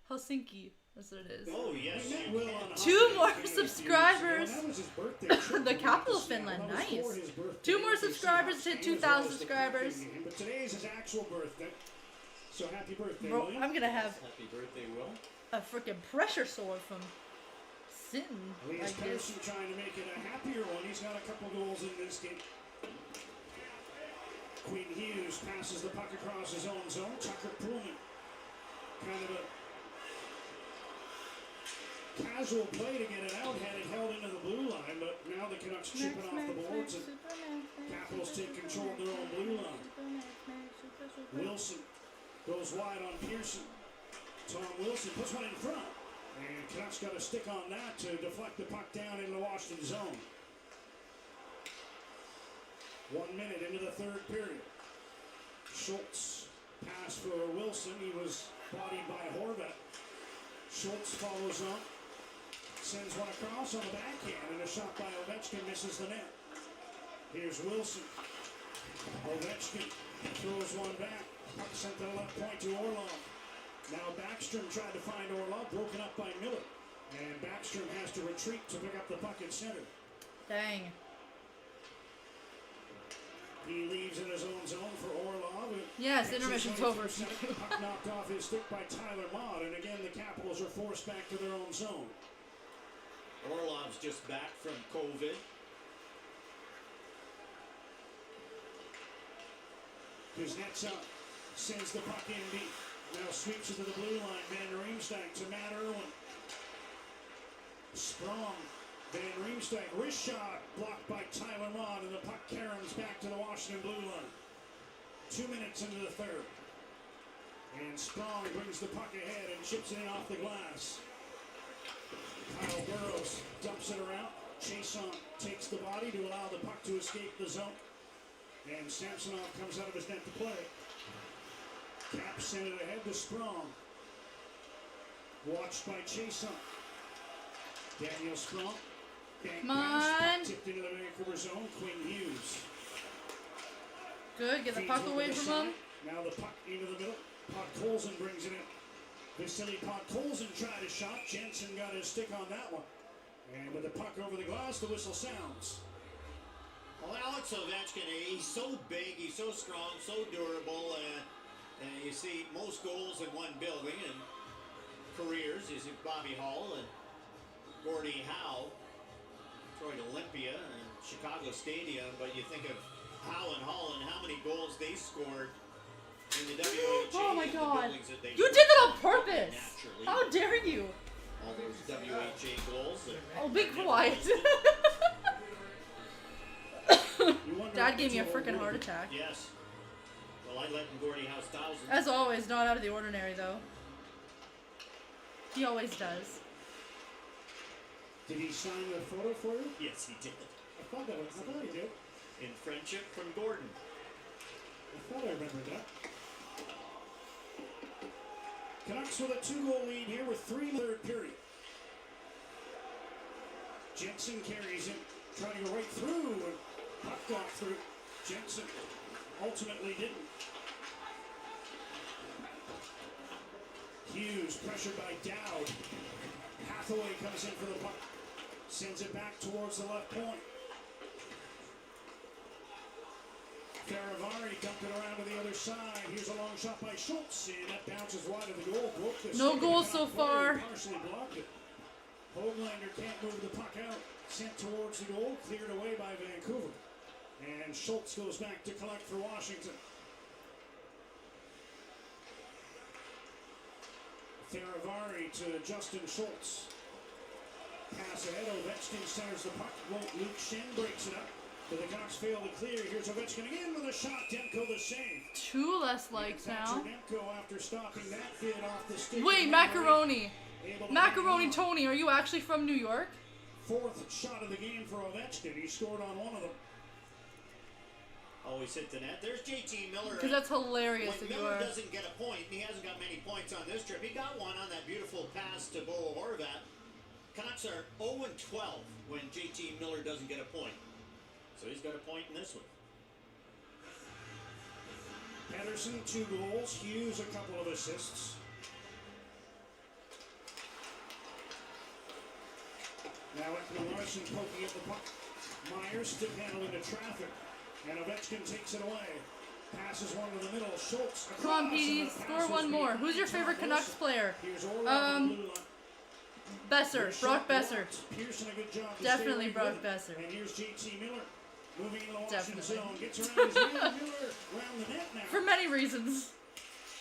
Helsinki. That's what it is. Oh, yes. 2 more subscribers. The capital of Finland. Nice. 2 more subscribers to hit 2,000 subscribers. But today is his actual birthday. So happy birthday, Bro, William. I'm gonna have Happy birthday, Will. a freaking pressure sword from sitting Elias like this. Pettersson trying to make it a happier one. He's got a couple goals in this game. Quinn Hughes passes the puck across his own zone. Tucker Pullman. Kind of a casual play to get it out. Had it held into the blue line, but now the Canucks chip it off the boards and Capitals take control of their own blue line. Wilson goes wide on Pearson. Tom Wilson puts one in front. And Canucks got a stick on that to deflect the puck down into the Washington zone. 1 minute into the third period. Schultz pass for Wilson. He was bodied by Horvat. Schultz follows on. Sends one across on the backhand, and a shot by Ovechkin misses the net. Here's Wilson. Ovechkin throws one back. Puck sent to the left point to Orlov. Now Backstrom tried to find Orlov, broken up by Miller. And Backstrom has to retreat to pick up the puck at center. Dang. He leaves in his own zone for Orlov. Yes, intermission's over. Puck knocked off his stick by Tyler Mott, and again the Capitals are forced back to their own zone. Orlov's just back from COVID. Kuznetsov sends the puck in deep. Now sweeps it to the blue line. Van Riemsdyk to Matt Irwin. Sprong. Van Riemsdyk. Wrist shot blocked by Tyler Mott, and the puck caroms back to the Washington blue line. 2 minutes into the third. And Sprong brings the puck ahead and chips it in off the glass. Kyle Burrows dumps it around. Chason takes the body to allow the puck to escape the zone. And Samsonov comes out of his net to play. Cap sent it ahead to Sprong. Watched by Chason. Daniel Sprong. Bank pass, tipped into the Vancouver zone. Quinn Hughes. Good, get the puck away from him. Now the puck into the middle. Podkolzin brings it in. Vasily Podkolzin tried a shot. Jensen got his stick on that one. And with the puck over the glass, the whistle sounds. Well, Alex Ovechkin, he's so big, he's so strong, so durable. And you see most goals in one building and careers. You see Bobby Hull and Gordie Howe, Detroit Olympia and Chicago Stadium. But you think of Howe and Hull and how many goals they scored in the WHA. Oh my God! That You did that on purpose! Naturally. How dare you! All those WHA goals. Oh, be quiet! Dad gave me a freaking heart attack. Yes. Well, I let Gordie Howe's thousands. As always, not out of the ordinary though. He always does. Did he sign the photo for you? Yes, he did. I thought he did. In friendship from Gordon. I thought I remembered that. Canucks with a 2-goal lead here with 3 in the third period. Jensen carries it, trying to go right through, and puck got through. Jensen ultimately didn't. Hughes pressured by Dowd. Hathaway comes in for the puck. Sends it back towards the left point. Faravari dumped it around to the other side. Here's a long shot by Schultz, and that bounces wide of the goal. Broke the no goals so far. Partially blocked it. Hoglander can't move the puck out. Sent towards the goal, cleared away by Vancouver. And Schultz goes back to collect for Washington. Faravari to Justin Schultz. Pass ahead. Ovechkin centers the puck. Luke Shen breaks it up. But the Canucks fail to clear. Here's Ovechkin again with a shot. Demko the save. 2 less likes now. Demko after stopping that bid off the stick. Wait, Macaroni. Macaroni Tony, are you actually from New York? 4th shot of the game for Ovechkin. He scored on one of them. Always hit the net. There's JT Miller. Because that's hilarious when that you Miller are. doesn't get a point, and he hasn't got many points on this trip. He got one on that beautiful pass to Bo Horvat. Canucks are 0-12 when JT Miller doesn't get a point. So he's got a point in this one. Pedersen, 2 goals. Hughes, a couple of assists. Now Ekman Larson poking at the puck. Myers stick handle into traffic. And Ovechkin takes it away. Passes one to the middle. Schultz across. Come on, Petey, score one more. Who's your favorite Canucks player? Besser, Brock Besser. Pearson, a good job. Definitely Brock Besser. And here's JT Miller. Moving in the Washington zone. Gets around his man. Miller around the net now. For many reasons.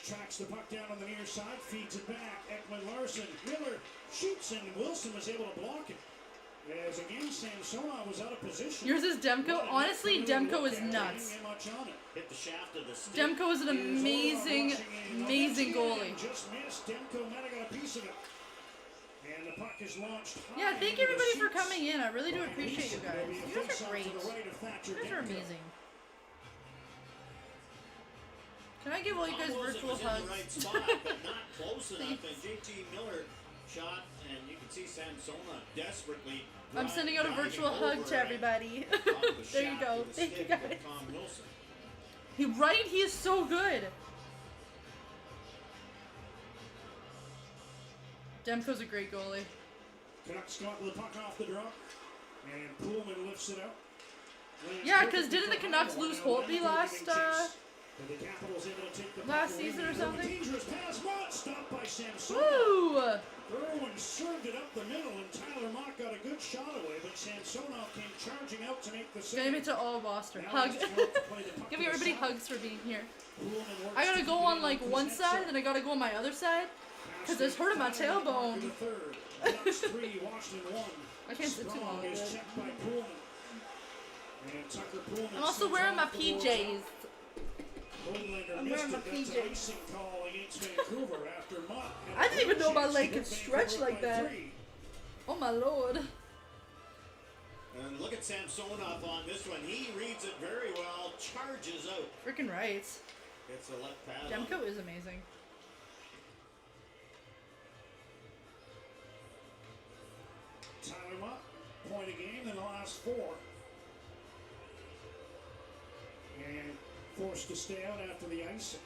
Tracks the puck down on the near side. Feeds it back. Ekman Larson. Miller shoots, and Wilson was able to block it. As again, Samsonov was out of position. Yours is Demko. Honestly, Demko is nuts. Hit the shaft of the stick. Demko is an amazing, amazing goalie. Just missed. Demko might have got a piece of it. And the puck is launched. Yeah, thank you everybody for coming in. I really do appreciate you guys. You guys are great. You guys are amazing. Can I give all you guys virtual hugs? Right spot, but not close enough. And JT Miller shot, and you can see Samsonov desperately. I'm sending out a virtual hug to everybody. There you go. Thank you guys. He is so good. Demko's a great goalie. Canucks got the puck off the drop, and Pullman lifts it out. Yeah, because didn't the Canucks lose Holtby last season or something? Dangerous pass, Mott stopped by Samsonov. Woo! Irwin served it up the middle, and Tyler Mott got a good shot away, but Samsonov came charging out to make the save. Getting me to all roster. Hug. Giving everybody hugs for being here. I gotta go on like one side, and I gotta go on my other side, because it's hurting my tailbone. I can't sit too long. I'm also wearing my PJs. I'm wearing my PJs. I didn't even know my leg could stretch like that. Oh my lord. And look at Samsonov on this one. He reads it very well, charges out. Freaking right. It's a left pad. Demko is amazing. Tyler Mott, point a game in the last 4. And forced to stay out after the ice.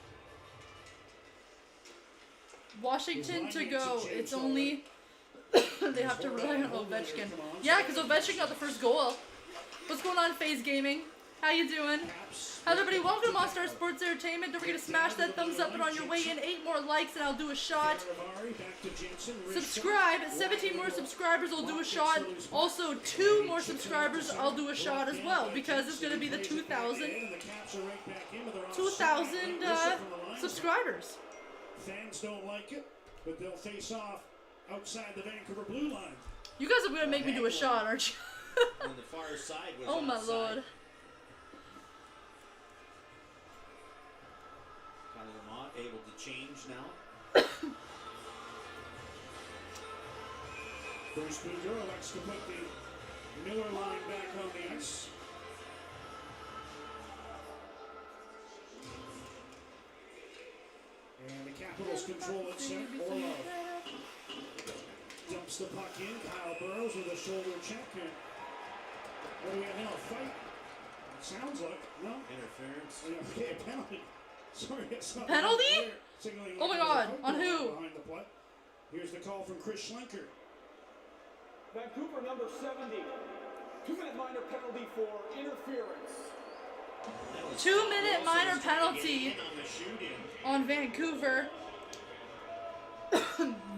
Washington to go. It's only they have to rely on Ovechkin. Yeah, because Ovechkin got the first goal. What's going on, FaZe Gaming? How you doing? How's everybody? Welcome to Monster Sports Entertainment. Don't forget to smash that thumbs up and on your way in 8 more likes and I'll do a shot. Subscribe. 17 more subscribers, I'll do a shot. Also, 2 more subscribers, I'll do a shot as well because it's going to be the 2,000 subscribers. Fans don't like it, but they'll face off outside the Vancouver blue line. You guys are going to make me do a shot, aren't you? On the far side was oh my outside. lord. Tyler Mott able to change now. Bruce Boudreau elects to put the Miller line back on the ice. And the Capitals control it set. Orlov dumps the puck in. Kyle Burrows with a shoulder check. And what do we have now? A fight? It sounds like. No? Interference. Okay, penalty. Sorry, it's not. Penalty? Oh my god. On who? Behind the play. Here's the call from Chris Schlenker. Vancouver number 70. 2-minute minor penalty for interference. 2-minute minor penalty on Vancouver.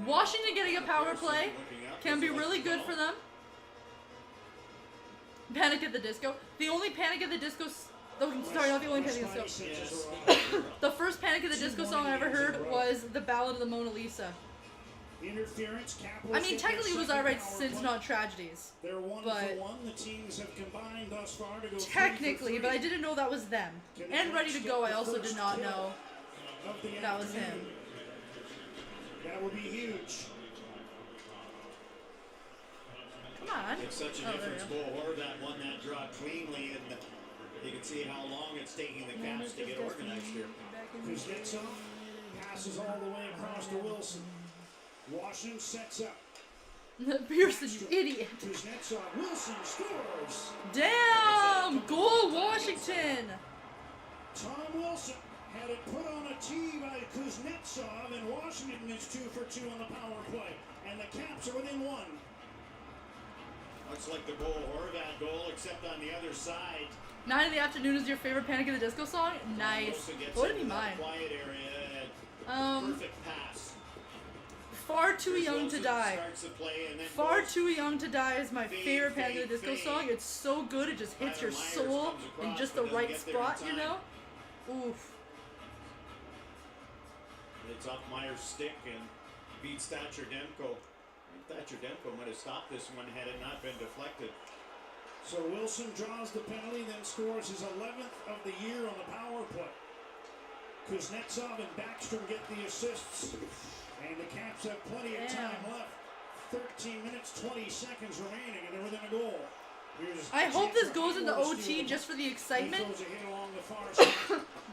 Washington getting a power play can be really good for them. Panic at the Disco. The only Panic at the Disco. Sorry, not the only Panic at the Disco. The first Panic at the Disco song I ever heard was The Ballad of the Mona Lisa. Interference, I mean, technically it was alright since Not Tragedies. They're 1 for 1. The teams have combined thus far to go technically, but I didn't know that was them. And Ready to Go, I also did not know that was him. That would be huge. Come on. It's such a difference. Horvat won that draw cleanly, and you can see how long it's taking the Caps to get organized here. Kuznetsov passes all the way across to Wilson. Washington sets up. Pearson, you idiot. Kuznetsov, Wilson scores. Damn! Goal, Washington. Tom Wilson had it put on a tee by Kuznetsov, and Washington is 2 for 2 on the power play. And the Caps are within 1. Much like the Horvat goal, except on the other side. 9 in the Afternoon is your favorite Panic at the Disco song? Nice. What would be mine? Quiet area. Perfect pass. Far Too Young to Die. Far Too Young to Die is my favorite Panic at the Disco song. It's so good, it just hits your soul in just the right spot, you know? Oof. It's off Meyer's stick and beats Thatcher Demko. Thatcher Demko might have stopped this one had it not been deflected. So Wilson draws the penalty, then scores his 11th of the year on the power play. Kuznetsov and Backstrom get the assists. And the Caps have plenty of time left. 13 minutes, 20 seconds remaining, and they're within a goal. I hope this goes into OT just for the excitement.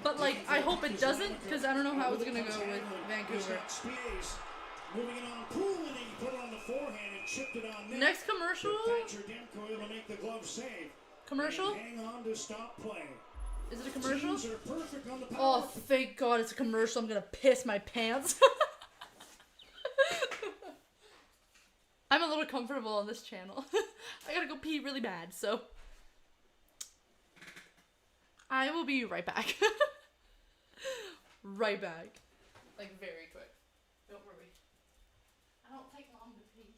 But like, I hope it doesn't, because I don't know how it's gonna go with Vancouver. Moving it on Poole, and he put it on the forehand and chipped it on net. Next commercial. Able to make the glove save. Commercial. Hang on to stop play. Is it a commercial? Teams are perfect on the power. Oh, thank God it's a commercial. I'm gonna piss my pants. I'm a little comfortable on this channel. I gotta go pee really bad, so I will be right back. Right back. Like, very quick. Don't worry. I don't take long to pee.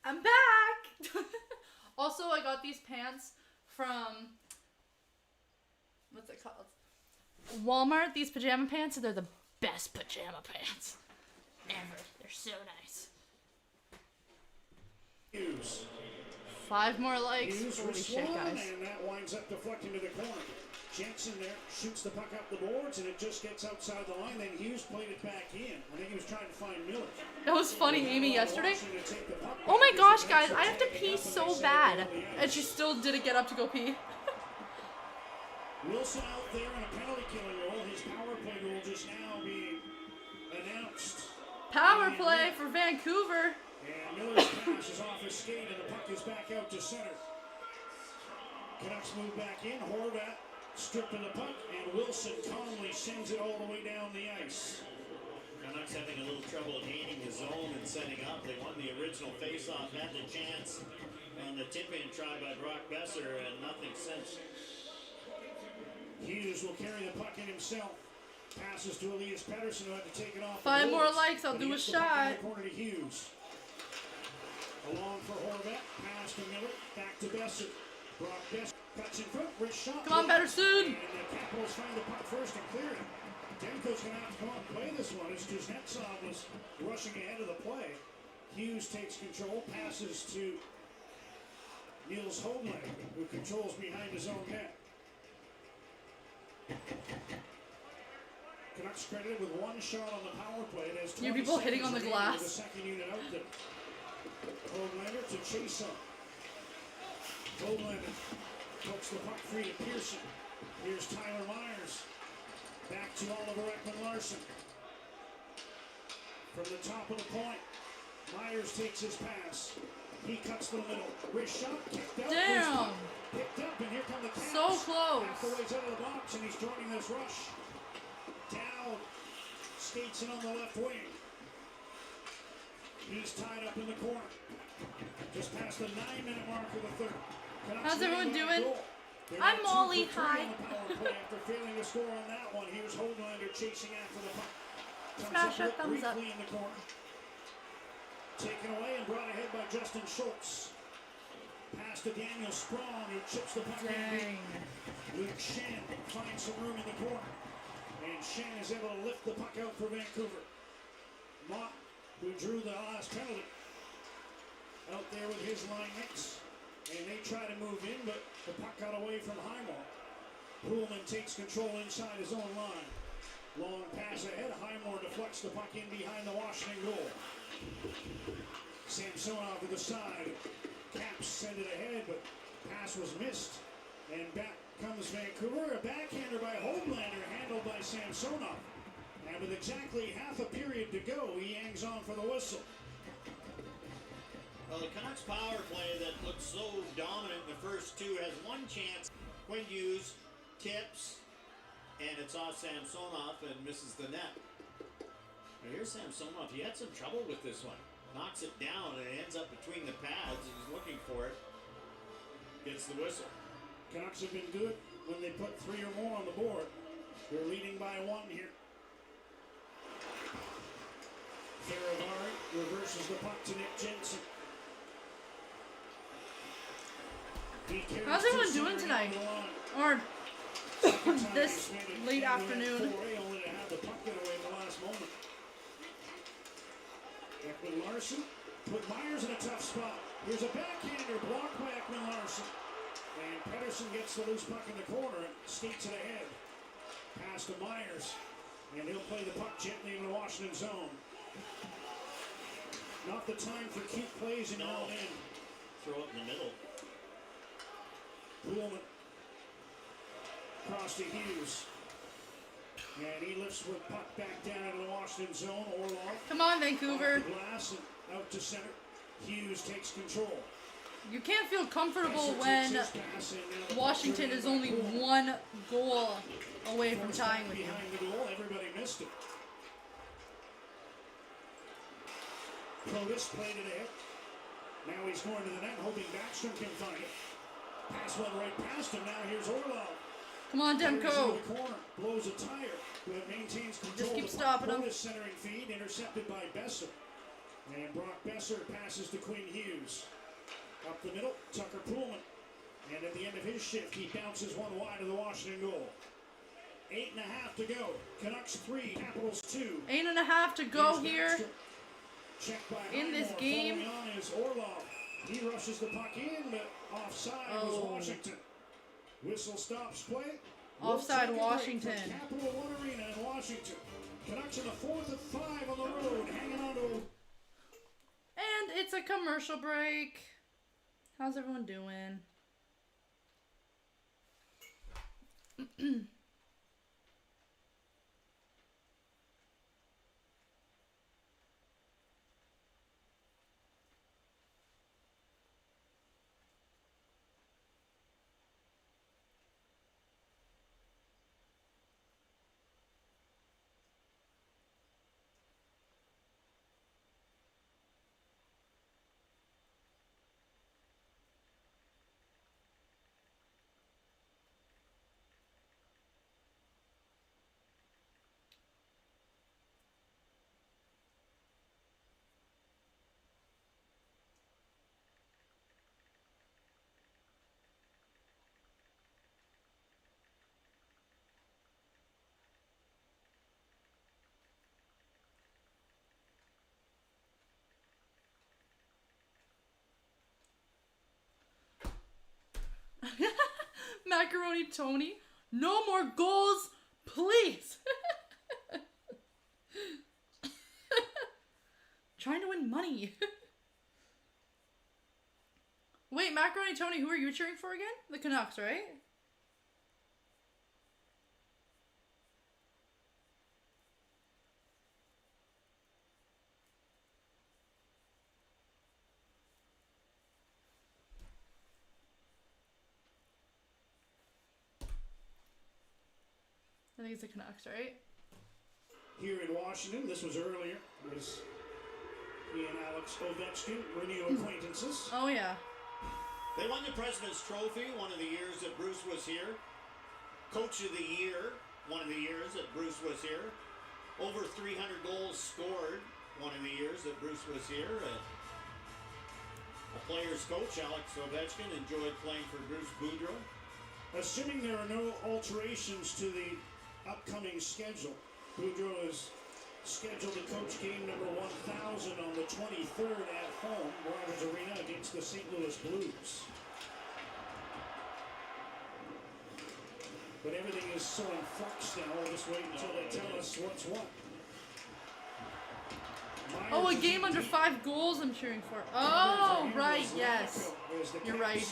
I'm back! Also, I got these pants from, what's it called? Walmart. These pajama pants, and they're the best pajama pants ever. They're so nice. 5 more likes. Holy shit, guys. And that winds up deflecting to the corner. Jensen there shoots the puck up the boards, and it just gets outside the line. Then Hughes played it back in. I think he was trying to find Miller. That was funny, Amy, yesterday. Oh my gosh, guys, I have to pee so bad. And she still didn't get up to go pee. Wilson out there in a penalty killing role. His power play goal just now being announced. Power play for Vancouver. And Miller's pass is off his skate, and the puck is back out to center. Canucks move back in. Horvat stripping the puck, and Wilson calmly sends it all the way down the ice. Canucks having a little trouble gaining the zone and setting up. They won the original faceoff, had the chance on the tip-in try by Brock Besser, and nothing since. Hughes will carry the puck in himself. Passes to Elias Pettersson, who had to take it off. 5 more likes, I'll do a shot. Corner to Hughes. Along for Horvat. Pass to Miller. Back to Besser. Brock Besser cuts in front. Wrist shot. Come on, Pettersson. And the Capitals find the puck first and clear it. Demko's going to have to come out and play this one as Kuznetsov was rushing ahead of the play. Hughes takes control. Passes to Niels Hoagland, who controls behind his own net. Canucks credited with 1 shot on the power play. There's You people hitting on the glass. The second unit out there. Hoaglander to Chason. Hoaglander pokes the puck free to Pearson. Here's Tyler Myers. Back to Oliver Ekman-Larsson. From the top of the point. Myers takes his pass. He cuts to the middle. Wrist shot, kicked out. Damn. Picked up, and here come the Caps. So close. Half the ways out of the box, and he's joining this rush. Down. Skates in on the left wing. He's tied up in the corner. Just past the 9-minute mark of the third. How's everyone doing? I'm Molly. Hi. After failing to score on that one, here's Hoaglander chasing after the puck. Smash a thumbs up. In the corner. Taken away and brought ahead by Justin Schultz. Pass to Daniel Sprong, who chips the puck in. Luke Shen finds some room in the corner. And Shen is able to lift the puck out for Vancouver. Mott, who drew the last penalty, out there with his line mates. And they try to move in, but the puck got away from Highmore. Pullman takes control inside his own line. Long pass ahead. Highmore deflects the puck in behind the Washington goal. Samsonov to the side. Caps send it ahead, but pass was missed. And back comes Vancouver. A backhander by Hoaglander, handled by Samsonov. And with exactly half a period to go, he hangs on for the whistle. Well, the Canucks power play that looked so dominant in the first two has one chance. Quinn Hughes tips, and it's off Samsonov and misses the net. Now here's Samsonov. He had some trouble with this one. Knocks it down, and it ends up between the pads. He's looking for it. Gets the whistle. Canucks have been good when they put 3 or more on the board. They're leading by 1 here. Ferravari reverses the puck to Nick Jensen. How's everyone doing tonight? Or this late afternoon? Only to have the puck get away in the last moment. Ekman Larson put Myers in a tough spot. Here's a backhander blocked by Ekman Larson. And Pedersen gets the loose puck in the corner and skates it ahead. Pass to Myers. And he'll play the puck gently in the Washington zone. Not the time for cute plays in your own end. Throw it in the middle. Pullman cross to Hughes. And he lifts with puck back down into the Washington zone. Orlov. Come on, Vancouver. Off the glass and out to center. Hughes takes control. You can't feel comfortable when Washington is only 1 goal away from tying with you. Behind the goal, everybody missed it. Protus played it ahead. Now he's going to the net, hoping Backstrom can find it. Pass went right past him. Now here's Orlov. Come on, Demko. The corner, blows a tire, but maintains control. Just keep stopping him. Protus centering feed, intercepted by Besser. And Brock Besser passes to Quinn Hughes. Up the middle, Tucker Pullman. And at the end of his shift, he bounces one wide of the Washington goal. 8.5 to go. Canucks 3, Capitals 2. 8.5 to go here in this Highmore. game. Following on is Orlov. He rushes the puck in, but offside was Washington. Whistle stops play. Offside Washington. Capital One Arena in Washington. Canucks in the 4th of 5 on the road, hanging on to a... And it's a commercial break. How's everyone doing? Macaroni Tony, no more goals, please. Trying to win money. Wait, Macaroni Tony, who are you cheering for again? The Canucks, right? I think it's the Canucks, right? Here in Washington, this was earlier. There's he and Alex Ovechkin, renew acquaintances. Oh, yeah. They won the President's Trophy one of the years that Bruce was here. Coach of the Year one of the years that Bruce was here. Over 300 goals scored one of the years that Bruce was here. A player's coach, Alex Ovechkin, enjoyed playing for Bruce Boudreau. Assuming there are no alterations to the upcoming schedule, Boudreau is scheduled to coach game number 1000 on the 23rd at home, Rogers Arena against the St. Louis Blues. But everything is so in flux now, we'll just wait until they tell us what's what. Oh, a game under 5 goals I'm cheering for. Oh, right, yes. You're right.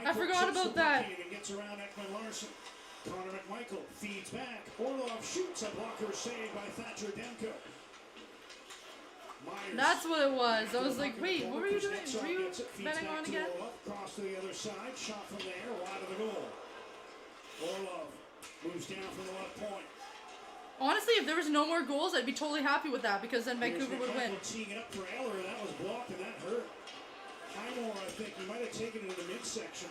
I forgot about that. Gets around Ekman Larson. Connor McMichael feeds back. Orlov shoots a blocker saved by Thatcher Demko. That's what it was. I was like, wait, what were you doing? Were you betting on again? Cross to the other side. Shot from there. Wide of the goal. Orlov moves down from the left point. Honestly, if there was no more goals, I'd be totally happy with that because then Vancouver would win. Teeing it up for Eller. That was blocked and that hurt. Highmore, I think, he might have taken it in the midsection.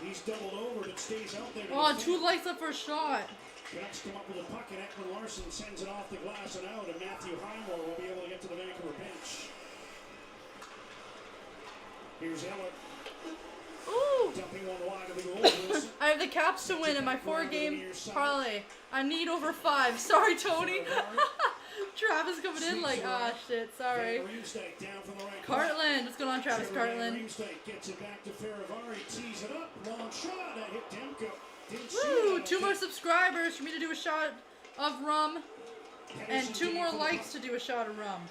He's doubled over but stays out there. Oh, 2 lights up for a shot. Canucks come up with a puck and Ekman Larson sends it off the glass and out, and Matthew Highmore will be able to get to the Vancouver bench. Here's Eller. Ooh! Dumping one wide of the goal. I have the Caps to win in my 4-game parlay. I need over 5. Sorry, Tony. Travis coming in like, ah, shit, sorry. Cartland, what's going on, Travis Cartland? Gets it back to Faravari, tees it up, long shot, that hit Demko. Woo! 2 more subscribers for me to do a shot of rum, and 2 more likes to do a shot of rum.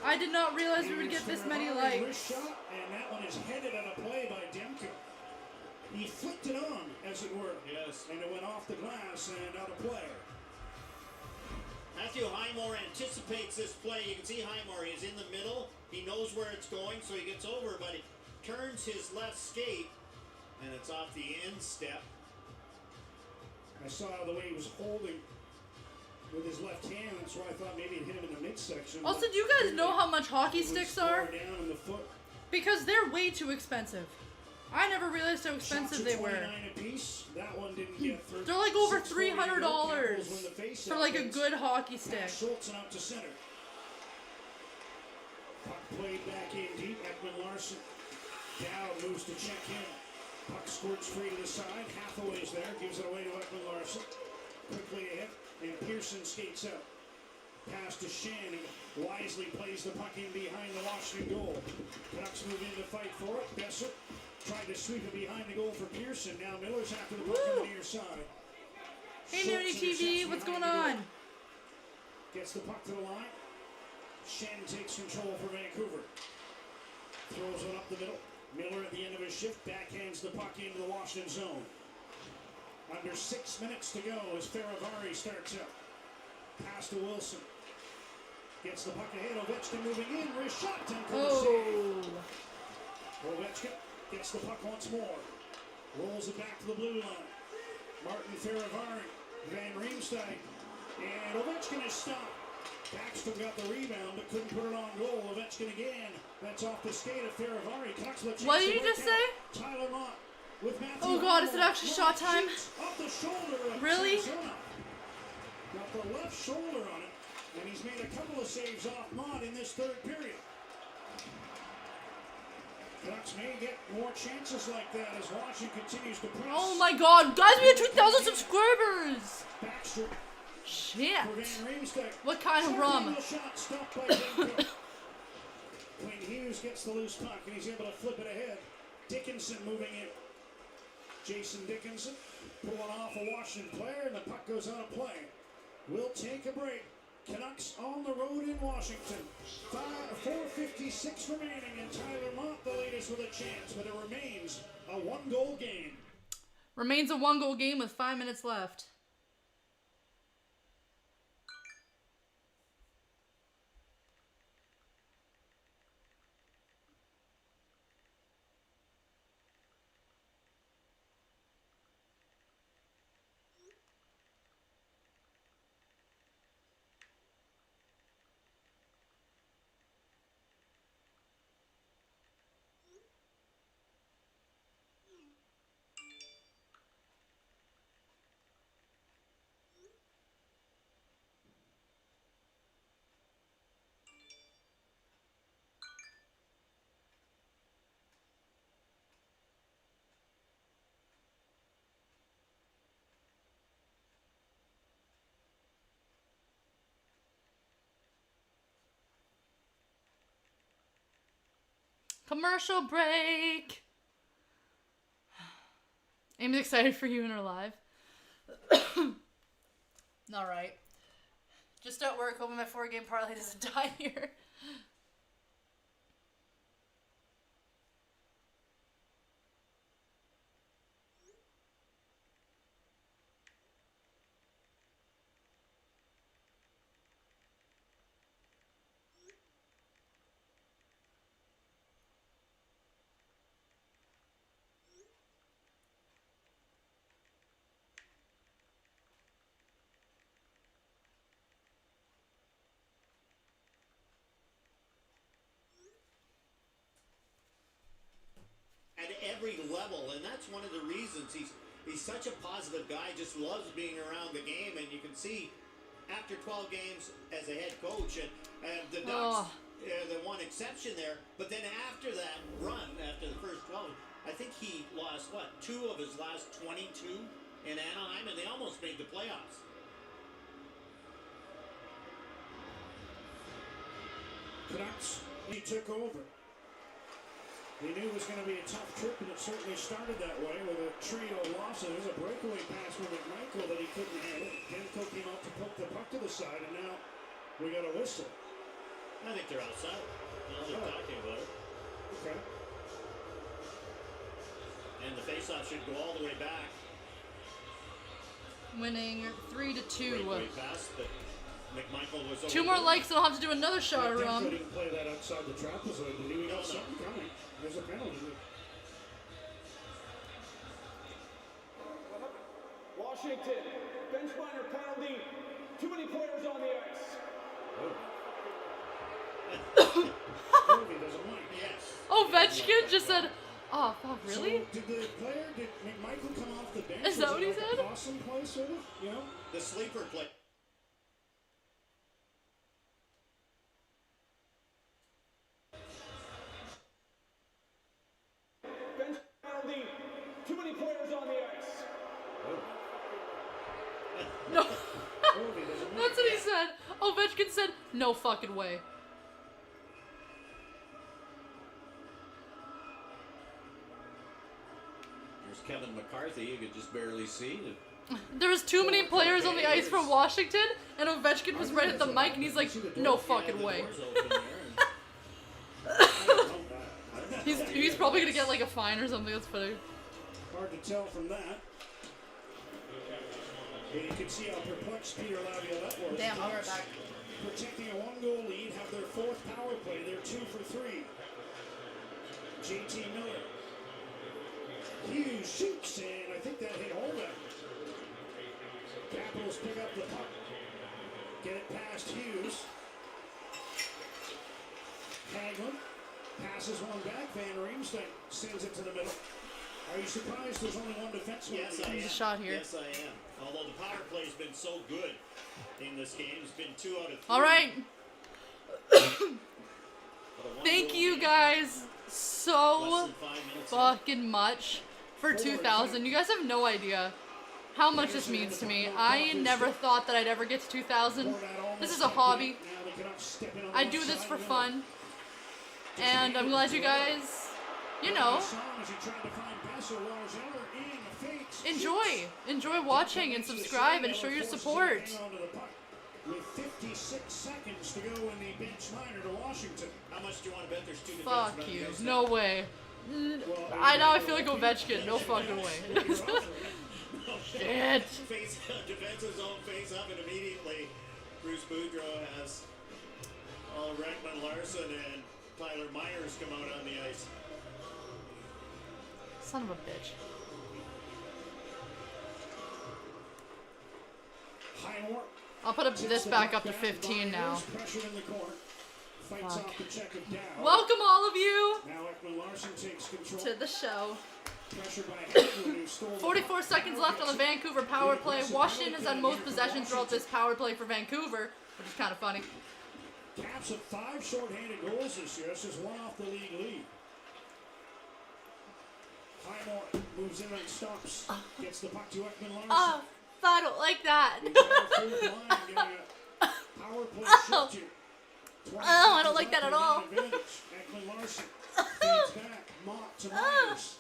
I did not realize we would get this many likes. And that one is headed on a play by Demko. He flicked it on, as it were. Yes. And it went off the glass and out of play. Matthew Highmore anticipates this play. You can see Highmore, he's in the middle. He knows where it's going, so he gets over, but he turns his left skate, and it's off the instep. I saw the way he was holding with his left hand, that's why I thought maybe it hit him in the midsection. Also, do you guys know how much hockey sticks are? Down in the foot. Because they're way too expensive. I never realized how expensive they were. That one didn't get through. They're like over $300 for like a good hockey stick. Schultz up to center. Puck played back in deep. Ekman Larson. Down moves to check in. Puck squirts free to the side. Hathaway's there. Gives it away to Ekman Larson. Quickly ahead. And Pearson skates out. Pass to Shannon. Wisely plays the puck in behind the Washington goal. Canucks move in to fight for it. Besser tried to sweep it behind the goal for Pearson. Now Miller's after the puck on the near side. Hey, Nudie TV, what's going on? Gets the puck to the line. Shen takes control for Vancouver. Throws one up the middle. Miller at the end of his shift backhands the puck into the Washington zone. Under 6 minutes to go as Faravari starts up. Pass to Wilson. Gets the puck ahead. Ovechkin moving in. Wrist shot. Oh. Ovechkin gets the puck once more. Rolls it back to the blue line. Martin Faravari. Van Riemsdyk. And Ovechkin is stopped. Baxter got the rebound but couldn't put it on goal. Ovechkin again. That's off the skate of Faravari. What did you just say? Tyler Mott with Matthew. Oh god, is it actually shot time? Off the shoulder of really? Arizona. Got the left shoulder on it. And he's made a couple of saves off Mott in this third period. Canucks may get more chances like that as Washington continues to press. Oh my god, guys, we have 2,000 subscribers! Baxter. Shit! What kind of rum? Quinn Hughes gets the loose puck and he's able to flip it ahead. Dickinson moving in. Jason Dickinson pulling off a Washington player and the puck goes out of play. We'll take a break. Canucks on the road in Washington. 4:56 remaining, and Tyler Mott the latest with a chance, but it remains a 1-goal game. Remains a 1-goal game with 5 minutes left. Commercial break. Amy's excited for you in her live. Alright. Just at work, hoping my 4-game parlay doesn't die here. At every level, and that's one of the reasons he's such a positive guy, just loves being around the game, and you can see after 12 games as a head coach, and the Ducks, the one exception there, but then after that run, after the first 12, I think he lost, 2 of his last 22 in Anaheim, and they almost made the playoffs. Canucks, he took over. He knew it was going to be a tough trip, and it certainly started that way with a trio of losses. A breakaway pass from McMichael that he couldn't handle. Demko came out to poke the puck to the side, and now we got a whistle. I think they're outside. Now they're talking about it. Okay. And the faceoff should go all the way back. Winning 3-2. Breakaway pass, but McMichael was 2 more likes and I'll have to do another shot around. Demko didn't play that outside the trap zone. He knew he got something coming. There's a penalty. Washington, bench minor penalty. Too many players on the ice. Yes. Ovechkin just said, oh, fuck, really? So did McMichael come off the bench? Is that what he said? Awesome play, sort of, you know? The sleeper play. Bench penalty. Too many players on the ice. No. That's what he said. Ovechkin said, no fucking way. There's Kevin McCarthy, you could just barely see. There was too many players on the ice for Washington, and Ovechkin was right at the mic, and he's like, no fucking way. He's probably gonna get like a fine or something. That's funny. Hard to tell from that. But you can see how perplexed Peter Laviolette was. Damn, I'll be right back. Protecting a 1-goal lead, have their 4th power play. They're 2 for 3. JT Miller. Hughes shoots, and I think that hit Holden. Capitals pick up the puck. Get it past Hughes. Hagelin passes one back. Van Riemsdyk sends it to the middle. Are you surprised there's only one defenseman? Yes, I am. There's a shot here. Yes, I am. Although the power play's been so good in this game, it's been 2 out of 3. All right. Thank you guys so fucking much for 2,000. You guys have no idea how much this means to me. I never thought that I'd ever get to 2,000. This is a hobby. I do this for fun. And I'm glad you guys, you know, enjoy watching and subscribe and show your support. With 56 seconds to go in the bench liner to Washington. How much do you want to bet there's 2 Fuck defensemen you. on the ice? No way. I feel like Ovechkin. No fucking way. Shit. Defensive zone face up, and immediately Bruce Boudreau has Rekman Larson and Tyler Myers come out on the ice. Son of a bitch. Highmore. I'll put this back up to 15 now. Pressure in the corner. Fights off the check of Dow. Welcome all of you Now Ekman Larson takes control. to the show. Pressure by Hagelin, who stole 44 seconds left on the Vancouver power play. Washington has had most possession throughout this power play for Vancouver, which is kind of funny. Caps at 5 shorthanded goals this year. That's just 1 off the league lead. Highmore moves in and stops. Gets the puck to Ekman Larson. Oh, I don't like that. Power play shift here. Oh, I don't like that at all. Ekman Larson feeds It's back. Mott to Myers.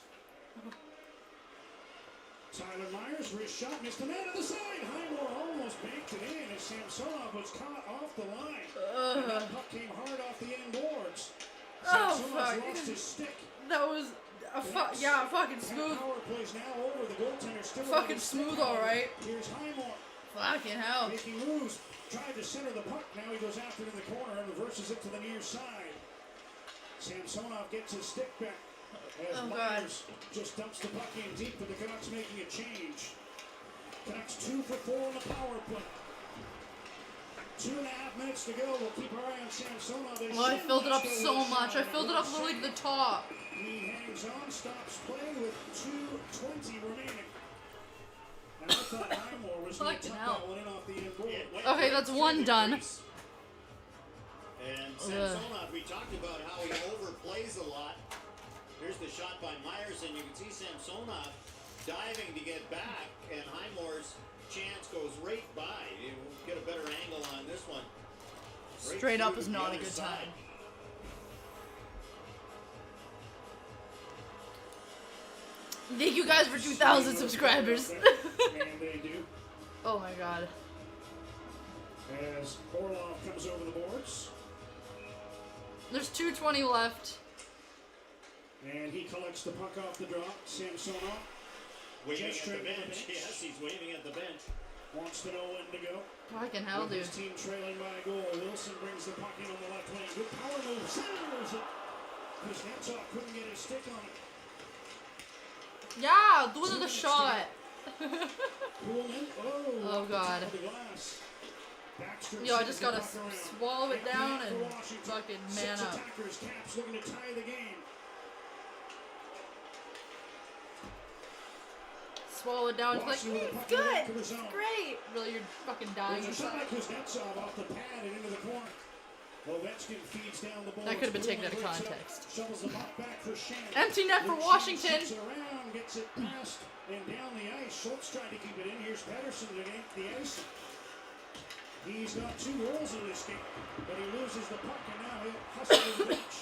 Tyler Myers, wrist shot, missed the man on the side. Highmore almost banked it in as Samsonov was caught off the line. And that puck came hard off the end boards. Samsonov lost his stick. That was fucking smooth. Power plays now over. The goaltender still Fucking smooth, alright. Here's Highmore. Fucking hell. Making moves. Tried to center the puck. Now he goes after it in the corner and reverses it to the near side. Samsonov gets his stick back. As Myers just dumps the puck in deep, but the Canucks making a change. Canucks 2 for 4 on the power play. 2.5 minutes to go. We'll keep our eye on Samsonov. Well, I filled it up so much. I filled it up literally to the top. He hangs on, stops play with 2:20 remaining. And I thought Highmore was going to tuck that one in off the end board. Okay, that's one done. And Samsonov, we talked about how he overplays a lot. Here's the shot by Myers, and you can see Samsonov diving to get back, and Highmore's chance goes right by. You get a better angle on this one. Straight up is not a good time. Thank you guys for 2,000 subscribers. And they do. Oh my god. As Orlov comes over the boards. There's 2:20 left. And he collects the puck off the drop. Samsonov. Waving at the bench. Yes, he's waving at the bench. Wants to know when to go. Fucking hell, dude. His team trailing by a goal. Wilson brings the puck in on the left wing. Good power move. Centers it. Kuznetsov couldn't get his stick on it. Yeah, do another shot. Pullman. Oh god. Yo, I just gotta swallow it down and fucking man up. Caps looking to tie the game. Swallow it down. It's like, it's good. It's great. Really, you're fucking dying inside. Kuznetsov off the pad and into the corner. Ovechkin feeds down the ball. That could have been taken out of context. Shovels the puck back for Shannon. Empty net for Washington. Around, gets it past and down the ice. Schultz tried to keep it in. Here's Pettersson against the ice. He's got 2 goals in this game, but he loses the puck and now he'll hustle the bench.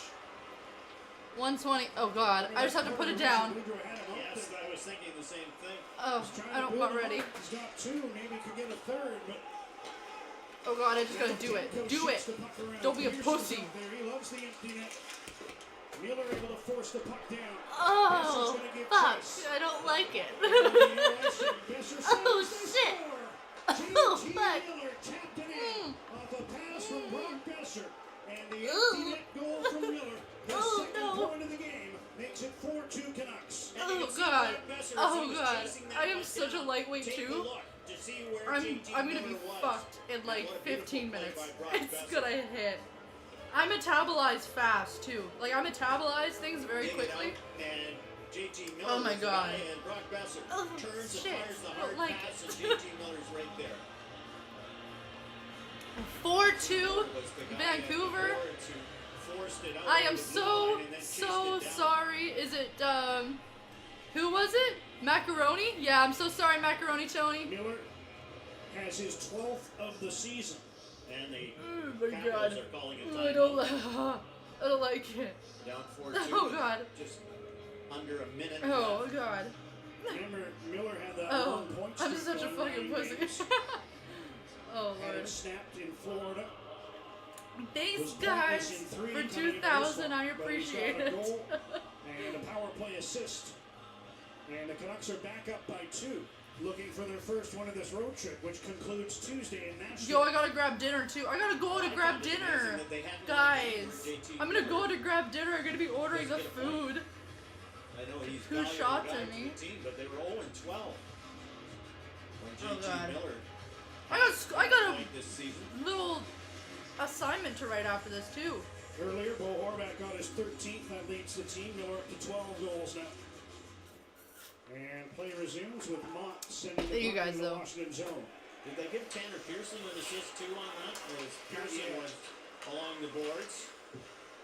120. Oh god, I just have to put it down. Yes, I was thinking the same thing. Oh, I'm not ready. He's got 2, maybe could get a third, but oh god, I just gotta do it. Do it. Don't be a pussy. He loves the empty net. Miller able to force the puck down. Oh, fuck. I don't like it. Oh, shit. Oh, fuck. Miller tapped it in off a pass from Brock Besser. And the empty net goal from Miller. The second point of the game makes it 4-2 Canucks. Oh god. Oh god. I am such a lightweight too. I'm gonna be fucked in like 15 minutes. It's gonna hit. I metabolize fast too. Like I metabolize things very quickly. Oh my god. Oh shit. I don't like it. 4-2 Vancouver. I am so sorry. Is it who was it? Macaroni? Yeah, I'm so sorry, Macaroni Tony. Miller has his 12th of the season. And the oh my god. are calling it I don't like it. Down 4-2. Oh god. Just under a minute. Oh god. Remember, Miller had that 1 point. I'm such a fucking pussy. Oh lord. Snapped in Florida. Thanks guys for 2,000. I appreciate it. And a power play assist. And the Canucks are back up by 2. Looking for their first one of this road trip, which concludes Tuesday in Nashville. Yo, I gotta grab dinner too. I gotta go to grab dinner. Guys, I'm gonna go to grab dinner. I'm gonna be ordering the food. I know he's Who shot to me? But they were 0-12. Oh god. I got a little assignment to write after this too. Earlier, Bo Horvath got his 13th. That leads the team. Miller up to 12 goals now. And play resumes with Mott sending the puck into the Washington zone. Did they give Tanner Pearson an assist too on that? As Pearson was along the boards,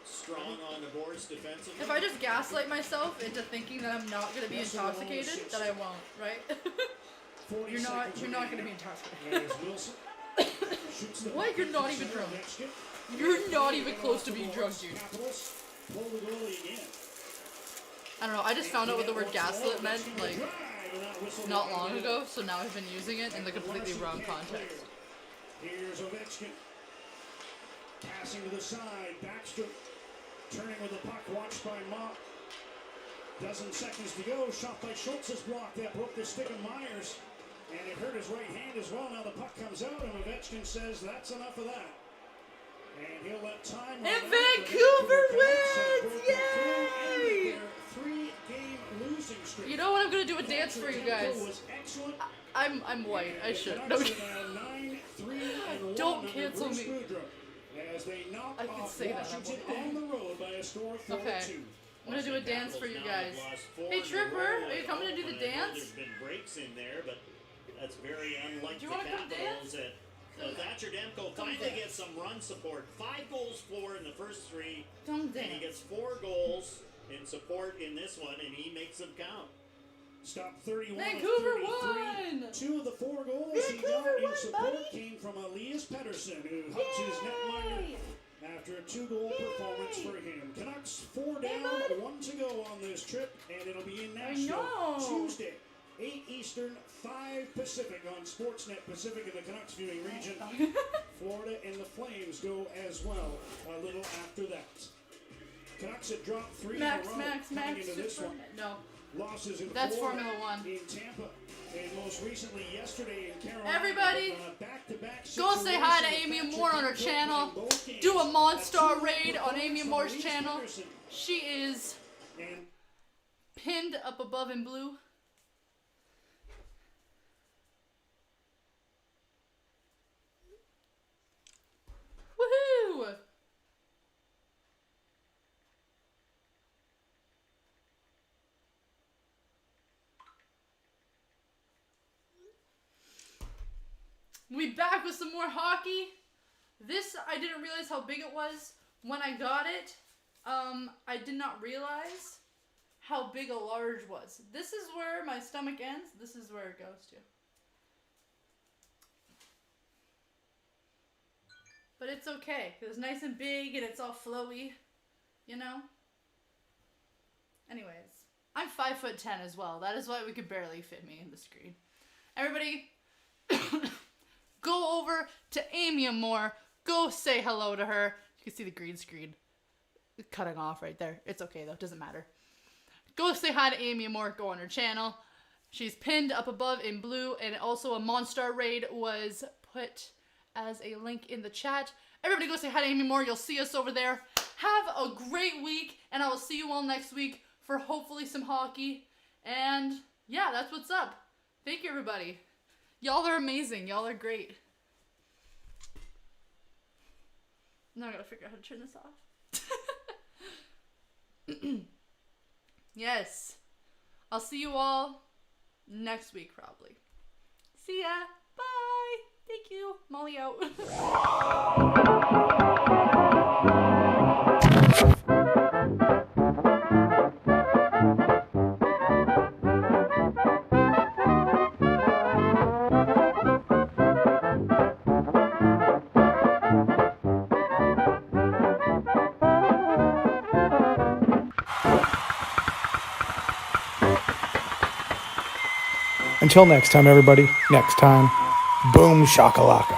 strong on the boards defensively. If I just gaslight myself into thinking that I'm not gonna be intoxicated, that I won't, right? You're not gonna be intoxicated. What? You're not even drunk. You're not even close to being drunk, dude. Pull the goalie again. I don't know, I just found out what the word gaslit meant, like, not long ago, so now I've been using it in the completely wrong context. Here's Ovechkin. Passing to the side. Backstrom turning with the puck. Watched by Mott. Dozen seconds to go. Shot by Schultz's block. That broke the stick of Myers. And it hurt his right hand as well. Now the puck comes out, and Ovechkin says that's enough of that. And he'll let time run And out. Vancouver The Canucks wins! have broken through and Yay! their 3-game losing streak. You know what? I'm gonna do a dance for you guys. Was excellent. I'm white. I should. No. Don't cancel me. As they knock I can off say that. Washington on the road by a score of 4-2. Okay. I'm gonna do a dance for you guys. Hey Tripper, are you coming to do the dance? There's been breaks in there, but that's very unlike Do you the wanna come Capitals. dance? Thatcher Demko Come finally dance. gets some run support. 5 goals for in the first 3. Don't And he dance. gets 4 goals in support in this one, and he makes them count. Stop 31 Vancouver of 33. won! 2 of the 4 goals he Vancouver got in won, support buddy! came from Elias Pettersson, who hugs his netminder after a 2-goal performance for him. Canucks 4 down, 1 to go on this trip, and it'll be in Nashville know. Tuesday, 8 Eastern, 5 Pacific on Sportsnet Pacific in the Canucks viewing region. Florida and the Flames go as well a little after that. Canucks had dropped 3 Max, in a row Max, coming Max. into this one. No. Losses in That's Florida, Formula 1. in Tampa, and most recently yesterday in Carolina. Everybody, on a back-to-back go say hi to situation with AMYAMOR on her Thatcher channel. playing both games. Do a Monster That's 2 raid on points from AMYAMOR's Elias channel. Pettersson. She is And pinned up above in blue. Woohoo! We back with some more hockey. This, I didn't realize how big it was when I got it. I did not realize how big a large was. This is where my stomach ends. This is where it goes to. But it's okay, because it's nice and big and it's all flowy, you know? Anyways, I'm 5'10" as well. That is why we could barely fit me in the screen. Everybody, go over to AMYAMOR. Go say hello to her. You can see the green screen cutting off right there. It's okay though, doesn't matter. Go say hi to AMYAMOR. Go on her channel. She's pinned up above in blue, and also a Monster raid was put as a link in the chat. Everybody go say hi to AMYAMOR. You'll see us over there. Have a great week, and I will see you all next week for hopefully some hockey. And yeah, that's what's up. Thank you, everybody. Y'all are amazing. Y'all are great. Now I gotta figure out how to turn this off. Yes. I'll see you all next week, probably. See ya. Bye. Thank you. Molly out. Until next time, everybody. Next time, boom shakalaka.